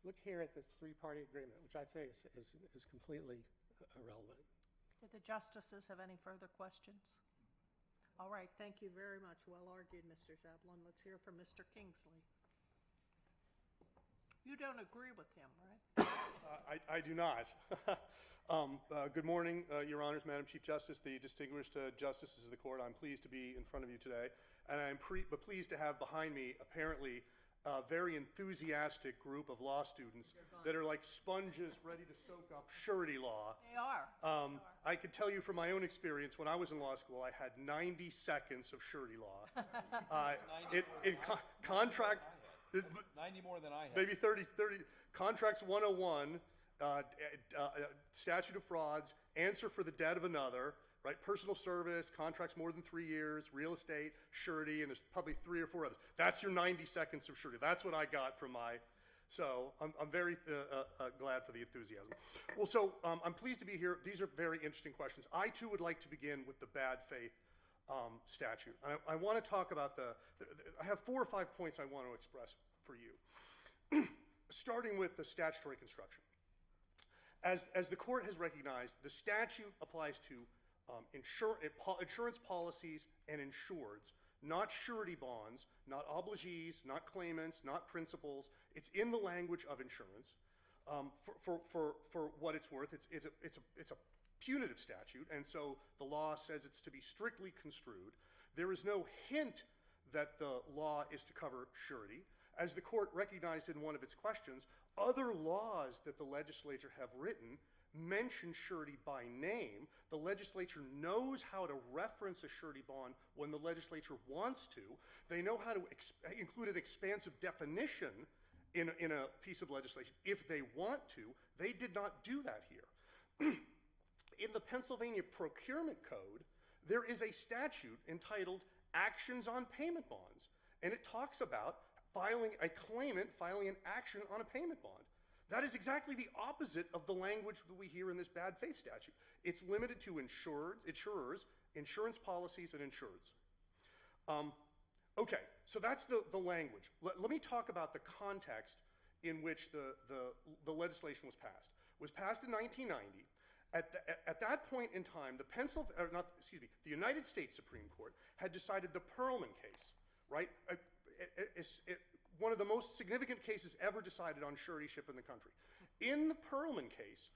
Look here at this three-party agreement, which I say is completely irrelevant. Do the justices have any further questions? All right, thank you very much. Well argued, Mr. Jablon. Let's hear from Mr. Kingsley. You don't agree with him, right? I do not. Good morning, Your Honors, Madam Chief Justice, the distinguished justices of the court. I'm pleased to be in front of you today, and I'm pleased to have behind me apparently a very enthusiastic group of law students that are like sponges ready to soak up surety law. They are. I could tell you from my own experience, when I was in law school, I had 90 seconds of surety law. Contract... 90 more than I had. Maybe 30, Contracts 101, statute of frauds, answer for the debt of another, right? Personal service, contracts more than 3 years, real estate, surety, and there's probably 3 or 4 others. That's your 90 seconds of surety. That's what I got from my, so I'm very glad for the enthusiasm. Well, so I'm pleased to be here. These are very interesting questions. I too would like to begin with the bad faith statute. I want to talk about I have 4 or 5 points I want to express for you. Starting with the statutory construction. As the court has recognized, the statute applies to insurance policies and insureds, not surety bonds, not obligees, not claimants, not principals. It's in the language of insurance. For what it's worth, it's a punitive statute, and so the law says it's to be strictly construed. There is no hint that the law is to cover surety. As the court recognized in one of its questions, other laws that the legislature have written mention surety by name. The legislature knows how to reference a surety bond when the legislature wants to. They know how to include an expansive definition in a piece of legislation if they want to. They did not do that here. In the Pennsylvania Procurement Code, there is a statute entitled Actions on Payment Bonds, and it talks about a claimant filing an action on a payment bond. That is exactly the opposite of the language that we hear in this bad faith statute. It's limited to insurers, insurance policies, and insureds. Okay, so that's the language. Let me talk about the context in which the legislation was passed. It was passed in 1990. At that point in time, the United States Supreme Court had decided the Perlman case, right? One of the most significant cases ever decided on suretyship in the country. In the Perlman case,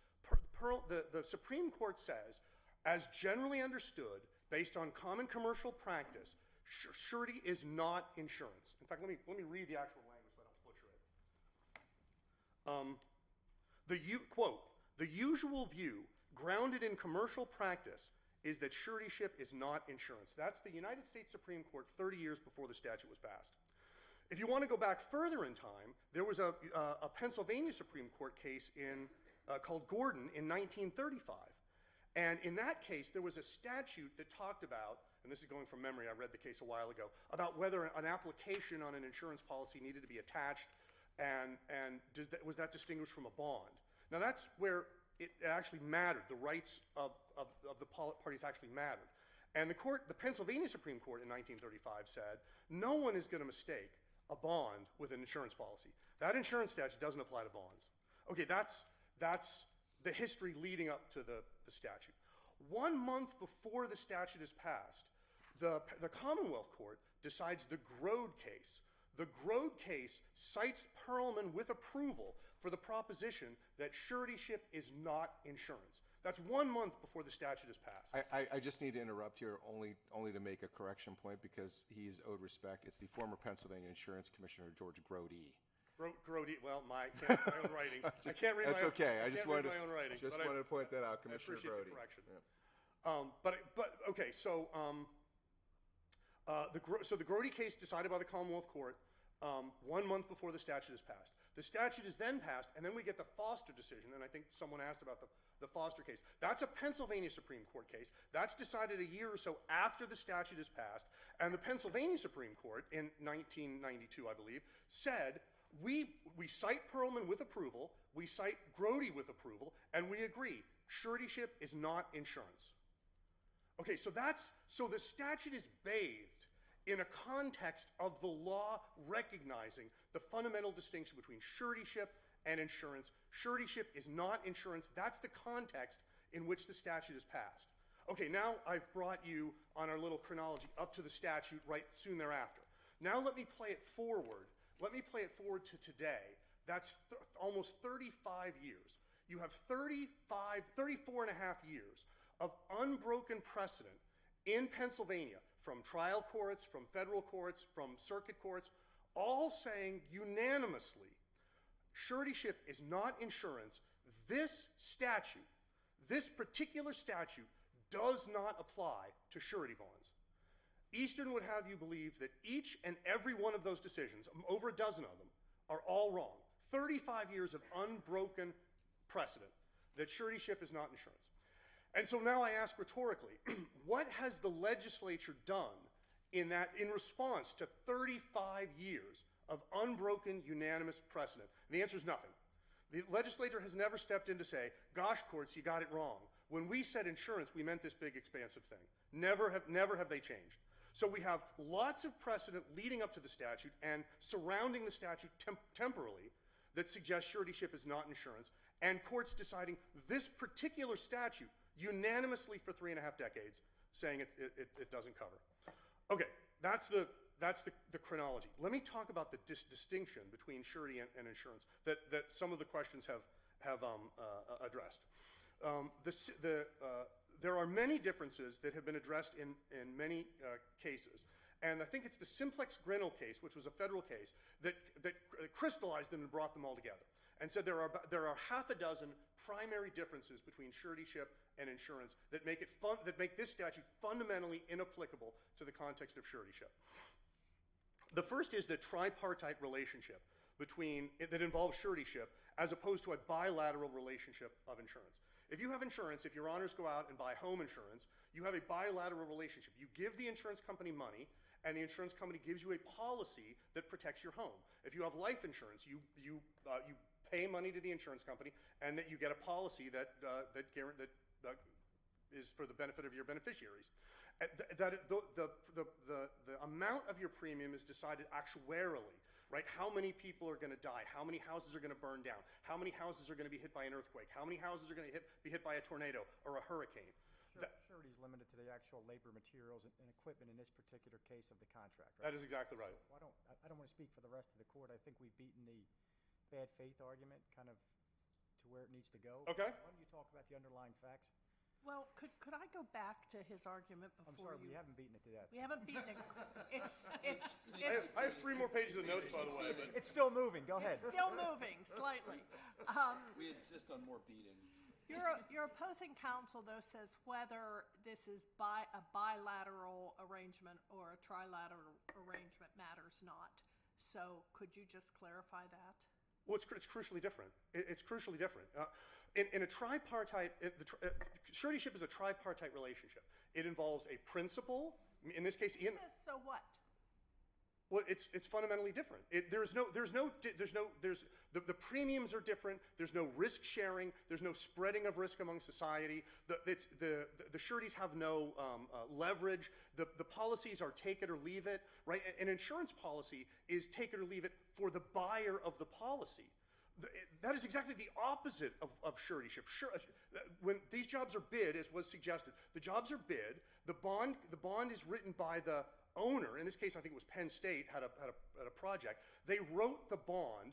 the Supreme Court says, as generally understood, based on common commercial practice, surety is not insurance. In fact, let me read the actual language so I don't butcher it. Quote, the usual view grounded in commercial practice is that suretyship is not insurance. That's the United States Supreme Court 30 years before the statute was passed. If you want to go back further in time, there was a Pennsylvania Supreme Court case called Gordon in 1935. And in that case, there was a statute that talked about, and this is going from memory, I read the case a while ago, about whether an application on an insurance policy needed to be attached, and was that distinguished from a bond. Now that's where it actually mattered. The rights of the parties actually mattered. And the Pennsylvania Supreme Court in 1935 said, no one is going to mistake a bond with an insurance policy. That insurance statute doesn't apply to bonds. Okay, that's the history leading up to the statute. 1 month before the statute is passed, the Commonwealth Court decides the Grode case. The Grode case cites Perlman with approval for the proposition that suretyship is not insurance. That's 1 month before the statute is passed. I just need to interrupt here only to make a correction point because he is owed respect. It's the former Pennsylvania Insurance Commissioner, George Grode. Grody, well, can't read my own writing. I can't read That's my okay. I can't just read wanted my own writing. just but wanted to point that out, I Commissioner appreciate Grody. the correction. Yeah. Okay, so the Grody case decided by the Commonwealth Court 1 month before the statute is passed. The statute is then passed, and then we get the Foster decision, and I think someone asked about the Foster case. That's a Pennsylvania Supreme Court case. That's decided a year or so after the statute is passed, and the Pennsylvania Supreme Court in 1992, I believe, said, we cite Perlman with approval, we cite Grody with approval, and we agree, suretyship is not insurance. Okay, so the statute is bathed in a context of the law recognizing the fundamental distinction between suretyship and insurance. Suretyship is not insurance. That's the context in which the statute is passed. Okay, now I've brought you on our little chronology up to the statute right soon thereafter. Now let me play it forward. Let me play it forward to today. That's almost 35 years. You have 34 and a half years of unbroken precedent in Pennsylvania from trial courts, from federal courts, from circuit courts, all saying unanimously, suretyship is not insurance. This statute, this particular statute, does not apply to surety bonds. Eastern would have you believe that each and every one of those decisions, over a dozen of them, are all wrong. 35 years of unbroken precedent that suretyship is not insurance. And so now I ask rhetorically, what has the legislature done in response to 35 years of unbroken unanimous precedent? And the answer is nothing. The legislature has never stepped in to say, gosh, courts, you got it wrong. When we said insurance, we meant this big, expansive thing. Never have they changed. So we have lots of precedent leading up to the statute and surrounding the statute temporally that suggests suretyship is not insurance, and courts deciding this particular statute unanimously for 3.5 decades, saying it doesn't cover. Okay, that's the chronology. Let me talk about the distinction between surety and insurance that some of the questions have addressed. There are many differences that have been addressed in many cases, and I think it's the Simplex Grinnell case, which was a federal case, that crystallized them and brought them all together, and said there are half a dozen primary differences between suretyship and insurance that make this statute fundamentally inapplicable to the context of suretyship. The first is the tripartite relationship that involves suretyship as opposed to a bilateral relationship of insurance. If you have insurance, if your honors go out and buy home insurance, you have a bilateral relationship. You give the insurance company money, and the insurance company gives you a policy that protects your home. If you have life insurance, you pay money to the insurance company, and that you get a policy that is for the benefit of your beneficiaries. The amount of your premium is decided actuarially, right? How many people are going to die? How many houses are going to burn down? How many houses are going to be hit by an earthquake? How many houses are going to be hit by a tornado or a hurricane? Surety is limited to the actual labor, materials, and equipment in this particular case of the contract, right? That is exactly right. I don't want to speak for the rest of the court. I think we've beaten the bad faith argument kind of to where it needs to go. Okay. Why don't you talk about the underlying facts? Well, could I go back to his argument before I'm sorry, we haven't beaten it to that. We haven't beaten it. I have 3 more pages of notes, by the way. It's still moving. Go ahead. It's still moving, slightly. We insist on more beating. Your opposing counsel, though, says whether this is a bilateral arrangement or a trilateral arrangement matters not. So could you just clarify that? Well, it's crucially different. It's crucially different. In a tripartite, suretyship is a tripartite relationship. It involves a principal. In this case, He says, so what? Well, it's fundamentally different. The premiums are different. There's no risk sharing. There's no spreading of risk among society. The sureties have no leverage. The policies are take it or leave it, right? An insurance policy is take it or leave it for the buyer of the policy. That is exactly the opposite of suretyship. When these jobs are bid, as was suggested, the jobs are bid. The bond is written by the owner. In this case, I think it was Penn State had a project. They wrote the bond.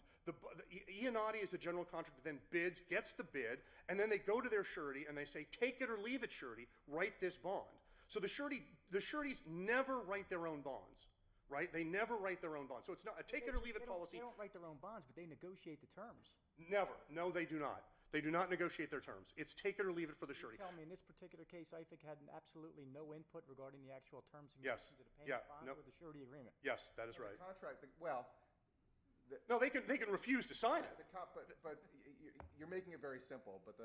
Iannotti is the general contractor, then bids, gets the bid, and then they go to their surety and they say, take it or leave it, surety, write this bond. So the sureties never write their own bonds. right? They never write their own bonds. So it's not a take it or leave it policy. They don't write their own bonds, but they negotiate the terms. Never. No, they do not. They do not negotiate their terms. It's take it or leave it for the surety. You tell me in this particular case, IFIC had absolutely no input regarding the actual terms and Yes. conditions of the payment Yeah. bond No. or the surety agreement. Yes, that is right. The contract, well, No, they can refuse to sign it. but you're making it very simple. But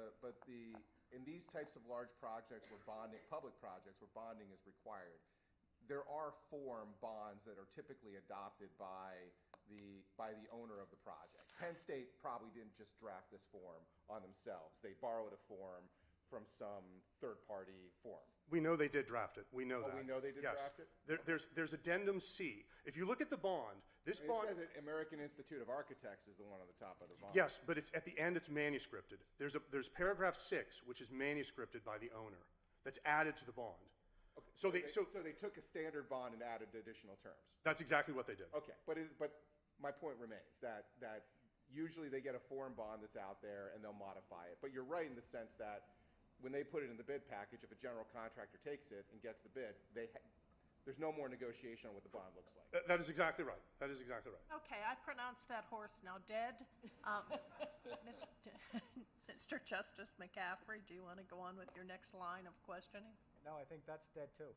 in these types of large projects where bonding, public projects where bonding is required, there are form bonds that are typically adopted by the owner of the project. Penn State probably didn't just draft this form on themselves. They borrowed a form from some third-party form. We know they did draft it. We know that. We know they did Yes. draft it? There's addendum C. If you look at the bond, this It bond. says that American Institute of Architects is the one on the top of the bond. Yes, but it's at the end. It's manuscripted. There's paragraph 6, which is manuscripted by the owner. That's added to the bond. Okay, So they took a standard bond and added additional terms. That's exactly what they did. Okay, but my point remains that usually they get a form bond that's out there and they'll modify it. But you're right in the sense that when they put it in the bid package, if a general contractor takes it and gets the bid, there's no more negotiation on what the bond looks like. That is exactly right. That is exactly right. Okay, I pronounced that horse now dead. Mr. Justice McCaffrey, do you want to go on with your next line of questioning? No, I think that's dead too.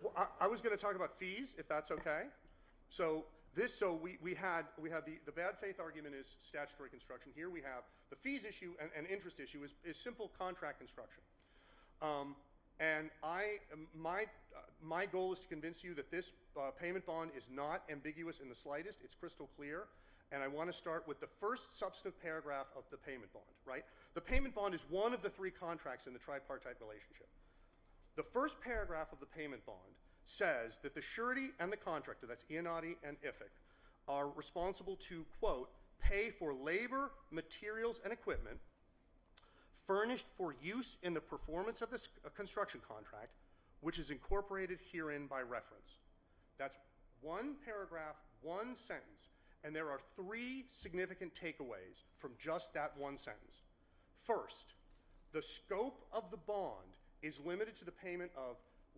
Well, I was going to talk about fees, if that's okay. So we had the bad faith argument is statutory construction. Here we have the fees issue and interest issue is simple contract construction. And my goal is to convince you that this payment bond is not ambiguous in the slightest. It's crystal clear. And I want to start with the first substantive paragraph of the payment bond, right? The payment bond is one of the 3 contracts in the tripartite relationship. The first paragraph of the payment bond says that the surety and the contractor, that's Iannotti and IFIC, are responsible to, quote, pay for labor, materials, and equipment furnished for use in the performance of this construction contract, which is incorporated herein by reference. That's one paragraph, one sentence, and there are 3 significant takeaways from just that one sentence. First, the scope of the bond is limited to the payment of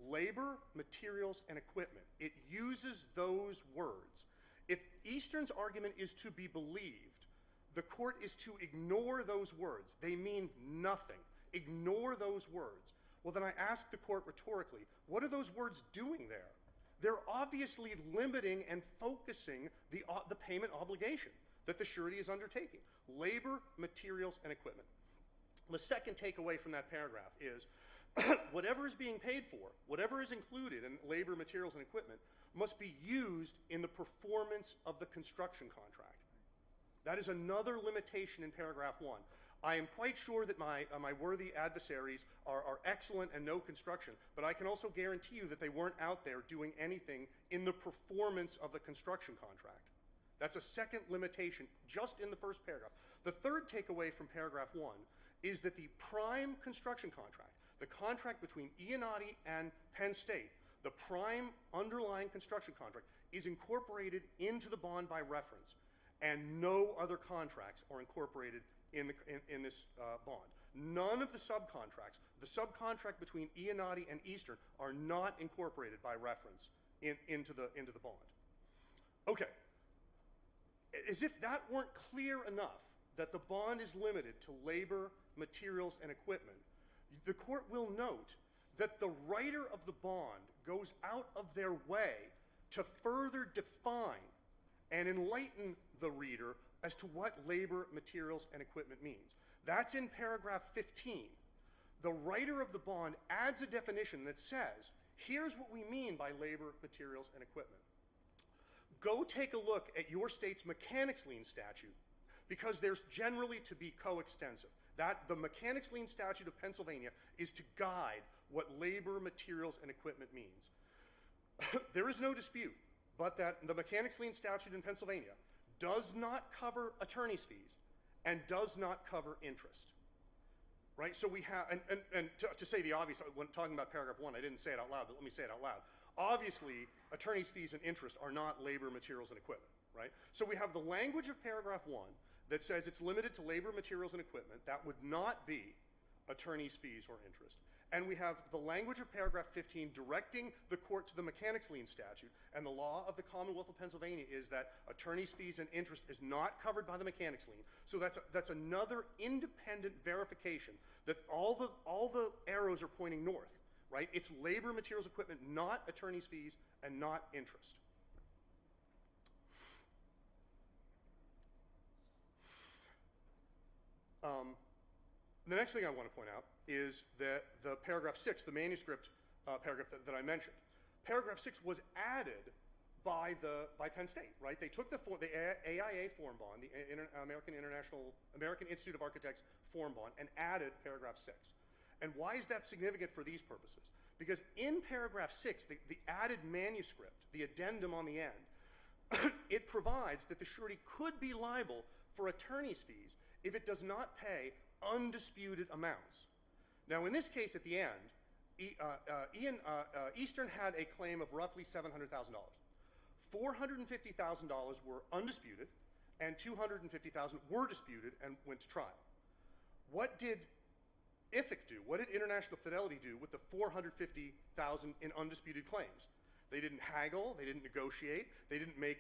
labor, materials, and equipment. It uses those words. If Eastern's argument is to be believed, the court is to ignore those words. They mean nothing. Ignore those words. Well, then I ask the court rhetorically, what are those words doing there? They're obviously limiting and focusing the payment obligation that the surety is undertaking. Labor, materials, and equipment. The second takeaway from that paragraph is whatever is being paid for, whatever is included in labor, materials, and equipment must be used in the performance of the construction contract. That is another limitation in paragraph 1. I am quite sure that my worthy adversaries are excellent and know construction, but I can also guarantee you that they weren't out there doing anything in the performance of the construction contract. That's a second limitation just in the first paragraph. The third takeaway from paragraph 1 is that the prime construction contract, the contract between Iannotti and Penn State, the prime underlying construction contract, is incorporated into the bond by reference, and no other contracts are incorporated in this bond. None of the subcontracts, the subcontract between Iannotti and Eastern, are not incorporated by reference into the bond. Okay, as if that weren't clear enough that the bond is limited to labor, materials, and equipment, the court will note that the writer of the bond goes out of their way to further define and enlighten the reader as to what labor, materials, and equipment means. That's in paragraph 15. The writer of the bond adds a definition that says, here's what we mean by labor, materials, and equipment. Go take a look at your state's mechanics lien statute, because there's generally to be coextensive. The mechanics lien statute of Pennsylvania is to guide what labor, materials, and equipment means. There is no dispute but that the mechanics lien statute in Pennsylvania does not cover attorney's fees and does not cover interest. Right? So we have, and to say the obvious, when talking about paragraph 1, I didn't say it out loud, but let me say it out loud. Obviously, attorney's fees and interest are not labor, materials, and equipment. Right? So we have the language of paragraph 1 that says it's limited to labor, materials, and equipment. That would not be attorney's fees or interest. And we have the language of paragraph 15 directing the court to the mechanics lien statute. And the law of the Commonwealth of Pennsylvania is that attorney's fees and interest is not covered by the mechanics lien. So that's another independent verification that all the arrows are pointing north, right? It's labor, materials, equipment, not attorney's fees and not interest. The next thing I want to point out is that the paragraph 6, the manuscript paragraph that I mentioned. Paragraph 6 was added by Penn State, right? They took the AIA form bond, the American Institute of Architects form bond, and added paragraph 6. And why is that significant for these purposes? Because in paragraph 6, the added manuscript, the addendum on the end, it provides that the surety could be liable for attorney's fees if it does not pay undisputed amounts. Now, in this case, at the end, Eastern had a claim of roughly $700,000. $450,000 were undisputed, and $250,000 were disputed and went to trial. What did IFIC do? What did International Fidelity do with the $450,000 in undisputed claims? They didn't haggle. They didn't negotiate. They didn't make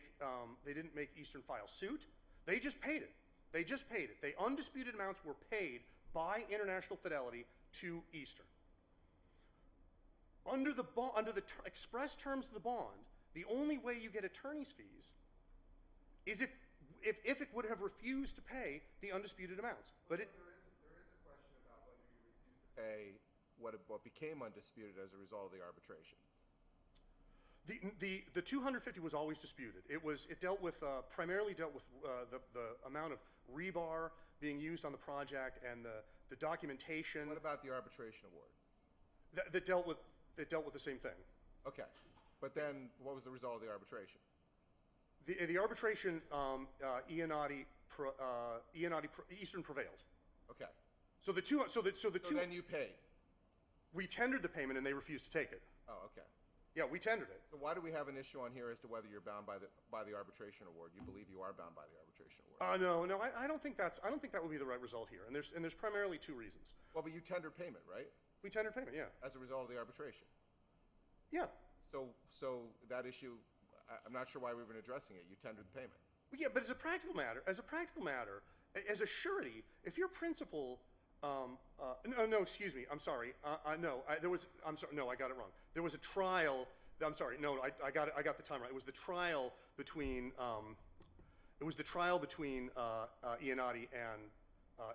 Eastern file suit. They just paid it. They just paid it. The undisputed amounts were paid by International Fidelity to Eastern. Under the express terms of the bond, the only way you get attorney's fees is if it would have refused to pay the undisputed amounts. But there is a question about whether you refused to pay what became undisputed as a result of the arbitration. The 250 was always disputed. It dealt with primarily dealt with the amount of rebar being used on the project and the documentation. What about the arbitration award? That dealt with the same thing. Okay, but then what was the result of the arbitration? The arbitration, Eastern prevailed. Okay. So then you paid. We tendered the payment and they refused to take it. Oh, okay. Yeah, we tendered it. So why do we have an issue on here as to whether you're bound by the arbitration award? You believe you are bound by the arbitration award? No, I don't think that would be the right result here. And there's primarily two reasons. Well, but you tendered payment, right? We tendered payment, yeah. As a result of the arbitration. Yeah. So that issue, I'm not sure why we've been addressing it. You tendered the payment. Well, yeah, but as a practical matter, as a surety, if your principal, no, excuse me, I'm sorry, I got it wrong. There was a trial. I'm sorry, no, I got the time right. It was the trial between Iannotti and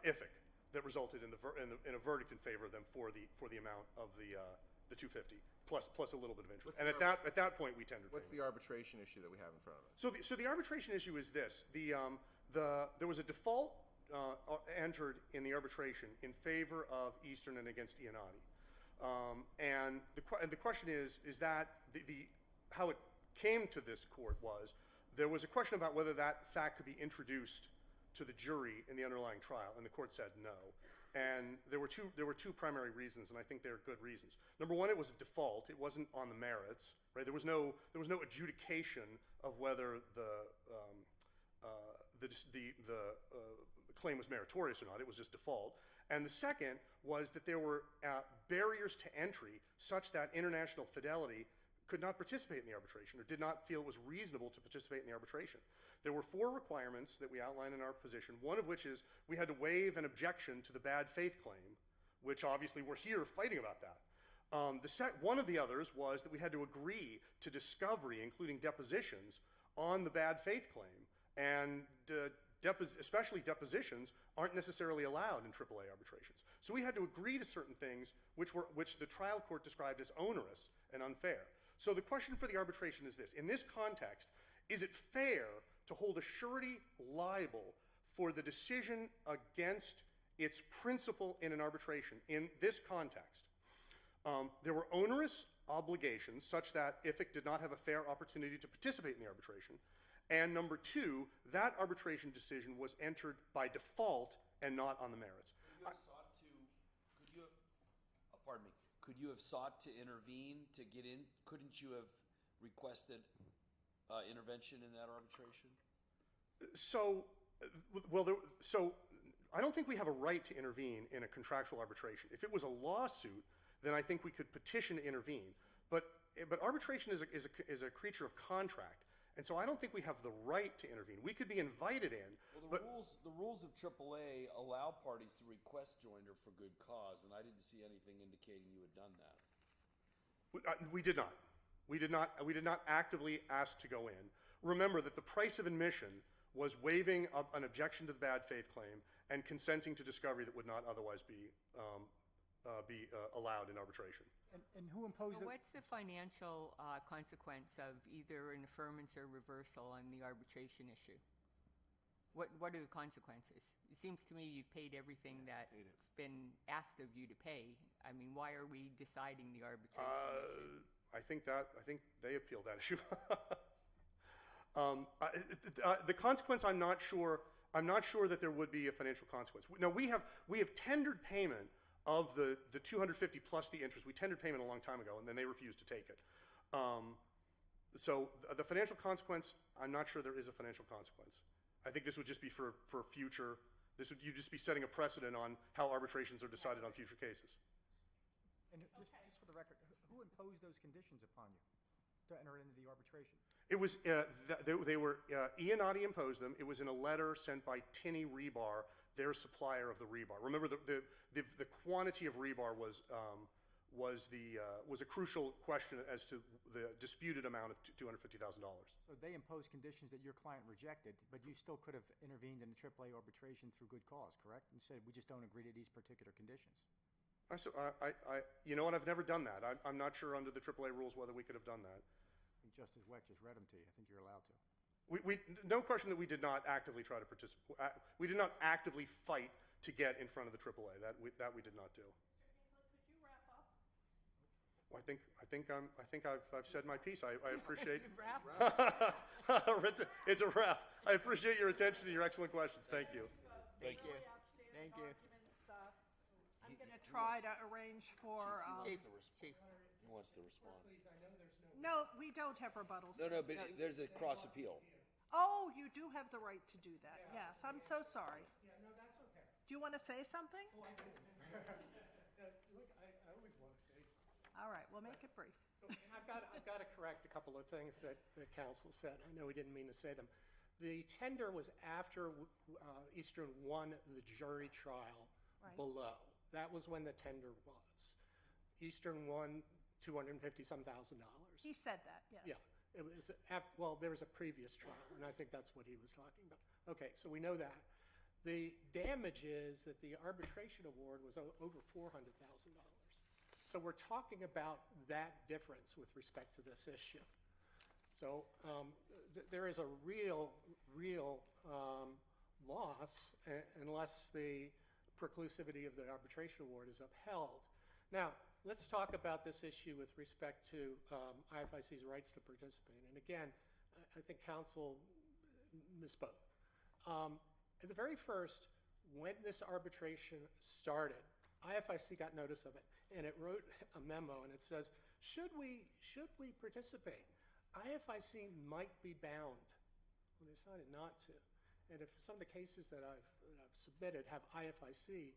IFIC that resulted in a verdict in favor of them for the amount of the 250 plus a little bit of interest. And at that point we tendered. What's the arbitration issue that we have in front of us? So the arbitration issue is this: there was a default entered in the arbitration in favor of Eastern and against Iannotti. And the question is that how it came to this court was there was a question about whether that fact could be introduced to the jury in the underlying trial, and the court said no. And there were two primary reasons, and I think they're good reasons. Number one, it was a default; it wasn't on the merits, right? There was no adjudication of whether the claim was meritorious or not. It was just default. And the second was that there were barriers to entry such that International Fidelity could not participate in the arbitration or did not feel it was reasonable to participate in the arbitration. There were 4 requirements that we outlined in our position, one of which is we had to waive an objection to the bad faith claim, which obviously we're here fighting about that. One of the others was that we had to agree to discovery, including depositions, on the bad faith claim. And especially depositions aren't necessarily allowed in AAA arbitrations. So we had to agree to certain things which the trial court described as onerous and unfair. So the question for the arbitration is this: in this context, is it fair to hold a surety liable for the decision against its principal in an arbitration in this context? There were onerous obligations such that IFIC did not have a fair opportunity to participate in the arbitration. And number 2, that arbitration decision was entered by default and not on the merits. Could you have sought to intervene to get in? Couldn't you have requested intervention in that arbitration? So I don't think we have a right to intervene in a contractual arbitration. If it was a lawsuit, then I think we could petition to intervene. But arbitration is a creature of contract, and so I don't think we have the right to intervene. We could be invited in. Well, the rules of AAA allow parties to request joinder for good cause, and I didn't see anything indicating you had done that. We did not. We did not actively ask to go in. Remember that the price of admission was waiving an objection to the bad faith claim and consenting to discovery that would not otherwise be allowed in arbitration. And who imposed Well, what's the financial consequence of either an affirmance or reversal on the arbitration issue? What are the consequences? It seems to me you've paid everything that's been asked of you to pay. I mean, why are we deciding the arbitration issue? I think they appealed that issue. The consequence, I'm not sure that there would be a financial consequence. No, we have tendered payment of the 250 plus the interest. We tendered payment a long time ago, and then they refused to take it. So the financial consequence, I'm not sure there is a financial consequence. I think this would just be for future. You'd just be setting a precedent on how arbitrations are decided on future cases. And just for the record, who imposed those conditions upon you to enter into the arbitration? It was Iannotti imposed them. It was in a letter sent by Tinney Rebar, their supplier of the rebar. Remember, the quantity of rebar was a crucial question as to the disputed amount of $250,000. So they imposed conditions that your client rejected, but you still could have intervened in the AAA arbitration through good cause, correct? And said, we just don't agree to these particular conditions. You know what? I've never done that. I'm not sure under the AAA rules whether we could have done that. I think Justice Weck just read them to you. I think you're allowed to. No question that we did not actively try to participate. We did not actively fight to get in front of the AAA. That we did not do. Could you wrap up? Well, I think I've said my piece. I appreciate. It's a wrap. I appreciate your attention and your excellent questions. Thank you. Thank you. Thank you. I'm going to try to arrange for. Chief wants to respond. No, we don't have rebuttals. No, but there's a cross appeal. Oh, you do have the right to do that. Yes, I'm so sorry. Yeah, no, that's okay. Do you want to say something? Oh, I do. Look, I always want to say something. All right, we'll make it brief. And I've got to correct a couple of things that the counsel said. I know we didn't mean to say them. The tender was after Eastern won the jury trial below. That was when the tender was. Eastern won $250,000. He said that, yes. Yeah. It was there was a previous trial, and I think that's what he was talking about. Okay, so we know that. The damage is that the arbitration award was over $400,000. So we're talking about that difference with respect to this issue. So there is a real loss unless the preclusivity of the arbitration award is upheld. Now, let's talk about this issue with respect to IFIC's rights to participate. And again, I think counsel misspoke. At the very first, when this arbitration started, IFIC got notice of it, and it wrote a memo, and it says, should we participate? IFIC might be bound when they decided not to. And if some of the cases that I've submitted have IFIC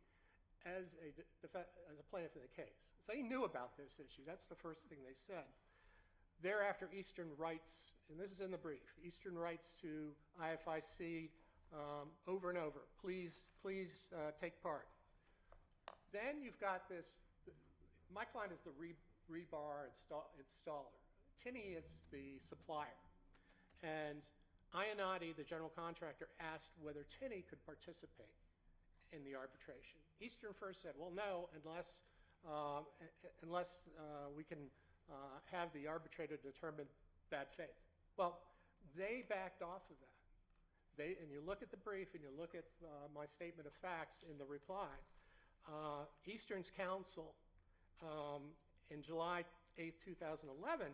as a plaintiff in the case. So he knew about this issue. That's the first thing they said. Thereafter, Eastern writes, and this is in the brief, Eastern writes to IFIC over and over, please take part. Then you've got this, my client is the rebar installer. Tinney is the supplier. And Iannotti, the general contractor, asked whether Tinney could participate in the arbitration. Eastern first said, well, no, unless we can have the arbitrator determine bad faith. Well, they backed off of that. And you look at the brief and you look at my statement of facts in the reply. Eastern's counsel in July 8, 2011,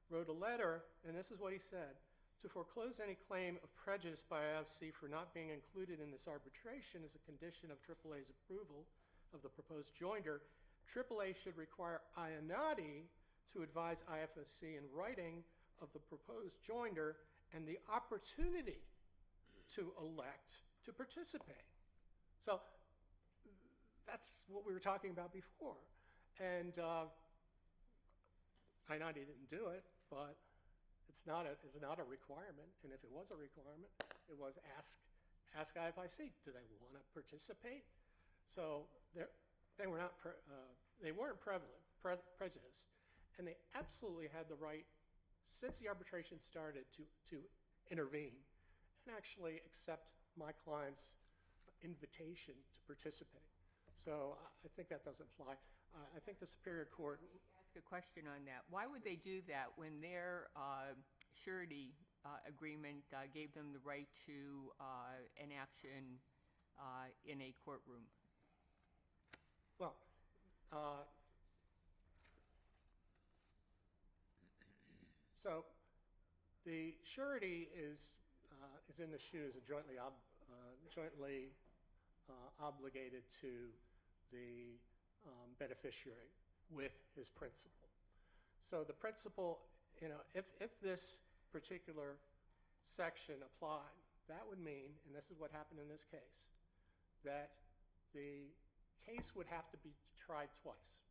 wrote a letter, and this is what he said: to foreclose any claim of prejudice by IFC for not being included in this arbitration as a condition of AAA's approval of the proposed joinder, AAA should require Iannotti to advise IFSC in writing of the proposed joinder and the opportunity to elect to participate. So that's what we were talking about before. And I know he didn't do it, but it's not a requirement. And if it was a requirement, it was ask IFIC, do they want to participate? So they weren't prejudiced, and they absolutely had the right, since the arbitration started, to intervene and actually accept my client's invitation to participate. So I think that doesn't fly. I think the Superior Court. Ask a question on that. Why would they do that when their surety agreement gave them the right to an action in a courtroom? Well, so the surety is in the shoes and jointly obligated to the beneficiary with his principal. So the principal, if this particular section applied, that would mean, and this is what happened in this case, that the case would have to be tried twice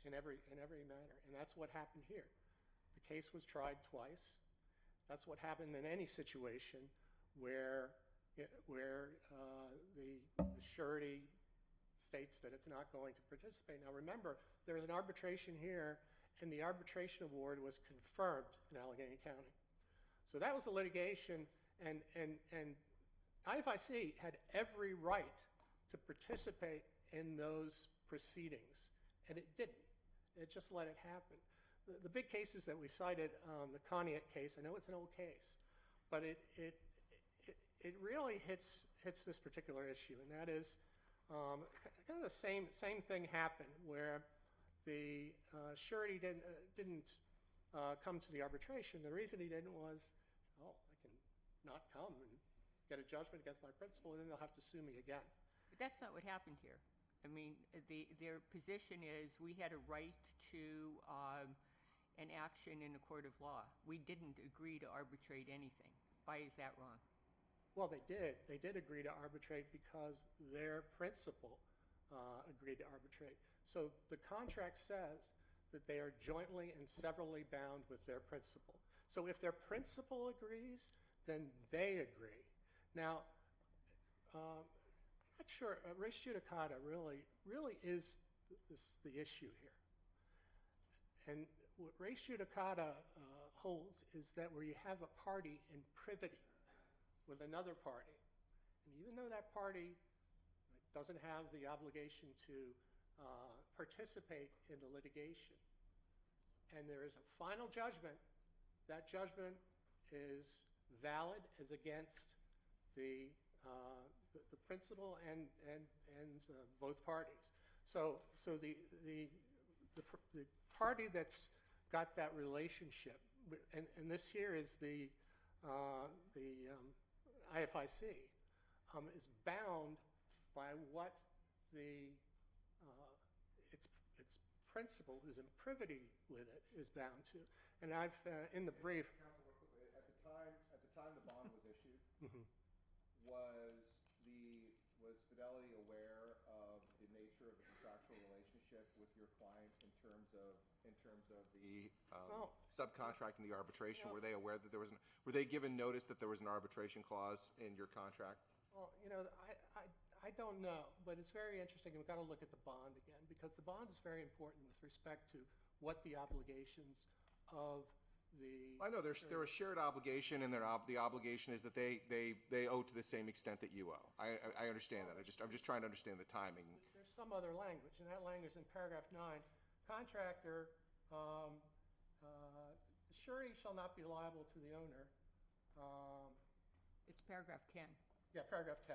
in every matter, and that's what happened here. The case was tried twice. That's what happened in any situation where the surety states that it's not going to participate. Now remember, there was an arbitration here, and the arbitration award was confirmed in Allegheny County. So that was the litigation, and IFIC had every right to participate in those proceedings, and it didn't. It just let it happen. The big cases that we cited, the Conniet case, I know it's an old case, but it really hits this particular issue, and that is kind of the same thing happened where the surety didn't come to the arbitration. The reason he didn't was, I can not come and get a judgment against my principal, and then they'll have to sue me again. But that's not what happened here. I mean, their position is we had a right to an action in a court of law. We didn't agree to arbitrate anything. Why is that wrong? Well, they did. They did agree to arbitrate because their principal agreed to arbitrate. So the contract says that they are jointly and severally bound with their principal. So if their principal agrees, then they agree. Now, I'm not sure. Res judicata really is the issue here. And what res judicata holds is that where you have a party in privity with another party, and even though that party doesn't have the obligation to participate in the litigation, and there is a final judgment, that judgment is valid as against the principal and both parties. So the party that's got that relationship, and this here is the IFIC, is bound by what its principal, who's in privity with it, is bound to. And I've in the brief. Counsel, real quickly, at the time the bond was issued, Mm-hmm. was Fidelity aware of the nature of the contractual relationship with your client in terms of the subcontracting the arbitration? Were they aware that were they given notice that there was an arbitration clause in your contract? Well, I don't know, but it's very interesting. We've got to look at the bond again, because the bond is very important with respect to what the obligations of the. I know they're a shared obligation, and the obligation is that they owe to the same extent that you owe. I understand that. I'm just trying to understand the timing. There's some other language, and that language in paragraph 9. Contractor, the surety shall not be liable to the owner. It's paragraph 10. Yeah, paragraph 10.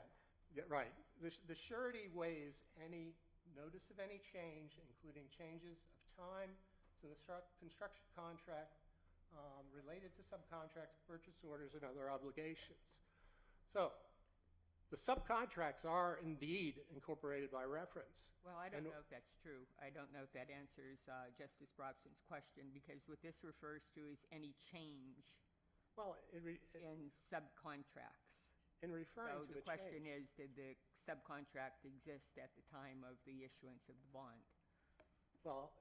Yeah, right. The surety waives any notice of any change, including changes of time to the construction contract related to subcontracts, purchase orders, and other obligations. So the subcontracts are indeed incorporated by reference. Well, I don't know if that's true. I don't know if that answers Justice Brobson's question, because what this refers to is any change in subcontracts. In referring so to the question is, did the subcontract exist at the time of the issuance of the bond? well,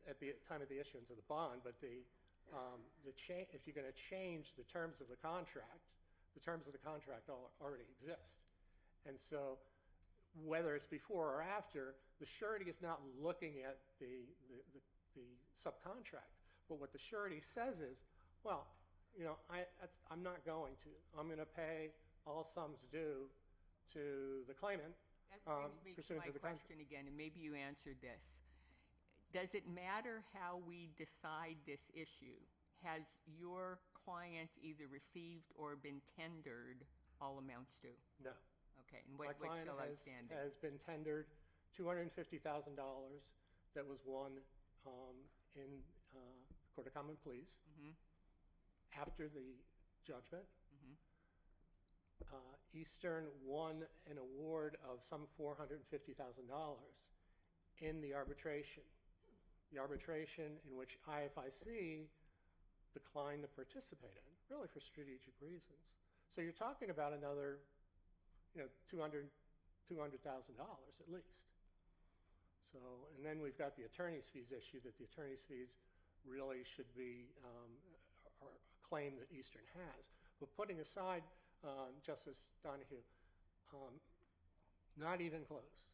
at the time of the issuance of the bond, but if you're going to change the terms of the contract already exist. And so whether it's before or after, the surety is not looking at the subcontract. But what the surety says is, well, you know, I'm not going to. I'm going to pay all sums due to the claimant pursuant to the contract. Question again, and maybe you answered this. Does it matter how we decide this issue? Has your client either received or been tendered all amounts due? No. Okay, and My what's client still outstanding? has been tendered $250,000 that was won in Court of Common Pleas after the judgment. Eastern won an award of some $450,000 in the arbitration. The arbitration in which IFIC declined to participate in, really for strategic reasons. So you're talking about another, you know, $200,000 at least. So, and then we've got the attorney's fees issue, that the attorney's fees really should be a claim that Eastern has. But putting aside Justice Donahue, not even close.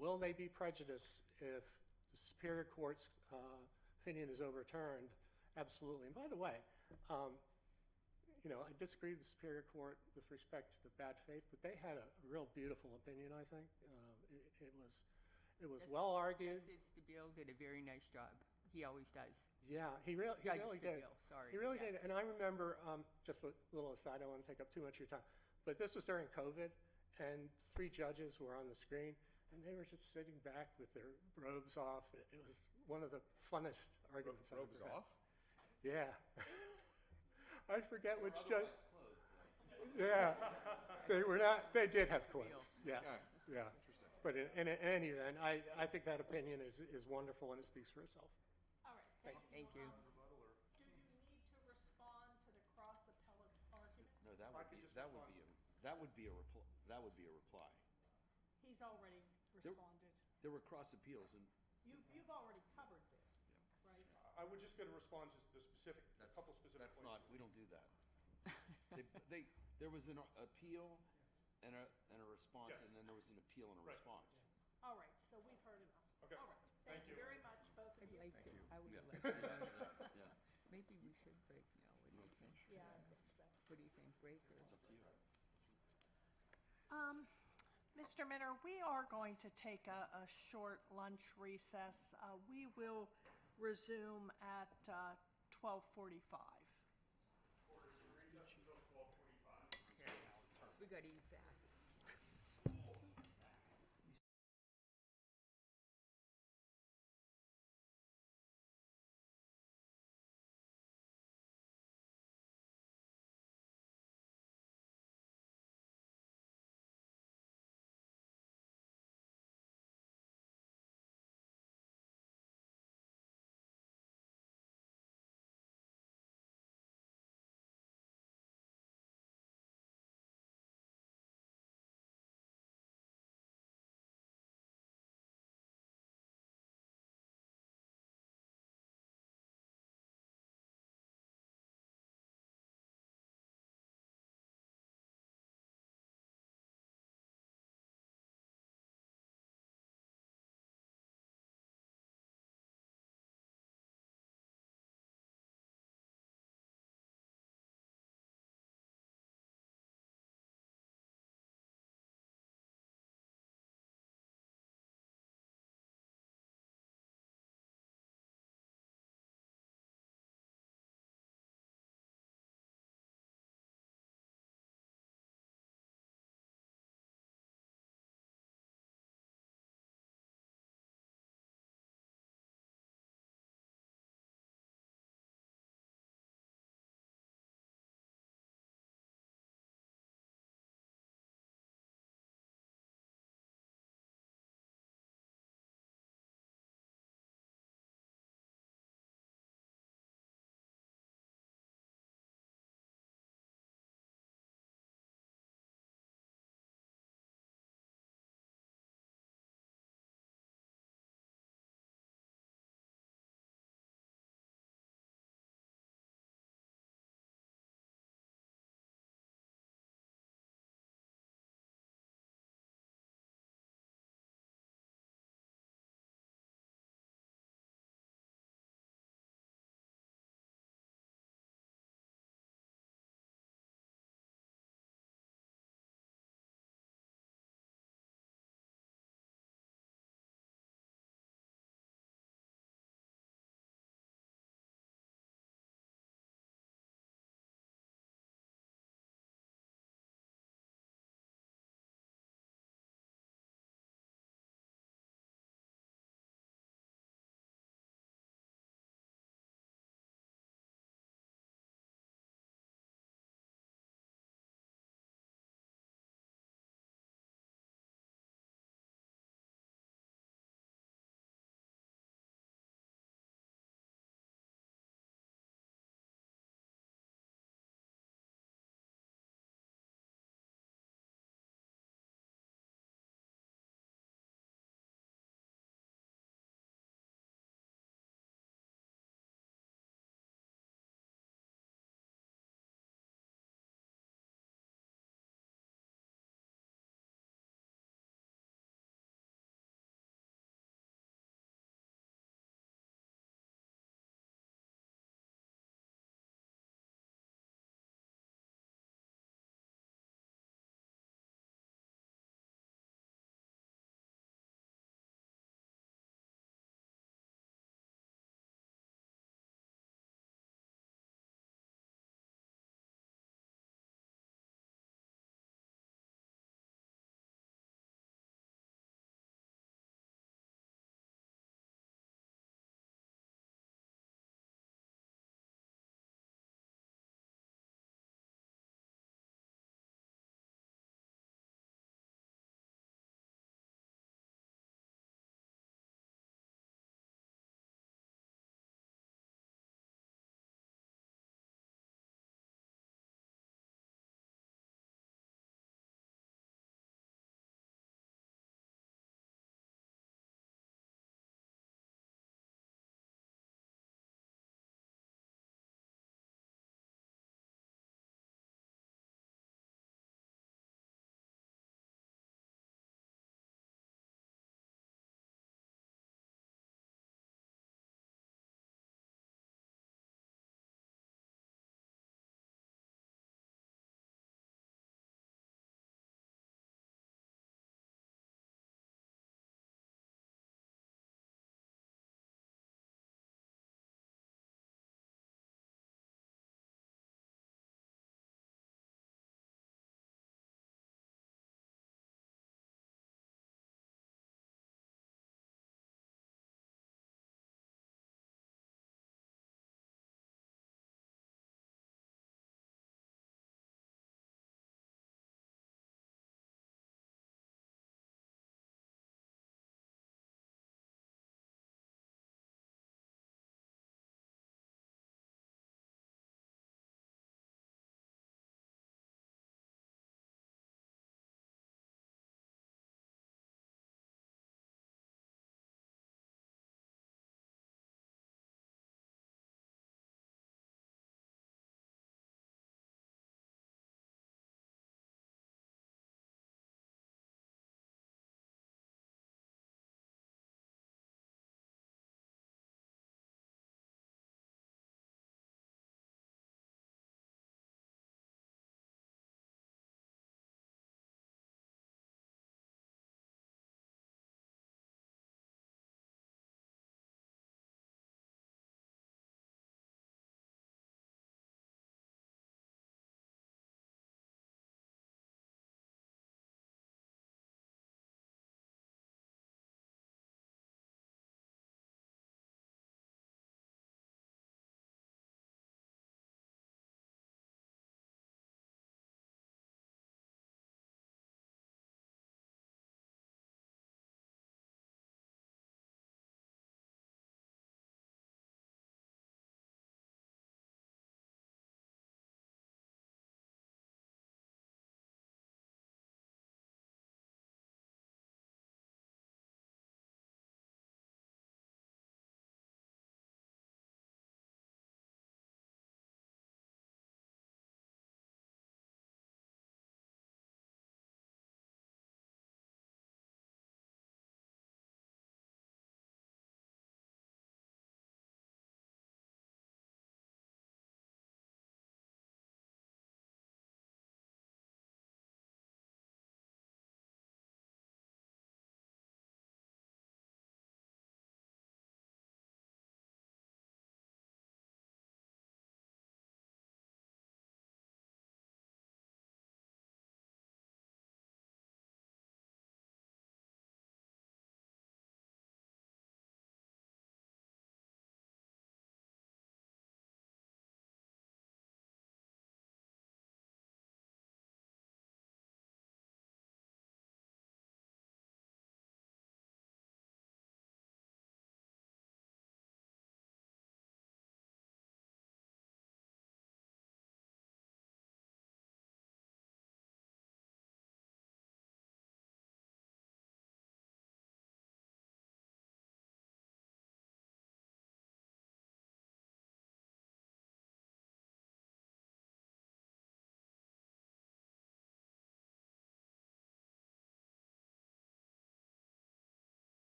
Will they be prejudiced if the Superior Court's opinion is overturned? Absolutely. And by the way, you know, I disagree with the Superior Court with respect to the bad faith, but they had a real beautiful opinion, I think. It was well argued. Justice DeBille did a very nice job. He always does. Yeah, he really did. Sorry. He really did. And I remember, just a little aside, I don't want to take up too much of your time, but this was during COVID, and 3 judges were on the screen, and they were just sitting back with their robes off. It was one of the funnest arguments I've ever had. Robes off? Yeah. I forget which judge. Yeah, they were not. They did have clothes. Yes. Yeah. Interesting. But in any event, I think that opinion is wonderful, and it speaks for itself. All right, Thank you. Do you need to respond to the cross appellate's argument? No, that would be a reply. He's already responded. There were cross appeals, and You've already covered this, right? I was just going to respond to the specific, a couple specific that's points. not. We don't do that. There was an appeal and a response, Yeah. and then there was an appeal and a Right. response. All right, so we've heard enough. Okay. All right, Thank thank you you. very much, both of I'd you. like to. I would Yeah. like to. Yeah. Maybe we should break now. What do you think? Yeah, I think so. What do you think? Break or? It's up to you. Mr. Minner, we are going to take a short lunch recess. We will resume at 12:45. We got to eat fast.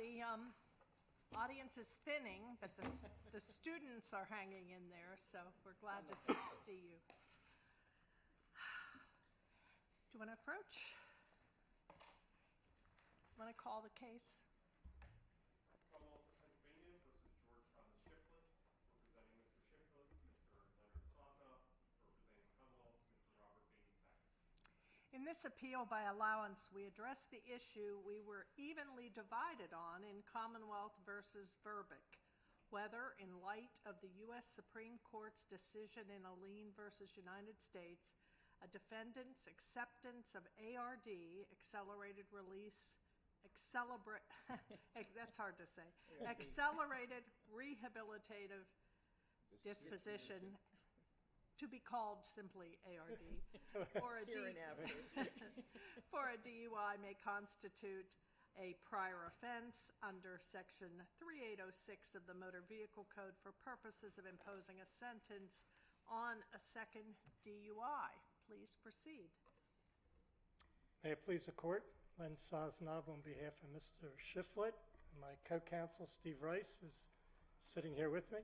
the audience is thinning, but the students are hanging in there, so we're glad to see you. Do you want to approach? Want to call the case? Commonwealth of Pennsylvania versus George Thomas Shifflett. Representing Mr. Shifflett, Mr. Leonard Sawtoff. Representing Commonwealth, Mr. Robert Bainey II. In this appeal by allowance, we address the issue we were evenly divided on in Commonwealth versus Verbeck, whether, in light of the U.S. Supreme Court's decision in Alene versus United States, a defendant's acceptance of ARD, accelerated release, that's hard to say, accelerated rehabilitative disposition, to be called simply ARD, for a DUI may constitute a prior offense under Section 3806 of the Motor Vehicle Code for purposes of imposing a sentence on a second DUI. Please proceed. May it please the court, Len Sosnob on behalf of Mr. Shifflett. My co-counsel Steve Rice is sitting here with me.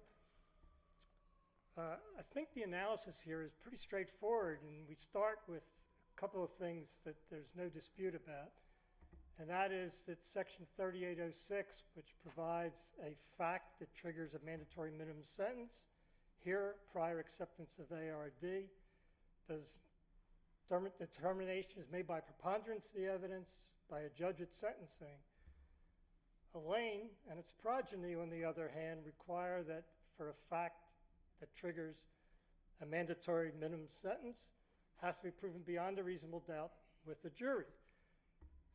I think the analysis here is pretty straightforward, and we start with a couple of things that there's no dispute about, and that is that Section 3806, which provides a fact that triggers a mandatory minimum sentence, here prior acceptance of ARD, determination is made by preponderance of the evidence by a judge at sentencing. Alene and its progeny, on the other hand, require that for a fact that triggers a mandatory minimum sentence has to be proven beyond a reasonable doubt with the jury.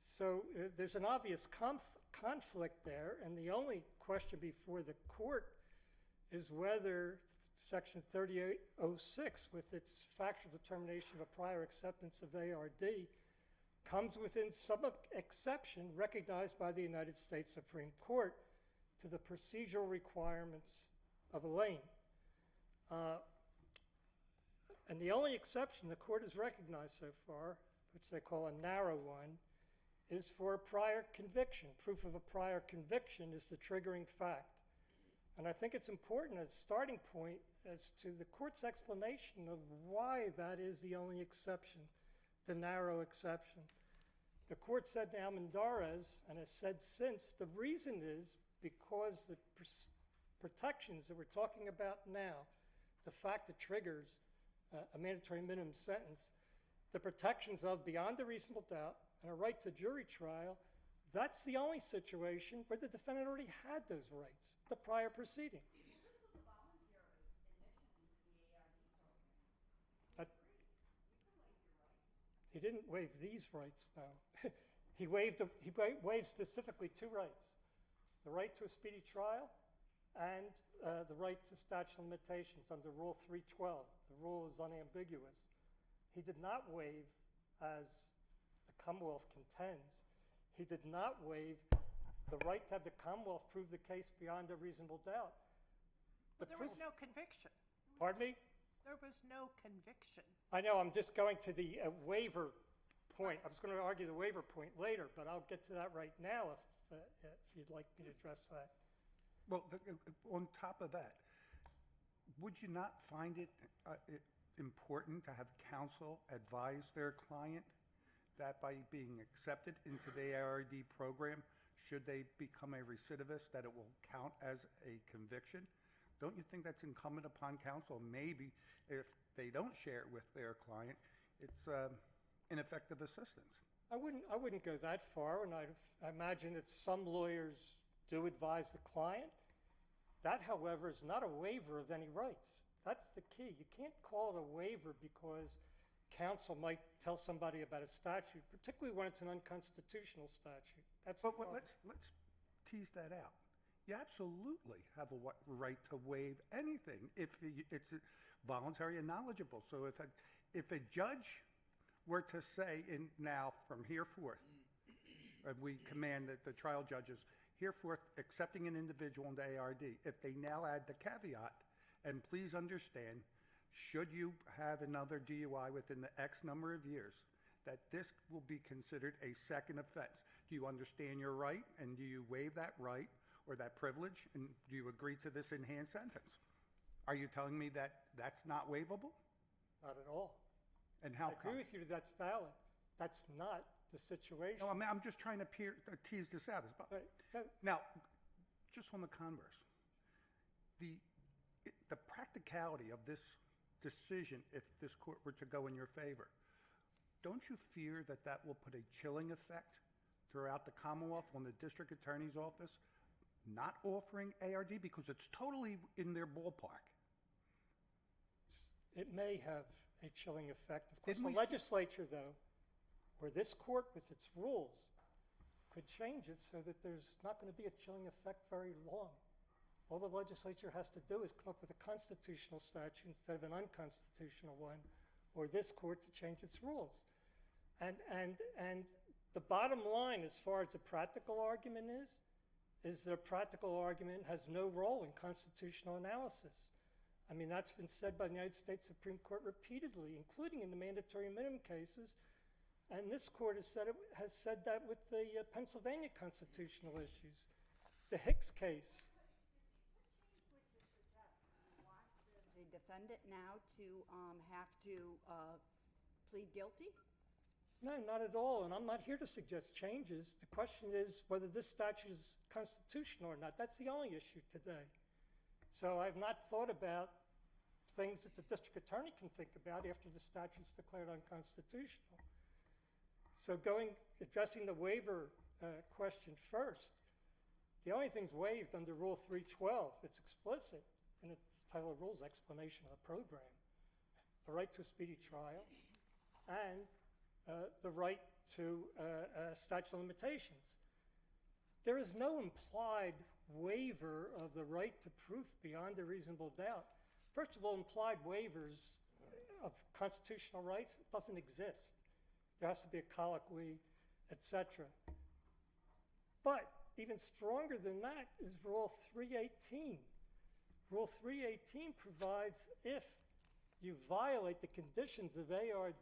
So there's an obvious conflict there, and the only question before the court is whether Section 3806, with its factual determination of a prior acceptance of ARD, comes within some exception recognized by the United States Supreme Court to the procedural requirements of Alene. And the only exception the court has recognized so far, which they call a narrow one, is for a prior conviction. Proof of a prior conviction is the triggering fact. And I think it's important as a starting point as to the court's explanation of why that is the only exception, the narrow exception. The court said to Almendarez, and has said since, the reason is because the protections that we're talking about now, the fact that triggers a mandatory minimum sentence, the protections of beyond a reasonable doubt and a right to jury trial, that's the only situation where the defendant already had those rights, the prior proceeding. This was a voluntary admission into the ARD program. He didn't waive these rights, though. he waived specifically two rights: the right to a speedy trial and the right to statute of limitations under Rule 312. The rule is unambiguous. He did not waive, as the Commonwealth contends, he did not waive the right to have the Commonwealth prove the case beyond a reasonable doubt. But there was no conviction. Pardon me? There was no conviction. I know, I'm just going to the waiver point. I was going to argue the waiver point later, but I'll get to that right now if you'd like me to address that. Well, on top of that, would you not find it important to have counsel advise their client that by being accepted into the ARD program, should they become a recidivist, that it will count as a conviction? Don't you think that's incumbent upon counsel? Maybe if they don't share it with their client, it's ineffective assistance. I wouldn't go that far, and I imagine that some lawyers do advise the client. That, however, is not a waiver of any rights. That's the key. You can't call it a waiver because counsel might tell somebody about a statute, particularly when it's an unconstitutional statute. But let's tease that out. You absolutely have a right to waive anything if it's voluntary and knowledgeable. So if a judge were to say, now from hereforth, we command that the trial judges hereforth accepting an individual into ARD, if they now add the caveat, and please understand, should you have another DUI within the X number of years, that this will be considered a second offense. Do Do you understand your right, and do you waive that right or that privilege, and do you agree to this enhanced sentence? Are you telling me that that's not waivable? Not at all. And how I come? agree with you that that's valid. That's not the situation. No, I'm just trying to tease this out. Right. Now, just on the converse, the practicality of this decision, if this court were to go in your favor, don't you fear that that will put a chilling effect throughout the Commonwealth on the district attorney's office not offering ARD because it's totally in their ballpark? It may have a chilling effect. Of course, the legislature, though, or this court with its rules, could change it so that there's not going to be a chilling effect very long. All the legislature has to do is come up with a constitutional statute instead of an unconstitutional one, or this court to change its rules. And the bottom line, as far as the practical argument is that a practical argument has no role in constitutional analysis. I mean, that's been said by the United States Supreme Court repeatedly, including in the mandatory minimum cases. And this court has said that with the Pennsylvania constitutional issues. The Hicks case. The defendant now to have to plead guilty? No, not at all. And I'm not here to suggest changes. The question is whether this statute is constitutional or not. That's the only issue today. So I've not thought about things that the district attorney can think about after the statute's declared unconstitutional. So addressing the waiver question first, the only thing's waived under Rule 312, it's explicit, and it's titled Rules Explanation of the Program. The right to a speedy trial and the right to statute of limitations. There is no implied waiver of the right to proof beyond a reasonable doubt. First of all, implied waivers of constitutional rights doesn't exist. There has to be a colloquy, etc. But even stronger than that is Rule 318. Rule 318 provides if you violate the conditions of ARD,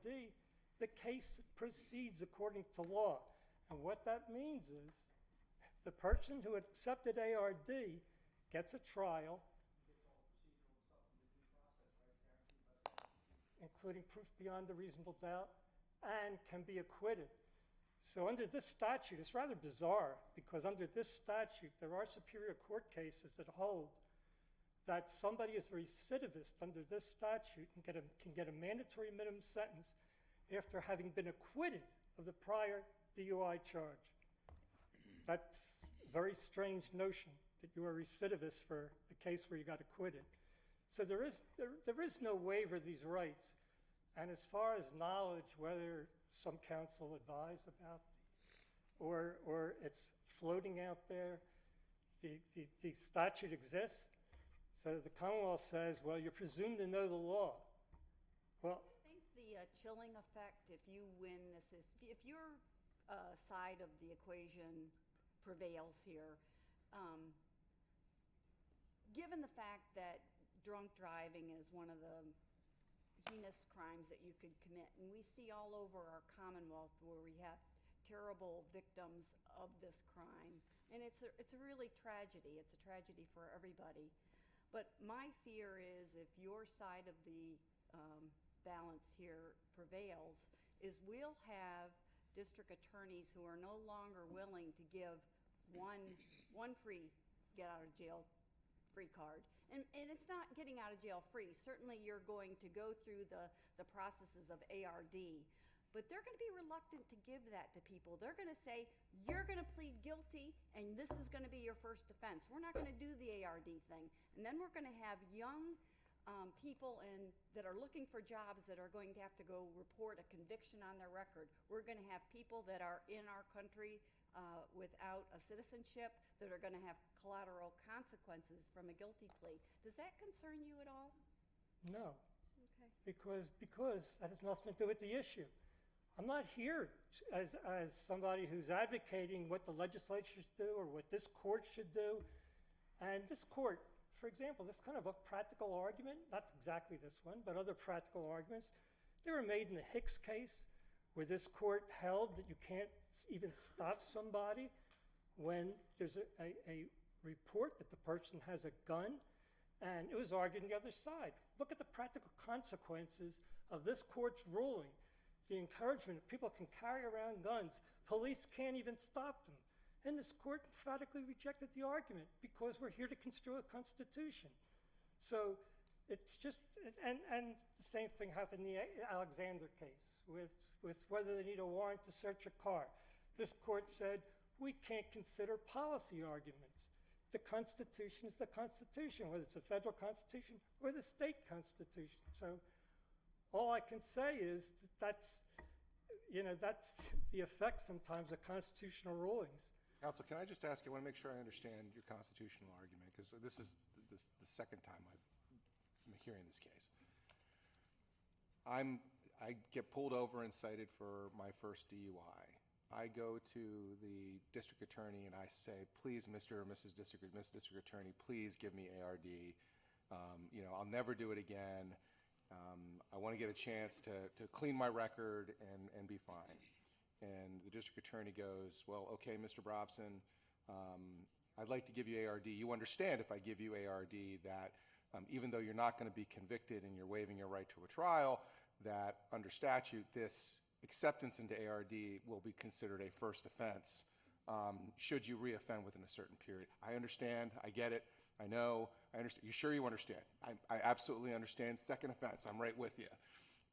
the case proceeds according to law. And what that means is the person who accepted ARD gets a trial, including proof beyond a reasonable doubt, and can be acquitted. So under this statute, it's rather bizarre, because under this statute, there are Superior Court cases that hold that somebody is a recidivist under this statute and can get a mandatory minimum sentence after having been acquitted of the prior DUI charge. That's a very strange notion that you are a recidivist for a case where you got acquitted. So there is no waiver of these rights. And as far as knowledge, whether some counsel advise about or it's floating out there, the statute exists. So the Commonwealth says, well, you're presumed to know the law. Well, I think the chilling effect, if you win this, is if your side of the equation prevails here, given the fact that drunk driving is one of the heinous crimes that you could commit, and we see all over our Commonwealth where we have terrible victims of this crime, and it's a really tragedy. It's a tragedy for everybody. But my fear is if your side of the balance here prevails, is we'll have district attorneys who are no longer willing to give one free get out of jail free card. And it's not getting out of jail free. Certainly you're going to go through the processes of ARD, but they're going to be reluctant to give that to people. They're going to say, you're going to plead guilty, and this is going to be your first offense. We're not going to do the ARD thing. And then we're going to have young people that are looking for jobs that are going to have to go report a conviction on their record. We're going to have people that are in our country without a citizenship that are going to have collateral consequences from a guilty plea. Does that concern you at all? no, Okay. because that has nothing to do with the issue. I'm not here as somebody who's advocating what the legislature should do or what this court should do. And this court, for example, this kind of a practical argument, not exactly this one, but other practical arguments, they were made in the Hicks case, where this court held that you can't even stop somebody when there's a report that the person has a gun, and it was argued on the other side. Look at the practical consequences of this court's ruling. The encouragement that people can carry around guns, police can't even stop them. And this court emphatically rejected the argument because we're here to construe a constitution. So it's just, and the same thing happened in the Alexander case with whether they need a warrant to search a car. This court said, we can't consider policy arguments. The Constitution is the Constitution, whether it's a federal Constitution or the state Constitution. So all I can say is that's the effect sometimes of constitutional rulings. Counsel, can I just ask you, I want to make sure I understand your constitutional argument, because this is the second time I'm hearing this case. I get pulled over and cited for my first DUI. I go to the district attorney and I say, please, Mr. or Mrs. District Attorney, please give me ARD. I'll never do it again. I want to get a chance to clean my record and be fine. And the district attorney goes, well, okay, Mr. Brobson, I'd like to give you ARD. You understand if I give you ARD that even though you're not going to be convicted and you're waiving your right to a trial, that under statute, this acceptance into ARD will be considered a first offense should you reoffend within a certain period. I understand. I get it. I know. I understand. You sure you understand? I absolutely understand. Second offense. I'm right with you.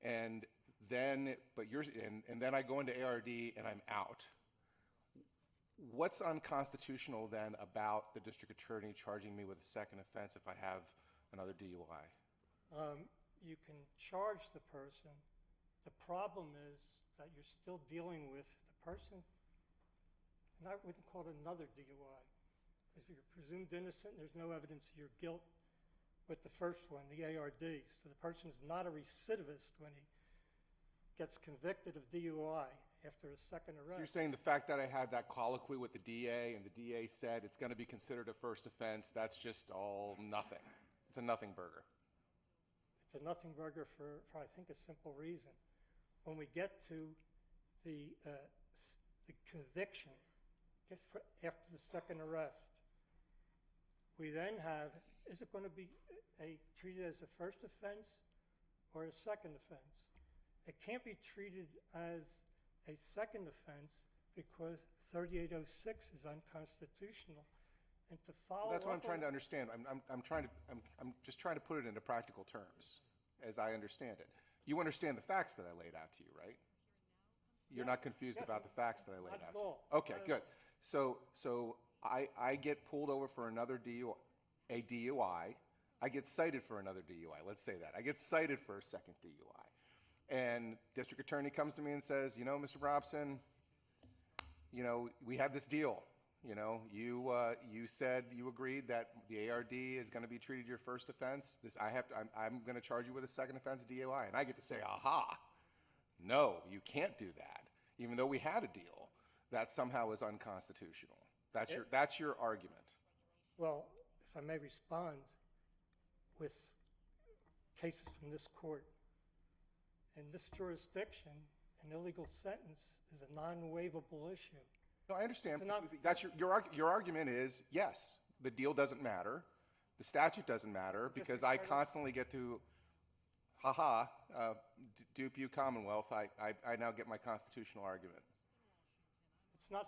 And then, and then I go into ARD and I'm out. What's unconstitutional then about the district attorney charging me with a second offense if I have another DUI? You can charge the person. The problem is that you're still dealing with the person, and I wouldn't call it another DUI, because you're presumed innocent, and there's no evidence of your guilt with the first one, the ARD. So the person is not a recidivist when he gets convicted of DUI after a second arrest. So you're saying the fact that I had that colloquy with the DA and the DA said it's going to be considered a first offense, that's just all nothing. It's a nothing burger. It's a nothing burger for I think, a simple reason. When we get to the conviction, after the second arrest, we then have, is it going to be treated as a first offense or a second offense? It can't be treated as a second offense because 3806 is unconstitutional. And to follow That's what I'm up trying to understand. I'm just trying to put it into practical terms, as I understand it. You understand the facts that I laid out to you, right? You're not confused about the facts that I laid out to you. Okay, good. So I get pulled over for another DUI. I get cited for another DUI. Let's say that. I get cited for a second DUI. And district attorney comes to me and says, Mr. Brobson, we have this deal. You said you agreed that the ARD is going to be treated your first offense. I'm going to charge you with a second offense DUI, and I get to say, aha, no, you can't do that. Even though we had a deal, that somehow is unconstitutional. That's your argument. Well, if I may respond with cases from this court, in this jurisdiction, an illegal sentence is a non-waivable issue. No, I understand. That's your argument is, yes, the deal doesn't matter. The statute doesn't matter because I constantly get to, dupe you, Commonwealth. I now get my constitutional argument. It's not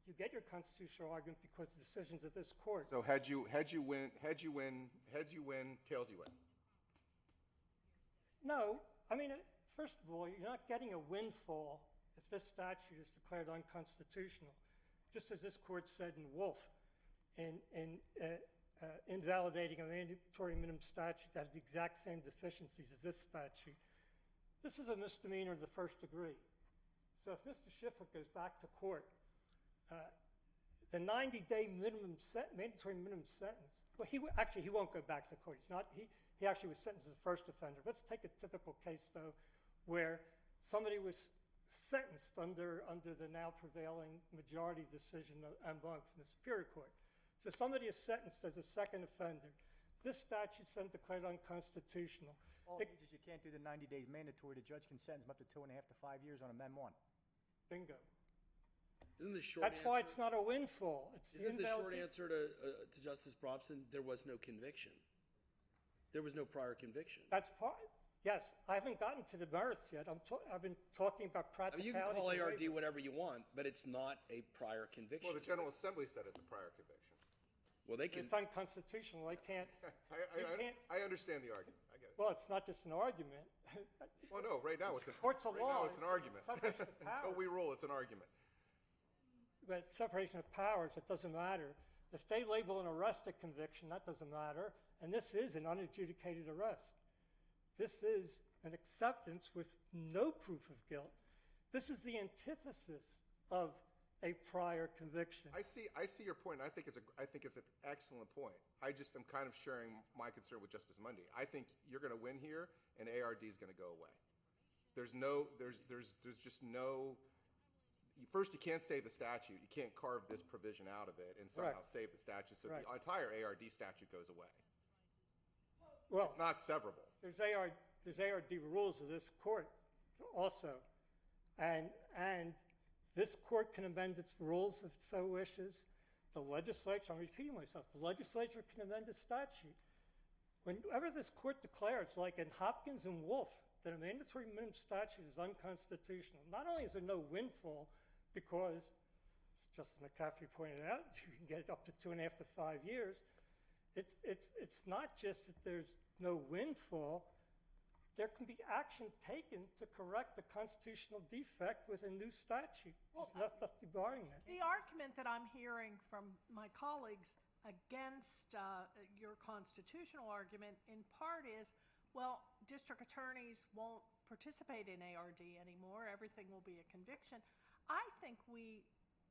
You get your constitutional argument because of decisions of this court. So heads you win, tails you win. No, I mean, first of all, you're not getting a windfall if this statute is declared unconstitutional. Just as this court said in Wolf, in invalidating a mandatory minimum statute that had the exact same deficiencies as this statute. This is a misdemeanor of the first degree. So if Mr. Shifflett goes back to court, the 90-day mandatory minimum sentence, well, he won't go back to court. He actually was sentenced as a first offender. Let's take a typical case, though, where somebody was sentenced under the now prevailing majority decision en banc from the Superior Court. So somebody is sentenced as a second offender. This statute's then declared unconstitutional. All it means is you can't do the 90 days mandatory. The judge can sentence them up to 2.5 to 5 years on a Mem 1. Bingo. Isn't the short That's answer? why it's not a windfall. Isn't the short answer to Justice Brobson, there was no conviction? There was no prior conviction. That's part. Yes, I haven't gotten to the merits yet. I've been talking about I mean, you can practicality. call ARD whatever you want, but it's not a prior conviction. Well, the General Assembly said it's a prior conviction. Well, they can. It's unconstitutional. They can't. I understand the argument. I get it. Well, it's not just an argument. Well, no, right now it's courts of law. an argument. Separation of Until powers. we rule, it's an argument. But separation of powers, it doesn't matter. If they label an arrest a conviction, that doesn't matter. And this is an unadjudicated arrest. This is an acceptance with no proof of guilt. This is the antithesis of a prior conviction. I see your point. And I think it's an excellent point. I just am kind of sharing my concern with Justice Mundy. I think you're going to win here, and ARD is going to go away. There's just no. First, you can't save the statute. You can't carve this provision out of it and somehow save the statute. So the entire ARD statute goes away. Well, it's not severable. There's ARD rules of this court also. And this court can amend its rules if it so wishes. The legislature, I'm repeating myself, the legislature can amend the statute. Whenever this court declares, like in Hopkins and Wolf, that a mandatory minimum statute is unconstitutional, not only is there no windfall, because, as Justice McCaffrey pointed out, you can get up to 2.5 to 5 years. It's not just that there's no windfall. There can be action taken to correct the constitutional defect with a new statute. There's nothing barring that. The argument that I'm hearing from my colleagues against your constitutional argument in part is, well, district attorneys won't participate in ARD anymore. Everything will be a conviction. I think we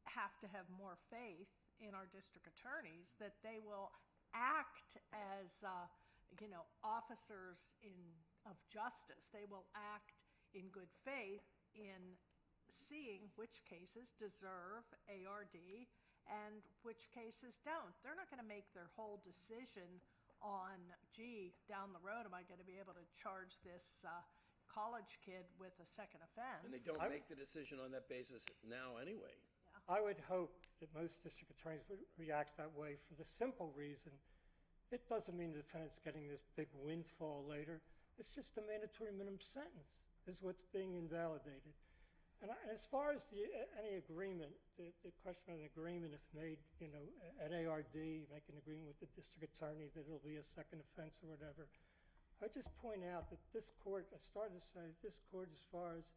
have to have more faith in our district attorneys that they will act as, officers of justice. They will act in good faith in seeing which cases deserve ARD and which cases don't. They're not going to make their whole decision on, down the road, am I going to be able to charge this college kid with a second offense? And they don't make the decision on that basis now anyway. I would hope that most district attorneys would react that way for the simple reason it doesn't mean the defendant's getting this big windfall later. It's just a mandatory minimum sentence is what's being invalidated. And as far as any agreement, the question of an agreement, if made, at ARD, make an agreement with the district attorney that it'll be a second offense or whatever, I just point out that this court, I started to say, this court, as far as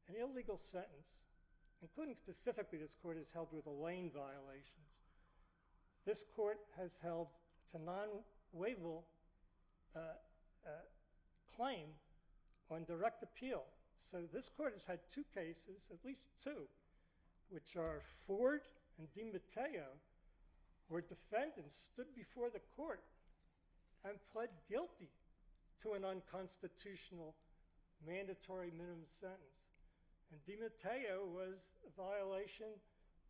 an illegal sentence, including specifically this court has held with Elaine violations, this court has held it's a non-waivable claim on direct appeal. So this court has had two cases, at least two, which are Ford and DiMatteo, where defendants stood before the court and pled guilty to an unconstitutional mandatory minimum sentence. And DiMatteo was a violation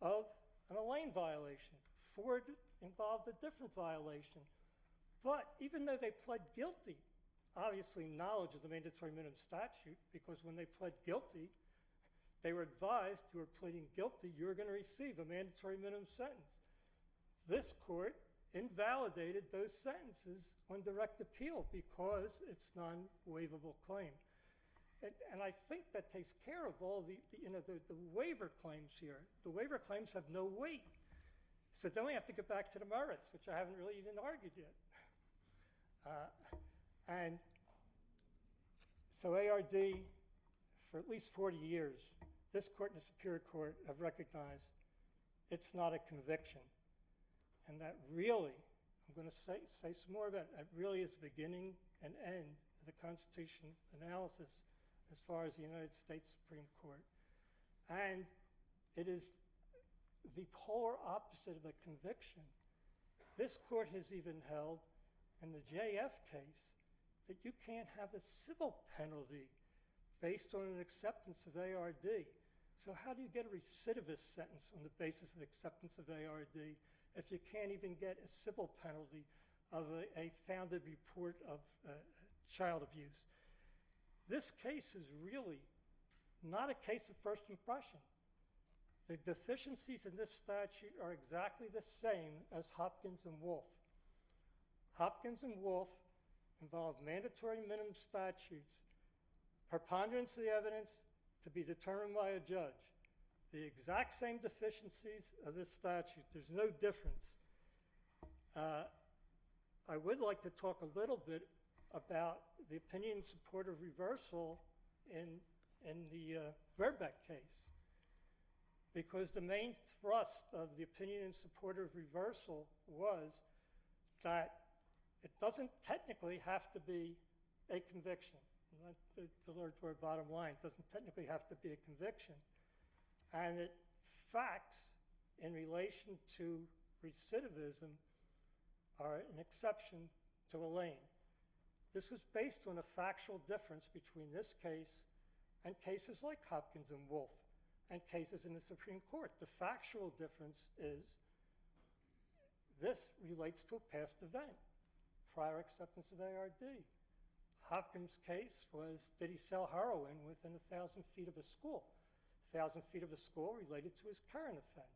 of an Elaine violation. Ford involved a different violation. But even though they pled guilty, obviously knowledge of the mandatory minimum statute, because when they pled guilty, they were advised you were pleading guilty, you're going to receive a mandatory minimum sentence. This court invalidated those sentences on direct appeal because it's non-waivable claim. And I think that takes care of all the waiver claims here. The waiver claims have no weight. So then we have to get back to the merits, which I haven't really even argued yet. And so ARD, for at least 40 years, this court and the Superior Court have recognized it's not a conviction. And that really, I'm going to say some more about it, that really is the beginning and end of the Constitution analysis as far as the United States Supreme Court. And it is the polar opposite of a conviction. This court has even held in the JF case that you can't have a civil penalty based on an acceptance of ARD. So how do you get a recidivist sentence on the basis of acceptance of ARD if you can't even get a civil penalty of a founded report of child abuse. This case is really not a case of first impression. The deficiencies in this statute are exactly the same as Hopkins and Wolf. Hopkins and Wolf involve mandatory minimum statutes, preponderance of the evidence to be determined by a judge. The exact same deficiencies of this statute. There's no difference. I would like to talk a little bit about the opinion in support of reversal in the Verbeck case, because the main thrust of the opinion in support of reversal was that it doesn't technically have to be a conviction. The Lord to our bottom line, it doesn't technically have to be a conviction. And that facts in relation to recidivism are an exception to a lane. This was based on a factual difference between this case and cases like Hopkins and Wolf and cases in the Supreme Court. The factual difference is this relates to a past event, prior acceptance of ARD. Hopkins' case was, did he sell heroin within 1,000 feet of a school? 1,000 feet of a school related to his current offense.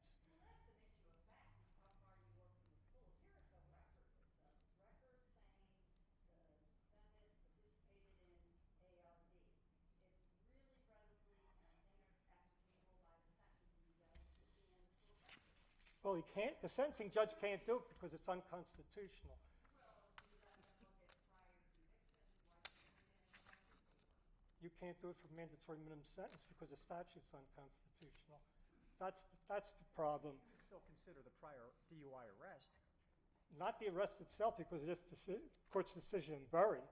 Well, he can't, the sentencing judge can't do it because it's unconstitutional. You can't do it for mandatory minimum sentence because the statute's unconstitutional. That's the problem. You can still consider the prior DUI arrest. Not the arrest itself, because of this court's decision in Bury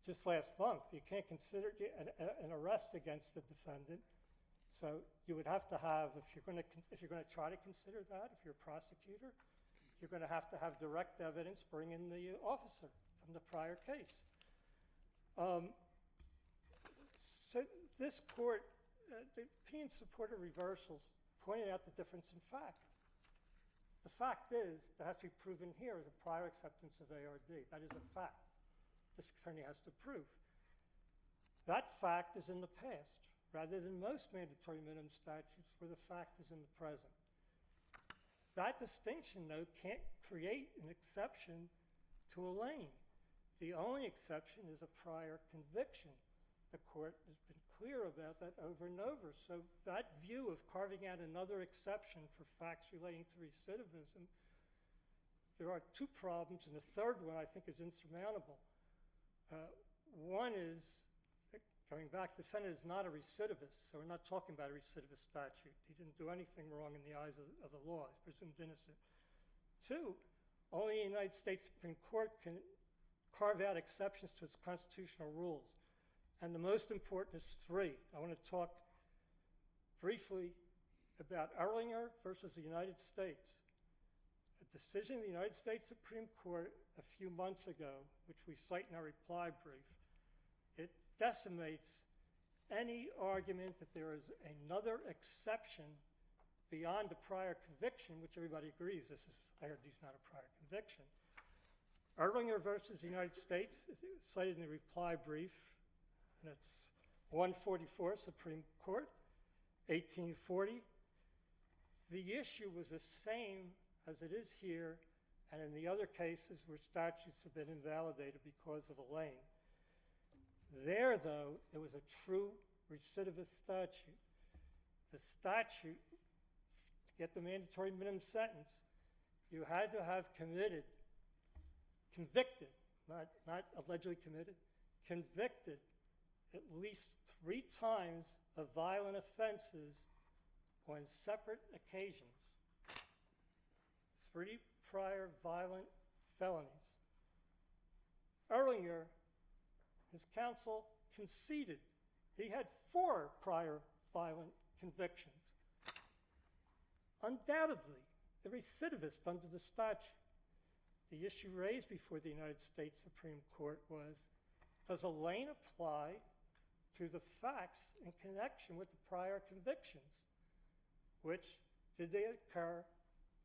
just last month. You can't consider an arrest against the defendant. So you would have to have, if you're going to try to consider that, if you're a prosecutor, you're going to have direct evidence, bring in the officer from the prior case. So this court, the opinion supporter reversals pointed out the difference in fact. The fact is, that has to be proven here as a prior acceptance of ARD. That is a fact. This attorney has to prove. That fact is in the past, rather than most mandatory minimum statutes where the fact is in the present. That distinction, though, can't create an exception to a lane. The only exception is a prior conviction. The court has been clear about that over and over. So that view of carving out another exception for facts relating to recidivism, there are two problems, and the third one I think is insurmountable. One is, going back, the defendant is not a recidivist, so we're not talking about a recidivist statute. He didn't do anything wrong in the eyes of the law. He's presumed innocent. Two, only the United States Supreme Court can carve out exceptions to its constitutional rules. And the most important is three. I want to talk briefly about Erlinger versus the United States. A decision of the United States Supreme Court a few months ago, which we cite in our reply brief, it decimates any argument that there is another exception beyond the prior conviction, which everybody agrees ARD is not a prior conviction. Erlinger versus the United States is cited in the reply brief, and it's 144 Supreme Court, 1840. The issue was the same as it is here and in the other cases where statutes have been invalidated because of a lane. There, though, it was a true recidivist statute. The statute, to get the mandatory minimum sentence, you had to have convicted, not allegedly committed, convicted at least 3 times of violent offenses on separate occasions. 3 prior violent felonies. Erlinger, his counsel, conceded he had 4 prior violent convictions. Undoubtedly, a recidivist under the statute. The issue raised before the United States Supreme Court was, does a lane apply to the facts in connection with the prior convictions, which did they occur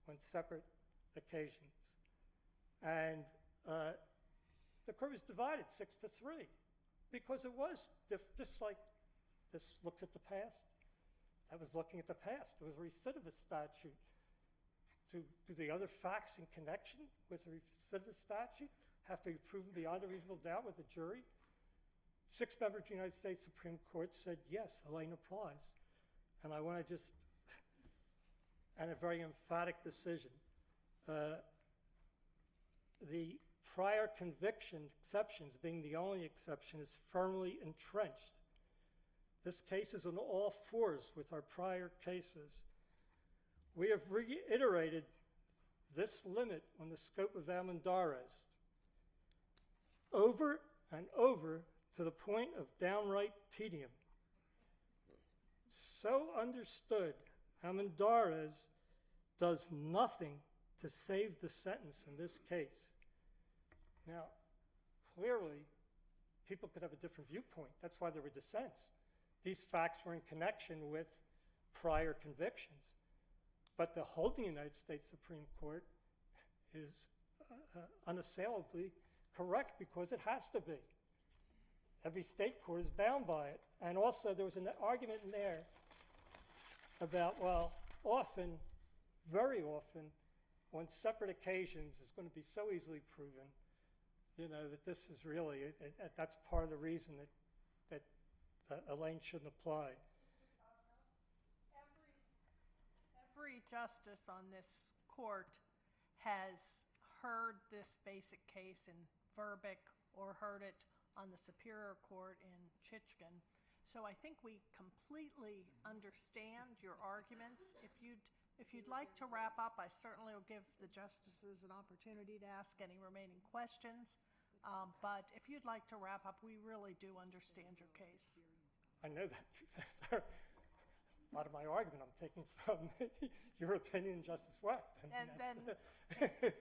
on separate occasions? And the court was divided 6-3 because it was just like this looks at the past. That was looking at the past. It was a recidivist statute. Do the other facts in connection with the recidivist statute have to be proven beyond a reasonable doubt with a jury? 6 members of the United States Supreme Court said yes, Elaine applies. And I want to just, and a very emphatic decision. The prior conviction exceptions being the only exception is firmly entrenched. This case is on all fours with our prior cases. We have reiterated this limit on the scope of Almendarez over and over to the point of downright tedium. So understood, Almendarez does nothing to save the sentence in this case. Now, clearly, people could have a different viewpoint. That's why there were dissents. These facts were in connection with prior convictions. But the holding United States Supreme Court is unassailably correct because it has to be. Every state court is bound by it. And also there was an argument in there about, well, often, very often, on separate occasions, it's going to be so easily proven, you know, that this is really, that's part of the reason that Elaine shouldn't apply. Every justice on this court has heard this basic case in Verbic or heard it on the Superior Court in Chichkin. So I think we completely understand your arguments. If you'd like to wrap up, I certainly will give the justices an opportunity to ask any remaining questions. But if you'd like to wrap up, we really do understand your case. I know that. A lot of my argument I'm taking from your opinion, Justice West. And then,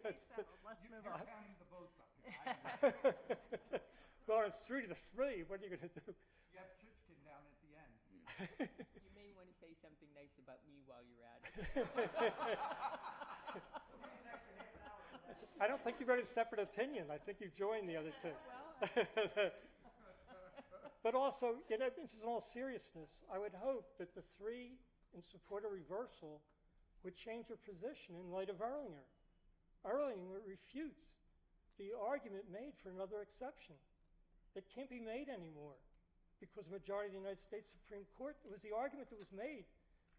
let's move on. Counting the votes up. Well, it's 3-3. What are you going to do? You have Chichkin down at the end. You may want to say something nice about me while you're at it. I don't think you wrote a separate opinion. I think you joined the other two. But also, you know, this is in all seriousness. I would hope that the three in support of reversal would change their position in light of Erlinger. Erlinger refutes the argument made for another exception. It can't be made anymore because the majority of the United States Supreme Court, it was the argument that was made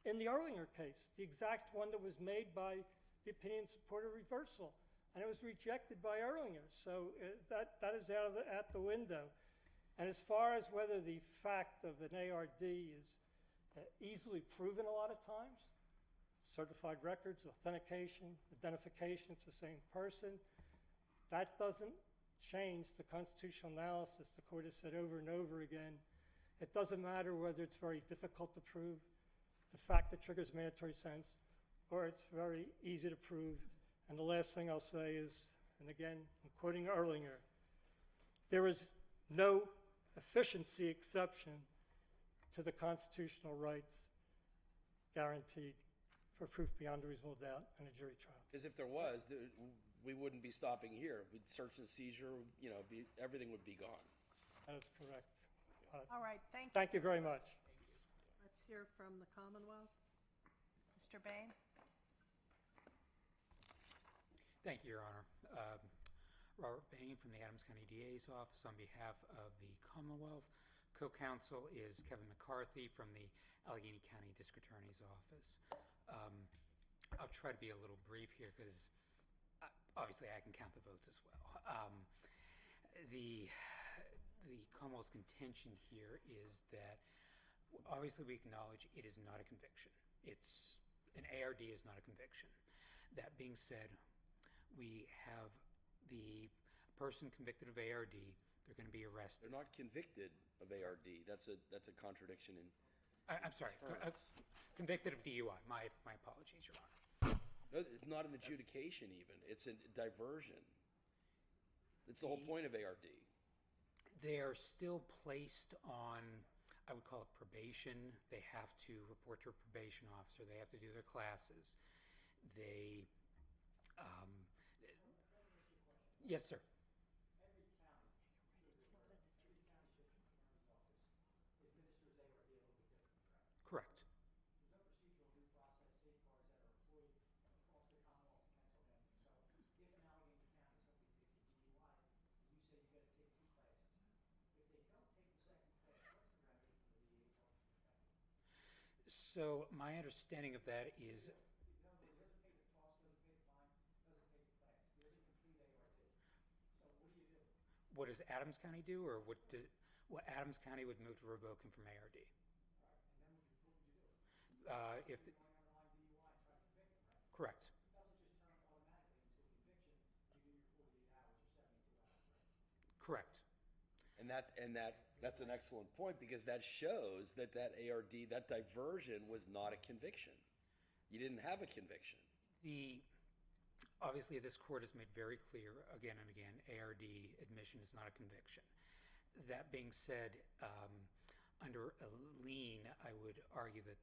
in the Erlinger case, the exact one that was made by the opinion in support of reversal. And it was rejected by Erlinger. So that is out the window. And as far as whether the fact of an ARD is easily proven a lot of times, certified records, authentication, identification, it's the same person, that doesn't change the constitutional analysis. The court has said over and over again, it doesn't matter whether it's very difficult to prove, the fact that triggers mandatory sentence, or it's very easy to prove. And the last thing I'll say is, and again, I'm quoting Erlinger, there is no efficiency exception to the constitutional rights guaranteed for proof beyond a reasonable doubt in a jury trial. Because if there was, we wouldn't be stopping here. We'd search and seizure, you know, everything would be gone. That is correct. All right, thank you. Thank you very much. Let's hear from the Commonwealth. Mr. Bain. Thank you, Your Honor. Robert Bain from the Adams County DA's office on behalf of the Commonwealth. Co-counsel is Kevin McCarthy from the Allegheny County District Attorney's office. I'll try to be a little brief here because obviously I can count the votes as well. The Commonwealth's contention here is that obviously we acknowledge it is not a conviction. An ARD is not a conviction. That being said, we have the person convicted of ARD, they're going to be arrested. They're not convicted of ARD. That's a contradiction in I'm sorry, convicted of DUI. My apologies, Your Honor. No, it's not an adjudication even. It's a diversion. It's the whole point of ARD. They are still placed on, I would call it probation. They have to report to a probation officer. They have to do their classes. Yes, sir. So my understanding of that is, what does Adams County do, or what Adams County would move to revoke him from ARD? If correct. Correct. And that's an excellent point, because that shows that ARD, that diversion was not a conviction. You didn't have a conviction. Obviously, this court has made very clear again and again, ARD admission is not a conviction. That being said, under a lien, I would argue that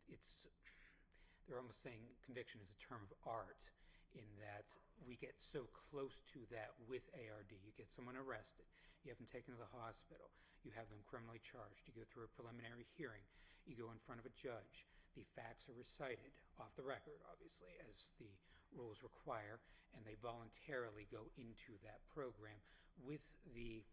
they're almost saying conviction is a term of art, in that we get so close to that with ARD. You get someone arrested, you have them taken to the hospital, you have them criminally charged, you go through a preliminary hearing, you go in front of a judge, the facts are recited off the record, obviously, as the rules require, and they voluntarily go into that program with the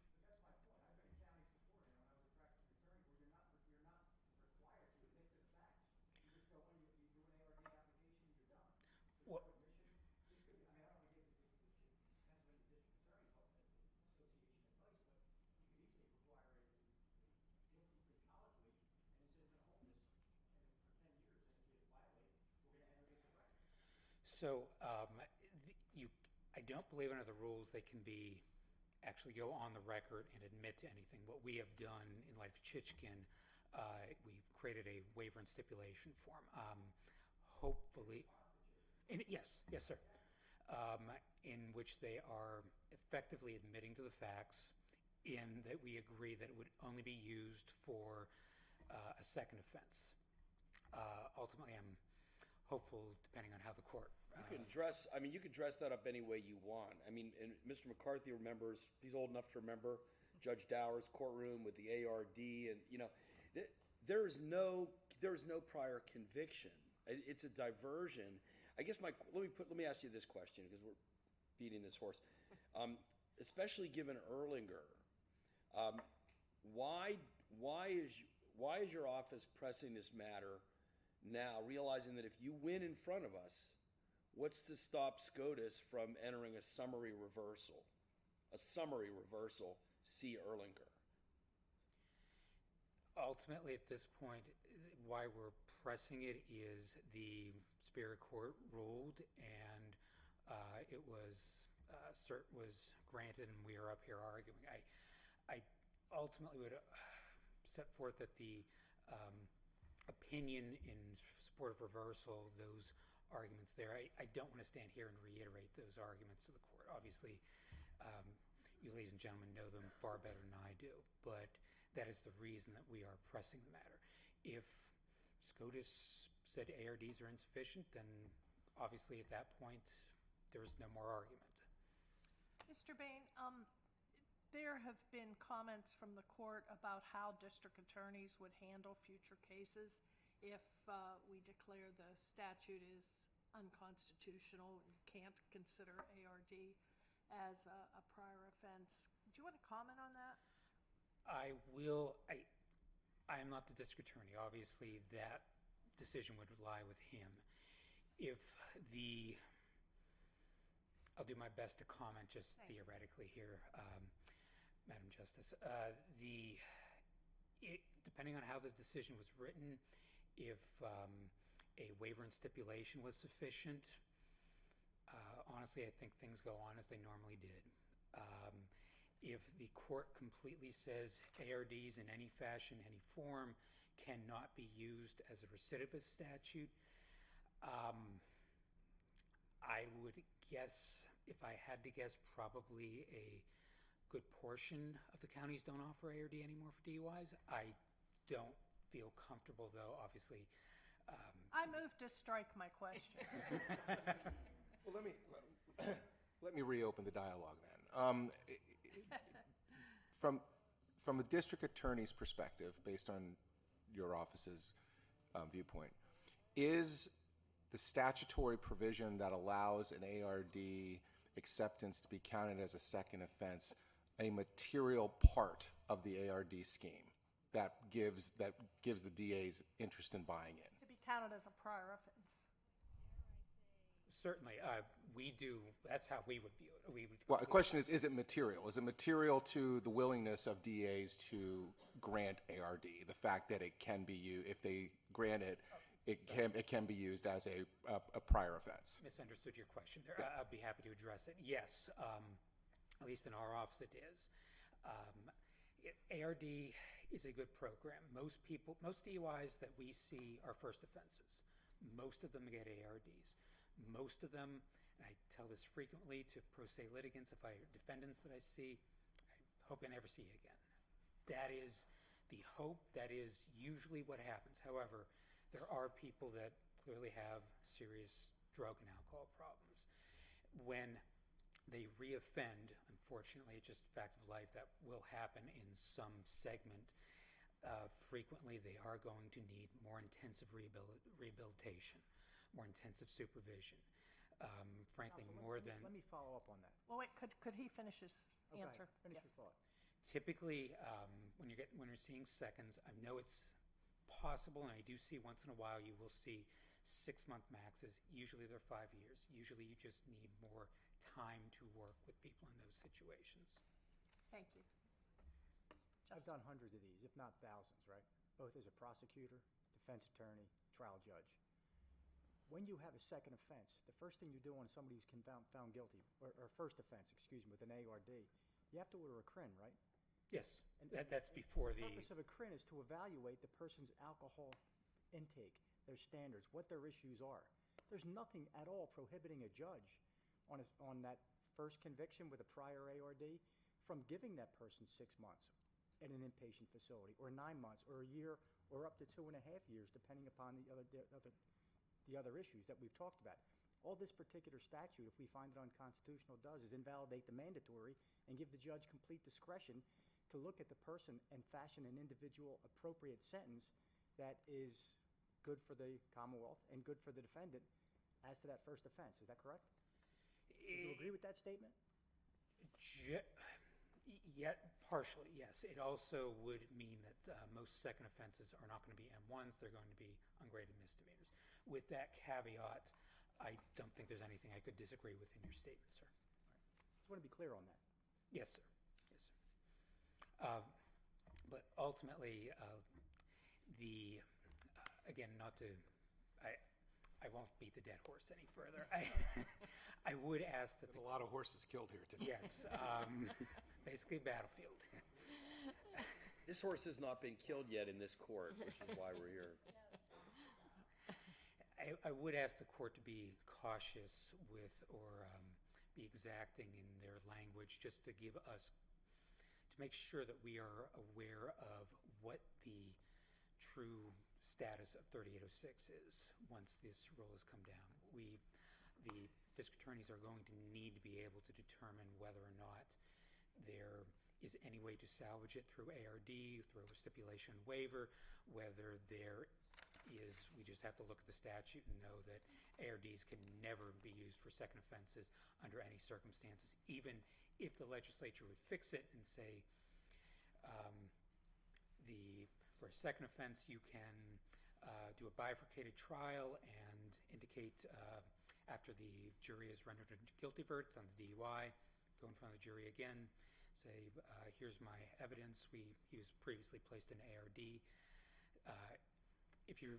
So I don't believe under the rules they can actually go on the record and admit to anything. What we have done in light of Chichkin, we created a waiver and stipulation form. Hopefully, yes, sir, in which they are effectively admitting to the facts, in that we agree that it would only be used for a second offense. Ultimately, I'm hopeful, depending on how the court. You can dress that up any way you want. I mean, and Mr. McCarthy remembers, he's old enough to remember Judge Dower's courtroom with the ARD, and there is no prior conviction. It's a diversion. I guess let me ask you this question, because we're beating this horse. Especially given Erlinger, why is your office pressing this matter now, realizing that if you win in front of us, what's to stop SCOTUS from entering a summary reversal? A summary reversal, see Erlinger. Ultimately, at this point, why we're pressing it is the Superior Court ruled, and it was granted, and we are up here arguing. I ultimately would set forth that the opinion in support of reversal, those arguments there, I don't want to stand here and reiterate those arguments to the court. Obviously, you ladies and gentlemen know them far better than I do, but that is the reason that we are pressing the matter. If SCOTUS said ARDs are insufficient, then obviously at that point there is no more argument. Mr. Bain, there have been comments from the court about how district attorneys would handle future cases if we declare the statute is unconstitutional and can't consider ARD as a prior offense. Do you want to comment on that? I will. I am not the district attorney. Obviously, that decision would lie with him. I'll do my best to comment just theoretically here, Madam Justice. Depending on how the decision was written, if a waiver and stipulation was sufficient, honestly, I think things go on as they normally did. If the court completely says ARDs in any fashion, any form, cannot be used as a recidivist statute, I would guess, if I had to guess, probably a good portion of the counties don't offer ARD anymore for DUIs. I don't feel comfortable, though, obviously. I move to strike my question. Well, let me reopen the dialogue then. From a district attorney's perspective, based on your office's viewpoint, is the statutory provision that allows an ARD acceptance to be counted as a second offense a material part of the ARD scheme that gives the DA's interest in buying in? To be counted as a prior offense. Certainly, we do. That's how we would view it. Well, the question is it material? Is it material to the willingness of DAs to grant ARD? The fact that it can be used, if they grant it, it can be used as a prior offense. Misunderstood your question there. I'd be happy to address it. Yes, at least in our office it is. ARD is a good program. Most DUIs that we see are first offenses. Most of them get ARDs. Most of them, and I tell this frequently to pro se litigants, defendants that I see, I hope I never see you again. That is the hope. That is usually what happens. However, there are people that clearly have serious drug and alcohol problems. When they reoffend, unfortunately, it's just a fact of life that will happen in some segment. Frequently, they are going to need more intensive rehabilitation, more intensive supervision. Frankly, Counsel, more than... Let me follow up on that. Well, wait, could he finish his answer? Finish your thought. Typically, when you're seeing seconds, I know it's possible, and I do see once in a while you will see 6-month maxes. Usually they're 5 years. Usually you just need more time to work with people in those situations. Thank you. I've done hundreds of these, if not thousands, right? Both as a prosecutor, defense attorney, trial judge. When you have a second offense, the first thing you do on somebody who's found guilty, or first offense, excuse me, with an ARD, you have to order a CRIN, right? Yes, that's before the... The purpose of a CRIN is to evaluate the person's alcohol intake, their standards, what their issues are. There's nothing at all prohibiting a judge on that first conviction with a prior ARD from giving that person 6 months in an inpatient facility, or 9 months, or a year, or up to 2.5 years, depending upon the other issues that we've talked about. All this particular statute, if we find it unconstitutional, does is invalidate the mandatory and give the judge complete discretion to look at the person and fashion an individual appropriate sentence that is good for the Commonwealth and good for the defendant as to that first offense. Is that correct? Do you agree with that statement? Yeah, partially, yes. It also would mean that most second offenses are not going to be M1s. They're going to be ungraded misdemeanors. With that caveat, I don't think there's anything I could disagree with in your statement, sir. Just want to be clear on that. Yes, sir. Yes, sir. But ultimately, again, not to... I won't beat the dead horse any further. I would ask that... There's a lot of horses killed here today. Yes. Basically a battlefield. This horse has not been killed yet in this court, which is why we're here. I would ask the court to be cautious with, or be exacting in their language, just to give us, to make sure that we are aware of what the true status of 3806 is once this rule has come down. The district attorneys are going to need to be able to determine whether or not there is any way to salvage it through ARD, through a stipulation waiver, whether there is, we just have to look at the statute and know that ARDs can never be used for second offenses under any circumstances, even if the legislature would fix it and say for a second offense you can do a bifurcated trial and indicate after the jury has rendered a guilty verdict on the DUI, go in front of the jury again, say, here's my evidence. He was previously placed in ARD.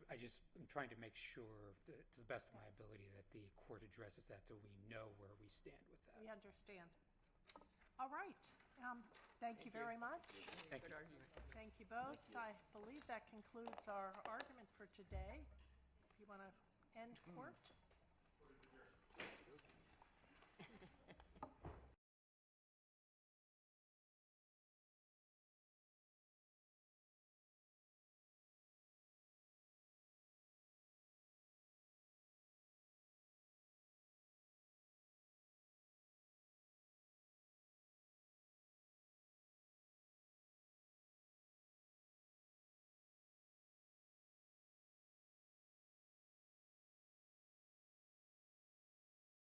I'm trying to make sure, to the best of my ability, that the court addresses that so we know where we stand with that. We understand. All right. Thank you very much. Thank you. Thank you both. I believe that concludes our argument for today. If you want to end court.